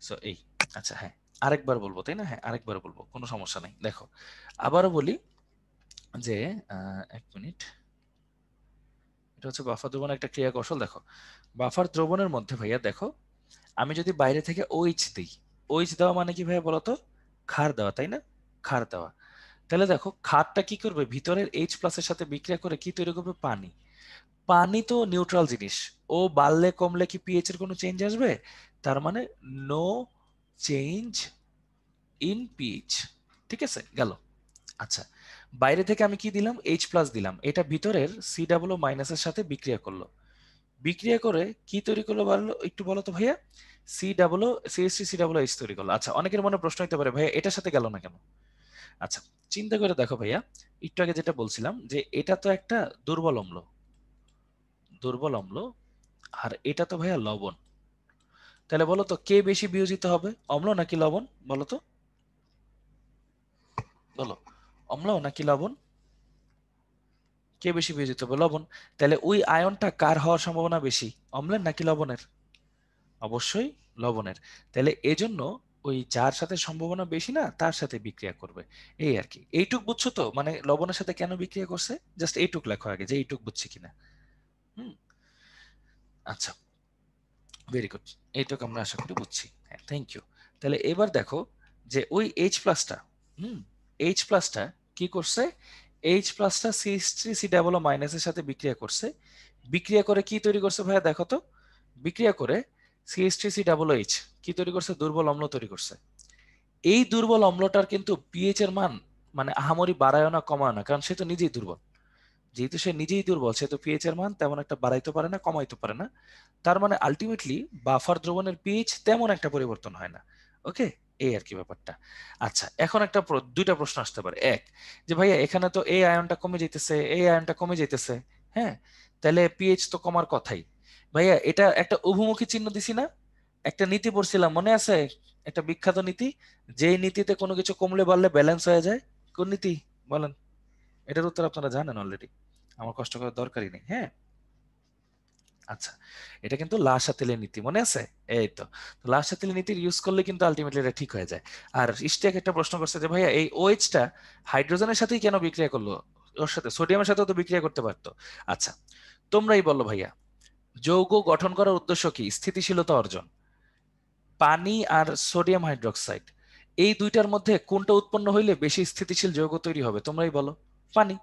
সো এই, আচ্ছা হ্যাঁ, আরেকবার বলবো তাই না? হ্যাঁ আরেকবার বলবো, কোনো সমস্যা নাই। দেখো আবারও বলি যে 1 মিনিট, এটা হচ্ছে বাফার দ্রবণের একটা ক্রিয়া কৌশল। দেখো বাফার দ্রবণের মধ্যে ভাইয়া দেখো, আমি যদি বাইরে থেকে OH দিই, OH দেওয়া মানে কি ভাইয়া বলতো? ক্ষার দেওয়া, তাই না? ক্ষার দেওয়া। তাহলে দেখো ক্ষারটা কি করবে, ভিতরের H+ এর সাথে বিক্রিয়া করে কি তৈরি করবে, পানি। পানি তো নিউট্রাল জিনিস, ও বাড়লে কমলে কি পিএইচ এর কোনো চেঞ্জ আসবে? তার মানে নো চেঞ্জ ইন পিএইচ। ঠিক আছে গেল। আচ্ছা, বাইরে থেকে আমি কি দিলাম, H+ দিলাম, এটা ভিতরের C+- এর সাথে বিক্রিয়া করলো, বিক্রিয়া করে কি তৈরি করলো বলো একটু, বলো তো ভাইয়া? CH3COH তৈরি করলো। আচ্ছা, অনেকের মনে প্রশ্ন হতে পারে ভাইয়া এটার সাথে গেল না কেন? আচ্ছা, চিন্তা করে দেখো ভাইয়া, একটু আগে যেটা বলছিলাম যে এটা তো একটা দুর্বল অম্ল, দুর্বল অম্ল, আর এটা তো ভাইয়া লবণ। তাহলে বলো তো কে বেশি বিয়োজিত হবে, অম্ল নাকি লবণ? বলো তো, বলো, অম্ল নাকি লবণ? কে বেশি বিয়োজিত হবে, লবণ। তাহলে ওই আয়নটা কার হওয়ার সম্ভাবনা বেশি, অম্লের নাকি লবণের? অবশ্যই লবণের। তাহলে এজন্য ওই যার সাথে সম্ভাবনা বেশি না তার সাথে বিক্রিয়া করবে, এই আর কি। এইটুক বুঝছো তো, মানে লবণের সাথে কেন বিক্রিয়া করছে, জাস্ট এইটুক লেখো আগে যে এইটুক বুঝছি কিনা। হুম, আচ্ছা, ভেরি গুড, এইটুক আমরা আশা করি বুঝছি, হ্যাঁ থ্যাংক ইউ। তাহলে এবার দেখো যে ওই H+টা, হুম, H+টা কি করছে, H+টা CH3C+- এর সাথে বিক্রিয়া করছে, বিক্রিয়া করে কি তৈরি করছে ভাইয়া দেখো তো, বিক্রিয়া করে CH3COH কি তৈরি করছে, দুর্বল অম্ল তৈরি করছে। এই দুর্বল অম্লটার কিন্তু পিএইচ এর মান মানে আহামরি বাড়ায় না কমায় না, কারণ সে তো নিজেই দুর্বল। যেহেতু সে নিজেই দুর্বল, সে তো পিএইচ এর মান তেমন একটা বাড়াইতে পারে না কমাইতে পারে না। তার মানে আলটিমেটলি বাফার দ্রবণের পিএইচ তেমন একটা পরিবর্তন হয় না। ওকে, এই আর কি ব্যাপারটা। আচ্ছা, এখন একটা দুইটা প্রশ্ন আসতে পারে। এক, যে ভাইয়া এখানে তো এই আয়নটা কমে যাইতেছে, এই আয়নটা কমে যাইতেছে, হ্যাঁ, তাহলে পিএইচ তো কমার কথাই। ভাইয়া এটা একটা উভমুখী চিহ্ন দিছি না, একটা নীতি পড়ছিলাম মনে আছে, একটা বিখ্যাত নীতি, যেই নীতিতে কোনো কিছু কমলে বাড়লে ব্যালেন্স হয়ে যায়, কোন নীতি বলেন? এটার উত্তর আপনারা জানেন অলরেডি, আমার কষ্ট করার দরকারই নেই, হ্যাঁ। আচ্ছা, এটা কিন্তু লাসা তেলের নীতি মনে আছে? এই তো, লাসা তেলের নীতির ইউজ করলে কিন্তু আলটিমেটলি এটা ঠিক হয়ে যায়। আর ইস্টেক একটা প্রশ্ন করছে যে ভাইয়া এই OH-টা হাইড্রোজেনের সাথেই কেন বিক্রিয়া করলো, ওর সাথে সোডিয়ামের সাথেও তো বিক্রিয়া করতে পারতো। আচ্ছা, তোমরাই বলো ভাইয়া, যৌগ গঠন করার উদ্দেশ্য কি, স্থিতিশীলতা অর্জন। পানি আর সোডিয়াম হাইড্রোক্সাইড, এই দুইটার মধ্যে কোনটা উৎপন্ন হইলে বেশি স্থিতিশীল যৌগ তৈরি হবে, তোমরাই বলো। পানি।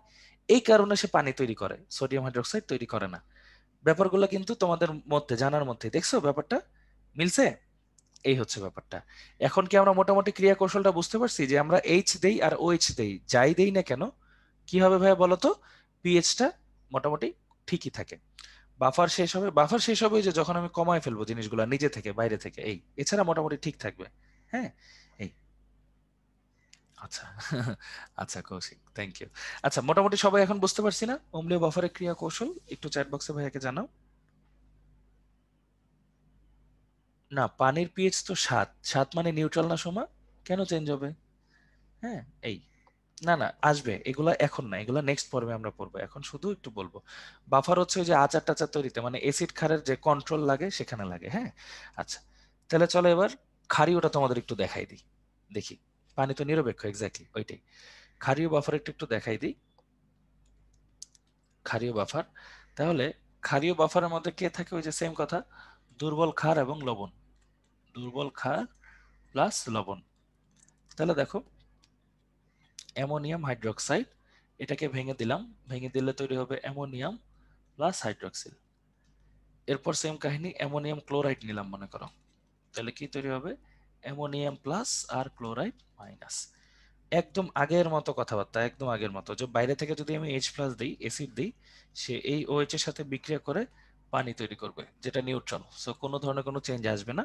এই কারণে সে পানি তৈরি করে, সোডিয়াম হাইড্রোক্সাইড তৈরি করে না। ব্যাপারগুলো কিন্তু তোমাদের মধ্যে জানার মধ্যে, দেখছো ব্যাপারটা মিলছে? এই হচ্ছে ব্যাপারটা। এখন কি আমরা মোটামুটি ক্রিয়া কৌশলটা বুঝতে পারছি যে আমরা এইচ দেই আর OH দেই, যাই দেই না কেন কি হবে ভাইয়া বলো তো, পিএইচটা মোটামুটি ঠিকই থাকে। বাফার শেষ হবে, বাফার শেষ হবে যে যখন আমি কমায় ফেলবো জিনিসগুলো নিজে থেকে বাইরে থেকে, এই এছাড়া মোটামুটি ঠিক থাকবে, হ্যাঁ। এই, আচ্ছা আচ্ছা কৌশিক, থ্যাংক ইউ। আচ্ছা, মোটামুটি সবাই এখন বুঝতে পারছি না অম্লীয় বাফারের ক্রিয়া কৌশল? একটু চ্যাট বক্সে ভাইয়াকে জানাও। না, পানির পিএইচ তো 7, 7 মানে নিউট্রাল না সোমা, কেন চেঞ্জ হবে? হ্যাঁ, এই, না না আসবে এগুলা, এখন না, এগুলা নেক্সট পর্বে আমরা পড়বো, এখন শুধু একটু বলবো। বাফার হচ্ছে ওই যে আচার টাচার তৈরিতে মানে এসিড ক্ষারের যে কন্ট্রোল লাগে সেখানে লাগে, হ্যাঁ। আচ্ছা, তাহলে চলো এবার খারি ওটা তোমাদের একটু দেখাই দিই, দেখি। পানি তো নিরপেক্ষ, এক্স্যাক্টলি ওইটাই। ক্ষারীয় বাফার একটু দেখাই দিই। ক্ষারীয় বাফার, তাহলে ক্ষারীয় বাফারের মধ্যে কে থাকে? ওই যে সেম কথা, দুর্বল ক্ষার এবং লবণ, দুর্বল ক্ষার প্লাস লবণ। তাহলে দেখো অ্যামোনিয়াম হাইড্রোক্সাইড, এটাকে ভেঙে দিলাম, ভেঙে দিলে তৈরি হবে অ্যামোনিয়াম প্লাস হাইড্রোক্সিল। এরপর সেম কাহিনী, অ্যামোনিয়াম ক্লোরাইড নিলাম মনে করো, তাহলে কি তৈরি হবে? অ্যামোনিয়াম প্লাস আর ক্লোরাইড মাইনাস। একদম আগের মতো কথাবার্তা, একদম আগের মতো, যে বাইরে থেকে যদি আমি H প্লাস দিই, অ্যাসিড দিই, সে এই OH এর সাথে বিক্রিয়া করে পানি তৈরি করবে, যেটা নিউট্রাল, সো কোনো ধরনের কোনো চেঞ্জ আসবে না।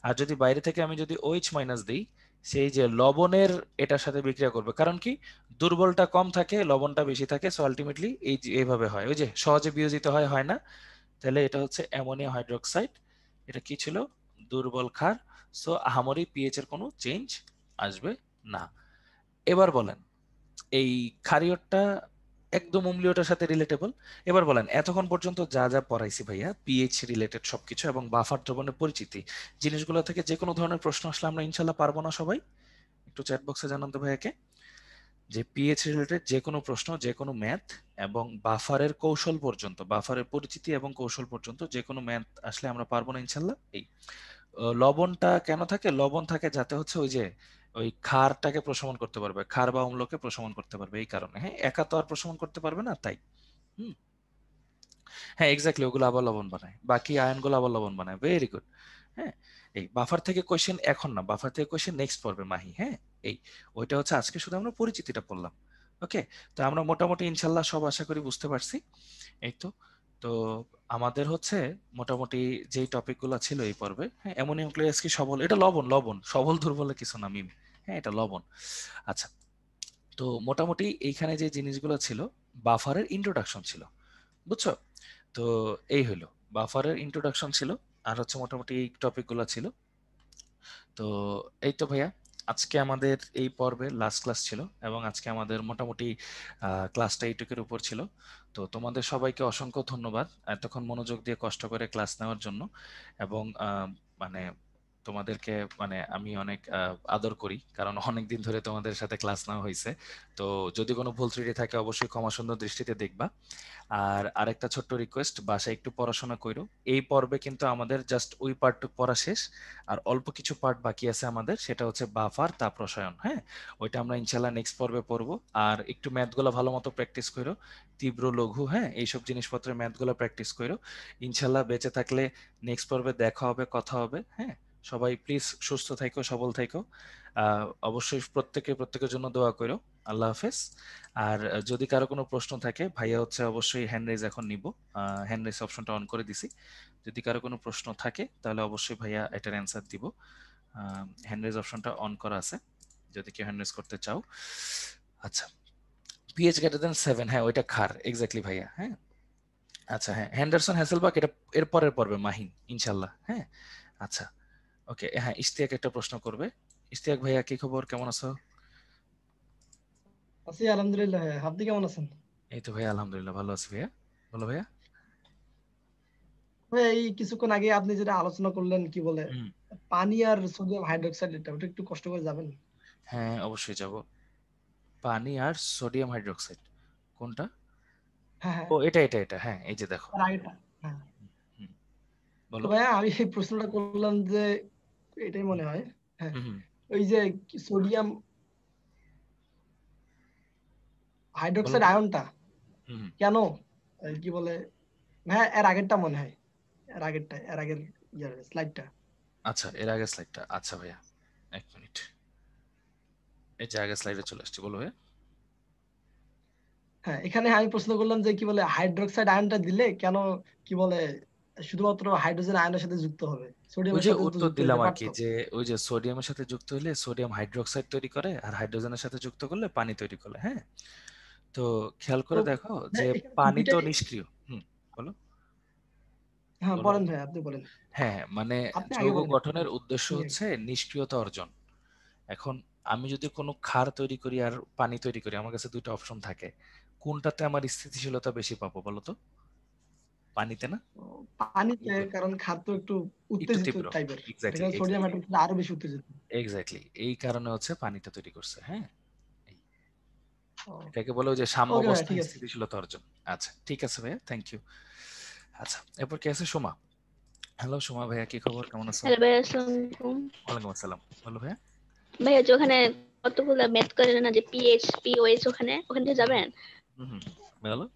আর যদি বাইরে থেকে আমি যদি OH মাইনাস দিই, সেই যে লবণের এটার সাথে বিক্রিয়া করবে, কারণ কি দুর্বলটা কম থাকে, লবণটা বেশি থাকে, সো আলটিমেটলি এই যে এইভাবে হয়, ওই যে সহজে বিয়োজিত হয়, হয় না? তাহলে এটা হচ্ছে অ্যামোনিয়াম হাইড্রোক্সাইড, এটা কি ছিল? দুর্বল ক্ষার। সো আহামরি পিএইচ এর কোনো চেঞ্জ আসবে না। এবার বলেন এই ক্ষারীয়টা একদম অম্লীয়টার সাথে রিলেটেবল। এবার বলেন এতক্ষণ পর্যন্ত যা যা পড়াইছি ভাইয়া, পিএইচ রিলেটেড সবকিছু এবং বাফার দ্রবণের পরিচিতি, জিনিসগুলো থেকে যে কোনো ধরনের প্রশ্ন আসলে আমরা ইনশাল্লাহ পারবো না সবাই? একটু চ্যাট বক্সে জানান তো ভাইয়াকে যে পিএইচ রিলেটেড যে কোনো প্রশ্ন, যে কোনো ম্যাথ এবং বাফারের কৌশল পর্যন্ত, বাফারের পরিচিতি এবং কৌশল পর্যন্ত যে কোনো ম্যাথ আসলে আমরা পারবো না ইনশাল্লাহ। এই লবণটা কেন থাকে? লবণ থাকে যাতে হচ্ছে ওই যে ওই ক্ষারটাকে প্রশমন করতে পারবে, ক্ষার বা অম্লকে প্রশমন করতে পারবে, এই কারণে। হ্যাঁ, একা তো আর প্রশমন করতে পারবে না, তাই। হুম, হ্যাঁ এক্স্যাক্টলি, ওগুলো আবার লবণ বানায়, বাকি আয়নগুলো আবার লবণ বানায়। Very good. হ্যাঁ, এই বাফার থেকে কোশ্চেন এখন না, বাফার থেকে কোশ্চেন নেক্সট পর্বে মাহি। হ্যাঁ, এই ওইটা হচ্ছে আজকে শুধু আমরা পরিচিতিটা পড়লাম। ওকে, তো আমরা মোটামুটি ইনশাল্লাহ সব আশা করি বুঝতে পারছি। এই তো, তো আমাদের হচ্ছে মোটামুটি যেই টপিকগুলো ছিল এই পর্বে, হ্যাঁ, অ্যামোনিয়াম ক্লোরাইড কি সবল? এটা লবণ, লবণ সবল দুর্বলের কিছু না মিম। হ্যাঁ, এটা লবণ। আচ্ছা, তো মোটামুটি এইখানে যে জিনিসগুলো ছিল, বাফারের ইন্ট্রোডাকশন ছিল, বুঝছো? তো এই হলো বাফারের ইন্ট্রোডাকশন ছিল, আর হচ্ছে মোটামুটি এই টপিকগুলো ছিল। তো এই তো ভাইয়া, আজকে আমাদের এই পর্বের লাস্ট ক্লাস ছিল, এবং আজকে আমাদের মোটামুটি ক্লাসটা এইটুকুর উপর ছিল। তো তোমাদের সবাইকে অসংখ্য ধন্যবাদ এতক্ষণ মনোযোগ দিয়ে কষ্ট করে ক্লাস নেওয়ার জন্য। এবং মানে তোমাদেরকে মানে আমি অনেক আদর করি, কারণ অনেক দিন ধরে তোমাদের সাথে ক্লাস নেওয়া হয়েছে। তো যদি কোনো ভুল ত্রুটি থাকে অবশ্যই ক্ষমা সুন্দর দৃষ্টিতে দেখবা। আর আরেকটা ছোট্ট রিকোয়েস্ট, বাসায় একটু পড়াশোনা করো। এই পর্বে কিন্তু আমাদের জাস্ট ওই পার্টটুকু পড়া শেষ, আর অল্প কিছু পার্ট বাকি আছে আমাদের, সেটা হচ্ছে বাফার তাপ রসায়ন। হ্যাঁ, ওইটা আমরা ইনশাল্লাহ নেক্সট পর্বে পড়বো। আর একটু ম্যাথগুলো ভালো মতো প্র্যাকটিস করো, তীব্র লঘু, হ্যাঁ, এইসব জিনিসপত্রের ম্যাথগুলো প্র্যাকটিস করো। ইনশাল্লাহ বেঁচে থাকলে নেক্সট পর্বে দেখা হবে, কথা হবে। হ্যাঁ, সবাই প্লিজ সুস্থ থাকো, সবল থাকো। অবশ্যই প্রত্যেকের জন্য দোয়া করো। আল্লাহ হাফেজ। আর যদি কারো কোনো প্রশ্ন থাকে, ভাইয়া হচ্ছে অবশ্যই হ্যান্ড রেজ এখন নিব, হ্যান্ড রেজ অপশনটা অন করে দিছি। যদি কারো কোনো প্রশ্ন থাকে তাহলে অবশ্যই ভাইয়া এটার অ্যান্সার দিব। হ্যান্ড রেজ অপশনটা অন করা আছে যদি কেউ হ্যান্ড রেজ করতে চাও। আচ্ছা, পিএইচ গ্রেটার দেন 7, হ্যাঁ ওইটা ক্ষার, এক্স্যাক্টলি ভাইয়া। হ্যাঁ, আচ্ছা, হ্যাঁ হ্যান্ডারসন হ্যাসেলবাক এটা এর পরের পর্বে মাহিন ইনশাল্লাহ। হ্যাঁ, আচ্ছা, ওকে। হ্যাঁ, ইশতিয়াক একটা প্রশ্ন করবে। ইশতিয়াক ভাইয়া, কি খবর, কেমন আছো? আছি আলহামদুলিল্লাহ। আপনি কেমন আছেন? এই তো ভাইয়া আলহামদুলিল্লাহ ভালো আছি ভাইয়া। বলো ভাইয়া। ভাই, এই কিছুক্ষণ আগে আপনি যেটা আলোচনা করলেন কি বলে হুম, পানি আর সোডিয়াম হাইড্রোক্সাইড, এটা ওটা একটু কষ্ট করে যাবেন? হ্যাঁ অবশ্যই যাব। পানি আর সোডিয়াম হাইড্রোক্সাইড কোনটা? হ্যাঁ হ্যাঁ, ও এটা, হ্যাঁ এই যে দেখো। আর আগেটা। হ্যাঁ, হুম, তো বলো। ভাইয়া আমি এই প্রশ্নটা করলাম যে এটাই মনে হয়। হ্যাঁ, হুম হুম ওই যে সোডিয়াম বলো হাইড্রোক্সাইড বলো। আয়নটা হুম হুম। কেন কি বলে, ভাইয়া এর আগেরটা মনে হয়, এর আগের স্লাইডটা। আচ্ছা, এর আগে স্লাইডটা, আচ্ছা ভাইয়া, এক মিনিট, এই যে আগে স্লাইডে চলে আসছি, বলো ভাইয়া। হ্যাঁ, এখানে আমি প্রশ্ন করলাম যে কি বলে হাইড্রোক্সাইড আয়নটা দিলে কেন কি বলে শুধুমাত্র হাইড্রোজেন আয়নের সাথে যুক্ত হবে, ওই সোডিয়ামের যে সাথে তো উত্তর যুক্ত দিলাম হতে আর কি, পারতো। যে ওই যে সোডিয়ামের সাথে যুক্ত হলে সোডিয়াম হাইড্রোক্সাইড তৈরি করে, আর হাইড্রোজেনের সাথে যুক্ত করলে পানি তৈরি করে। হ্যাঁ, তো খেয়াল তো করে দেখো যে হ্যাঁ, এখানে তো পানি তো দুইটাই। নিষ্ক্রিয়। হুম, বলো হ্যাঁ বলো বলেন বলো। ভাই, আপনি বলেন। হ্যাঁ, মানে আপনি আগে যৌগ বলেন একটু। গঠনের উদ্দেশ্য শুনি আগে। হচ্ছে নিষ্ক্রিয়তা অর্জন। এখন আমি যদি কোনো ক্ষার তৈরি করি আর পানি তৈরি করি, আমার কাছে দুইটা অপশন থাকে, কোনটাতে আমার স্থিতিশীলতা বেশি পাবো বলো তো? পানিতে না? তো পানিতে, এই তো, কারণ খাদ্য একটু একটু উত্তেজিত তীব্র। টাইপের, এক্স্যাক্টলি এখানে সোডিয়াম এক্স্যাক্টলি হাইড্রোক্সাইড আরো বেশি উত্তেজিত। এক্স্যাক্টলি, এই কারণে হচ্ছে পানিটা তৈরি করছে। হ্যাঁ, এই। এটাকে বলে ওই যে ওকে ভাইয়া, সাম্যাবস্থা ঠিক আছে। স্থিতিশীলতা অর্জন। আচ্ছা ঠিক আছে ভাইয়া, থ্যাংক ইউ। আচ্ছা এরপর কে আছে? সোমা। হ্যালো সোমা ভাইয়া, কি খবর, কেমন আছো? হ্যালো ভাইয়া, আসসালামু আলাইকুম। ওয়ালাইকুম আসসালাম, বলো ভাইয়া। ভাইয়া যে ওখানে কতগুলো ম্যাথ করে না, যে পিএইচ পিওএস, ওখানে থেকে যাবেন? হুম বলো।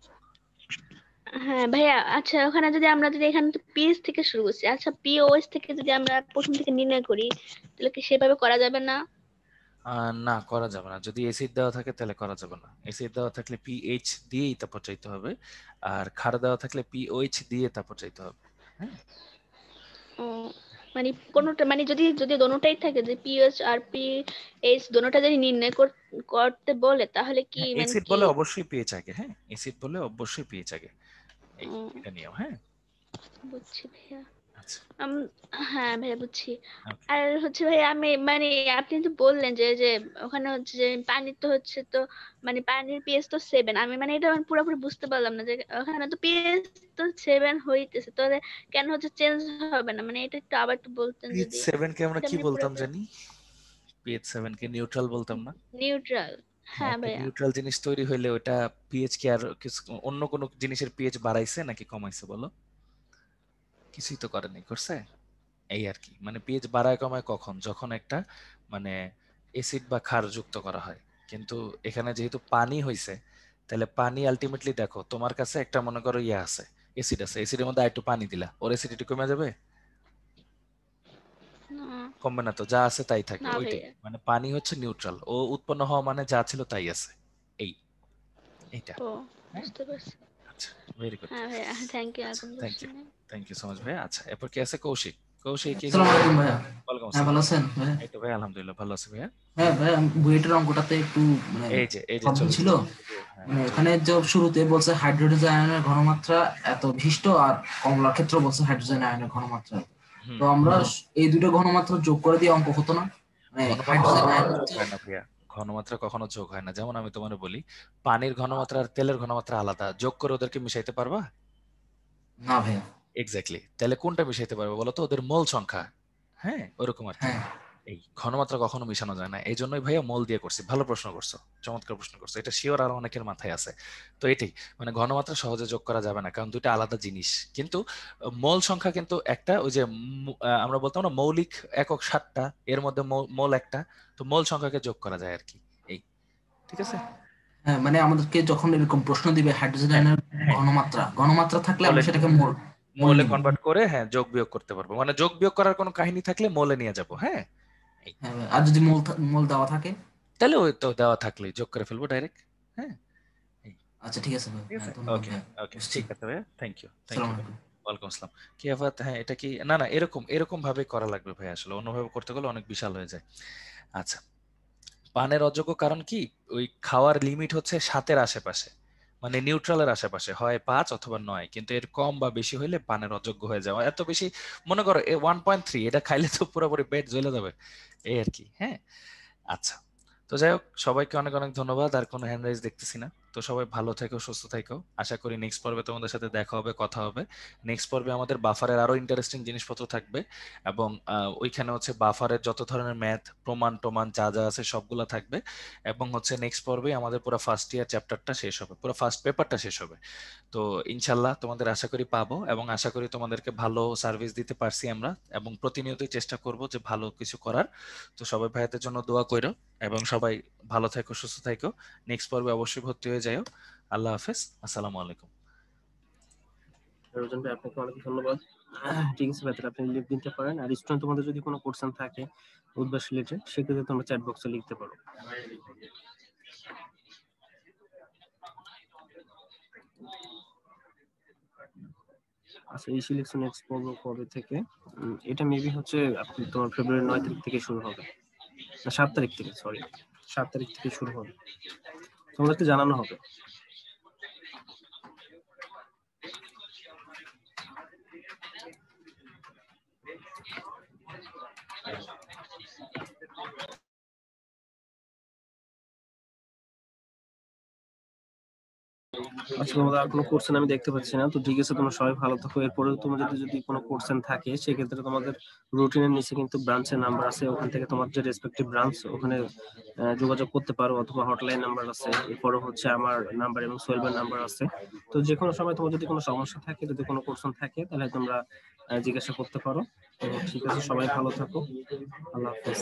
হ্যাঁ ভাইয়া, আচ্ছা ওখানে যদি আমরা যদি এখানে তো পিএইচ থেকে শুরু করছি, আচ্ছা পিওএস থেকে যদি আমরা প্রথম থেকে নির্ণয় করি, তাহলে কি সেভাবে করা যাবে না? না করা যাবে না, যদি এসিড দেওয়া থাকে তাহলে করা যাবে না। এসিড দেওয়া থাকলে পিএইচ দিয়েই তারপর চাইতে হবে, আর ক্ষার দেওয়া থাকলে পিওএইচ দিয়ে তারপর চাইতে হবে। হ্যাঁ ও, মানে কোনোটা, মানে যদি যদি দোনোটাই থাকে, যে পিএইচ আর পিএইচ দোনোটা যদি নির্ণয় করতে বলে, তাহলে কি হ্যাঁ, মানে এসিড কি? বলে অবশ্যই পিএইচ আগে। হ্যাঁ এসিড বলে অবশ্যই পিএইচ আগে, এই উম, এটা নিয়ম। হ্যাঁ বুঝছি ভাইয়া। আচ্ছা আম, হ্যাঁ ভাইয়া বুঝছি। ওকে। আর হচ্ছে ভাই, আমি মানে আপনি তো বললেন যে যে ওখানে হচ্ছে যে পানি তো হচ্ছে তো, মানে পানির পিএইচ তো 7, আমি মানে এটা আমি পুরোপুরি বুঝতে পারলাম না যে ওখানে তো পিএইচ তো 7 হইতেছে, তাহলে কেন হচ্ছে চেঞ্জ হবে না, মানে এটা একটু আবার একটু বলতেন পিএইচ যদি। 7 কে আমরা এটা কি মানে বলতাম পুরোপুরি জানি? পিএইচ 7 কে নিউট্রাল বলতাম না? নিউট্রাল। হ্যাঁ হ্যাঁ একটা ভাইয়া। নিউট্রাল জিনিস তৈরি হইলে ওটা পিএইচ কি আর অন্য কোনো জিনিসের পিএইচ বাড়াইছে নাকি কমাইছে বলো? কিছুই তো করেনি, করছে? এই আর কি, মানে পিএইচ বাড়ায় কমায় কখন, যখন একটা মানে এসিড বা ক্ষার যুক্ত করা হয়। কিন্তু এখানে যেহেতু পানি হইছে, তাহলে পানি আলটিমেটলি দেখো তোমার কাছে একটা মনে করো ইয়ে আছে, এসিড আছে, এসিডের মধ্যে একটু পানি দিলা, ওর এসিডিটি কমে যাবে? না, কমবে না তো, যা আছে তাই থাকবে, না ওইটাই ভাইয়া। মানে পানি হচ্ছে নিউট্রাল, ও উৎপন্ন হওয়া মানে যা ছিল তাই আছে, এই এইটা। ও, হ্যাঁ বুঝতে পারছি। আচ্ছা ভেরি গুড। হ্যাঁ ভাইয়া, থ্যাংক ইউ। আর আচ্ছা কোনো থ্যাংক কোশ্চেন ইউ, নেই। থ্যাংক ইউ সো মাচ ভাইয়া। আচ্ছা এরপর কে আছে? কৌশিক। কৌশিক কি আসসালামু খবর? আলাইকুম ভাইয়া। ওয়ালাইকুম হ্যাঁ, আসসালাম। ভালো আছেন ভাইয়া? এই তো ভাই আলহামদুলিল্লাহ ভালো আছি ভাইয়া। হ্যাঁ ভাইয়া, বুয়েটের অঙ্কটাতে একটু মানে এই যে প্রবলেম চলে ছিল। এসেছে। হ্যাঁ মানে চলে ওখানে এসেছে। যে শুরুতে বলছে হাইড্রোজেন আয়নের ঘনমাত্রা এত বিশিষ্ট, আর কমলার ক্ষেত্রে বলছে হাইড্রোজেন আয়নের ঘনমাত্রা এত। হুম তো আমরা এই দুটো ঘনমাত্রা যোগ করে দিয়ে অঙ্ক হতো না? মানে ঘনমাত্রা হাইড্রোজেন কখনো আয়ন যোগ তো। হয় না ভাইয়া, ঘনমাত্রা কখনো যোগ হয় না। যেমন আমি তোমার বলি, পানির ঘনমাত্রা আর তেলের ঘনমাত্রা আলাদা, যোগ করে ওদেরকে মিশাইতে পারবা? না ভাইয়া। এক্স্যাক্টলি, তাহলে কোনটা মিশাইতে পারবে বলো তো? ওদের মোল সংখ্যা। হ্যাঁ ওরকম আর কি। হ্যাঁ এই ঘনমাত্রা কখনো মিশানো যায় না, এই জন্যই ভাইয়া মোল দিয়ে করছি। ভালো প্রশ্ন করছো, চমৎকার প্রশ্ন করছো, এটা শিওর আর অনেকের মাথায় আছে। তো এটাই, মানে ঘনমাত্রা সহজে যোগ করা যাবে না, কারণ দুইটা আলাদা জিনিস। কিন্তু মোল সংখ্যা কিন্তু একটা, ওই যে আমরা বলতাম না মৌলিক একক 7টা, এর মধ্যে মোল একটা, তো মোল সংখ্যাকে যোগ করা যায় আর কি, এই ঠিক আছে। হ্যাঁ, মানে আমাদেরকে যখন এরকম প্রশ্ন দিবে হাইড্রোজেন হ্যাঁ আয়নের হ্যাঁ ঘনমাত্রা ঘনমাত্রা থাকলে আমরা মোলে সেটাকে মোল মোল মোলে নিব। কনভার্ট করে হ্যাঁ যোগ বিয়োগ করতে পারবো, মানে যোগ বিয়োগ করার কোনো কাহিনী থাকলে মোলে নিয়ে যাব। হ্যাঁ এই, হ্যাঁ ভাইয়া, আর যদি মোল দেওয়া থাকে? তাহলে ওই তো দেওয়া থাকলেই যোগ করে ফেলবো ডাইরেক্ট। হ্যাঁ এই, আচ্ছা ঠিক আছে ভাই, ঠিক হ্যাঁ আছে ধন্যবাদ ওকে। ভাইয়া। ওকে বুঝছি। ঠিক আছে ভাইয়া, থ্যাংক ইউ থ্যাংক আসসালামু ইউ ভাই। আলাইকুম। ওয়ালাইকুম আসসালাম। কি আবার, হ্যাঁ এটা কি, না না এরকম এরকম ভাবে করা লাগবে ভাই, আসলে অন্যভাবে করতে গেলে অনেক বিশাল হয়ে যায়। আচ্ছা, পানের অযোগ্য কারণ কি? ওই খাওয়ার লিমিট হচ্ছে 7-এর আশেপাশে, মানে নিউট্রালের আশেপাশে, হয় 5 অথবা 9, কিন্তু এর কম বা বেশি হইলে পানের অযোগ্য হয়ে যাওয়া। এত বেশি মনে করো 1.3, এটা খাইলে তো পুরোপুরি পেট জ্বলে যাবে, এই আর কি। হ্যাঁ আচ্ছা, তো যাই হোক, সবাইকে অনেক অনেক ধন্যবাদ। আর কোনো হ্যান্ড রাইজ দেখতেছি না, তো সবাই ভালো থেকো, সুস্থ থেকো। আশা করি নেক্সট পর্বে তোমাদের সাথে দেখা হবে, কথা হবে। নেক্সট পর্বে আমাদের বাফারের আরো ইন্টারেস্টিং জিনিসপত্র থাকবে, এবং ওইখানে হচ্ছে বাফারের যত ধরনের ম্যাথ প্রমাণ টমান যা যা আছে সবগুলা থাকবে। এবং হচ্ছে নেক্সট পর্বে আমাদের পুরো ফার্স্ট ইয়ার চ্যাপ্টারটা শেষ হবে, পুরো ফার্স্ট পেপারটা শেষ হবে। তো ইনশাল্লাহ তোমাদের আশা করি পাবো, এবং আশা করি তোমাদেরকে ভালো সার্ভিস দিতে পারছি আমরা, এবং প্রতিনিয়তই চেষ্টা করব যে ভালো কিছু করার। তো সবাই ভাইয়াদের জন্য দোয়া করো, এবং সবাই ভালো থেকো, সুস্থ থেকো। নেক্সট পর্বে অবশ্যই ভর্তি হয়ে যাও। আল্লাহ হাফেজ, আসসালামু আলাইকুম। রোজন ভাই, আপনাকে অনেক ধন্যবাদ। ঠিক আছে ভাই, তাহলে আপনি লিখ দিতে পারেন। আর স্টুডেন্ট, তোমাদের যদি কোনো কোশ্চেন থাকে উদ্ভাস রিলেটেড, সেক্ষেত্রে তোমরা চ্যাট বক্সে লিখতে পারো। আচ্ছা, এই সিলেকশন এক্সপো কবে থেকে? এটা মেবি হচ্ছে তোমার ফেব্রুয়ারি 9 তারিখ থেকে শুরু হবে, না 7 তারিখ থেকে, সরি 7 তারিখ থেকে শুরু হবে, তোমাদেরকে জানানো হবে। আচ্ছা, তোমাদের আর কোনো কোশ্চেন আমি দেখতে পাচ্ছি না, তো ঠিক আছে, তোমরা সবাই ভালো থাকো। এরপরে তোমাদের যদি কোনো কোশ্চেন থাকে সেক্ষেত্রে তোমাদের রুটিনের নিচে কিন্তু ব্রাঞ্চের নাম্বার আছে, ওখান থেকে তোমার যে রেসপেক্টিভ ব্রাঞ্চ ওখানে যোগাযোগ করতে পারো, অথবা হটলাইন নাম্বার আছে, এরপরে হচ্ছে আমার নাম্বার এবং সোহেলের নাম্বার আছে। তো যে কোনো সময় তোমার যদি কোনো সমস্যা থাকে, যদি কোনো কোশ্চেন থাকে, তাহলে তোমরা জিজ্ঞাসা করতে পারো। তো ঠিক আছে, সবাই ভালো থাকো, আল্লাহ হাফেজ।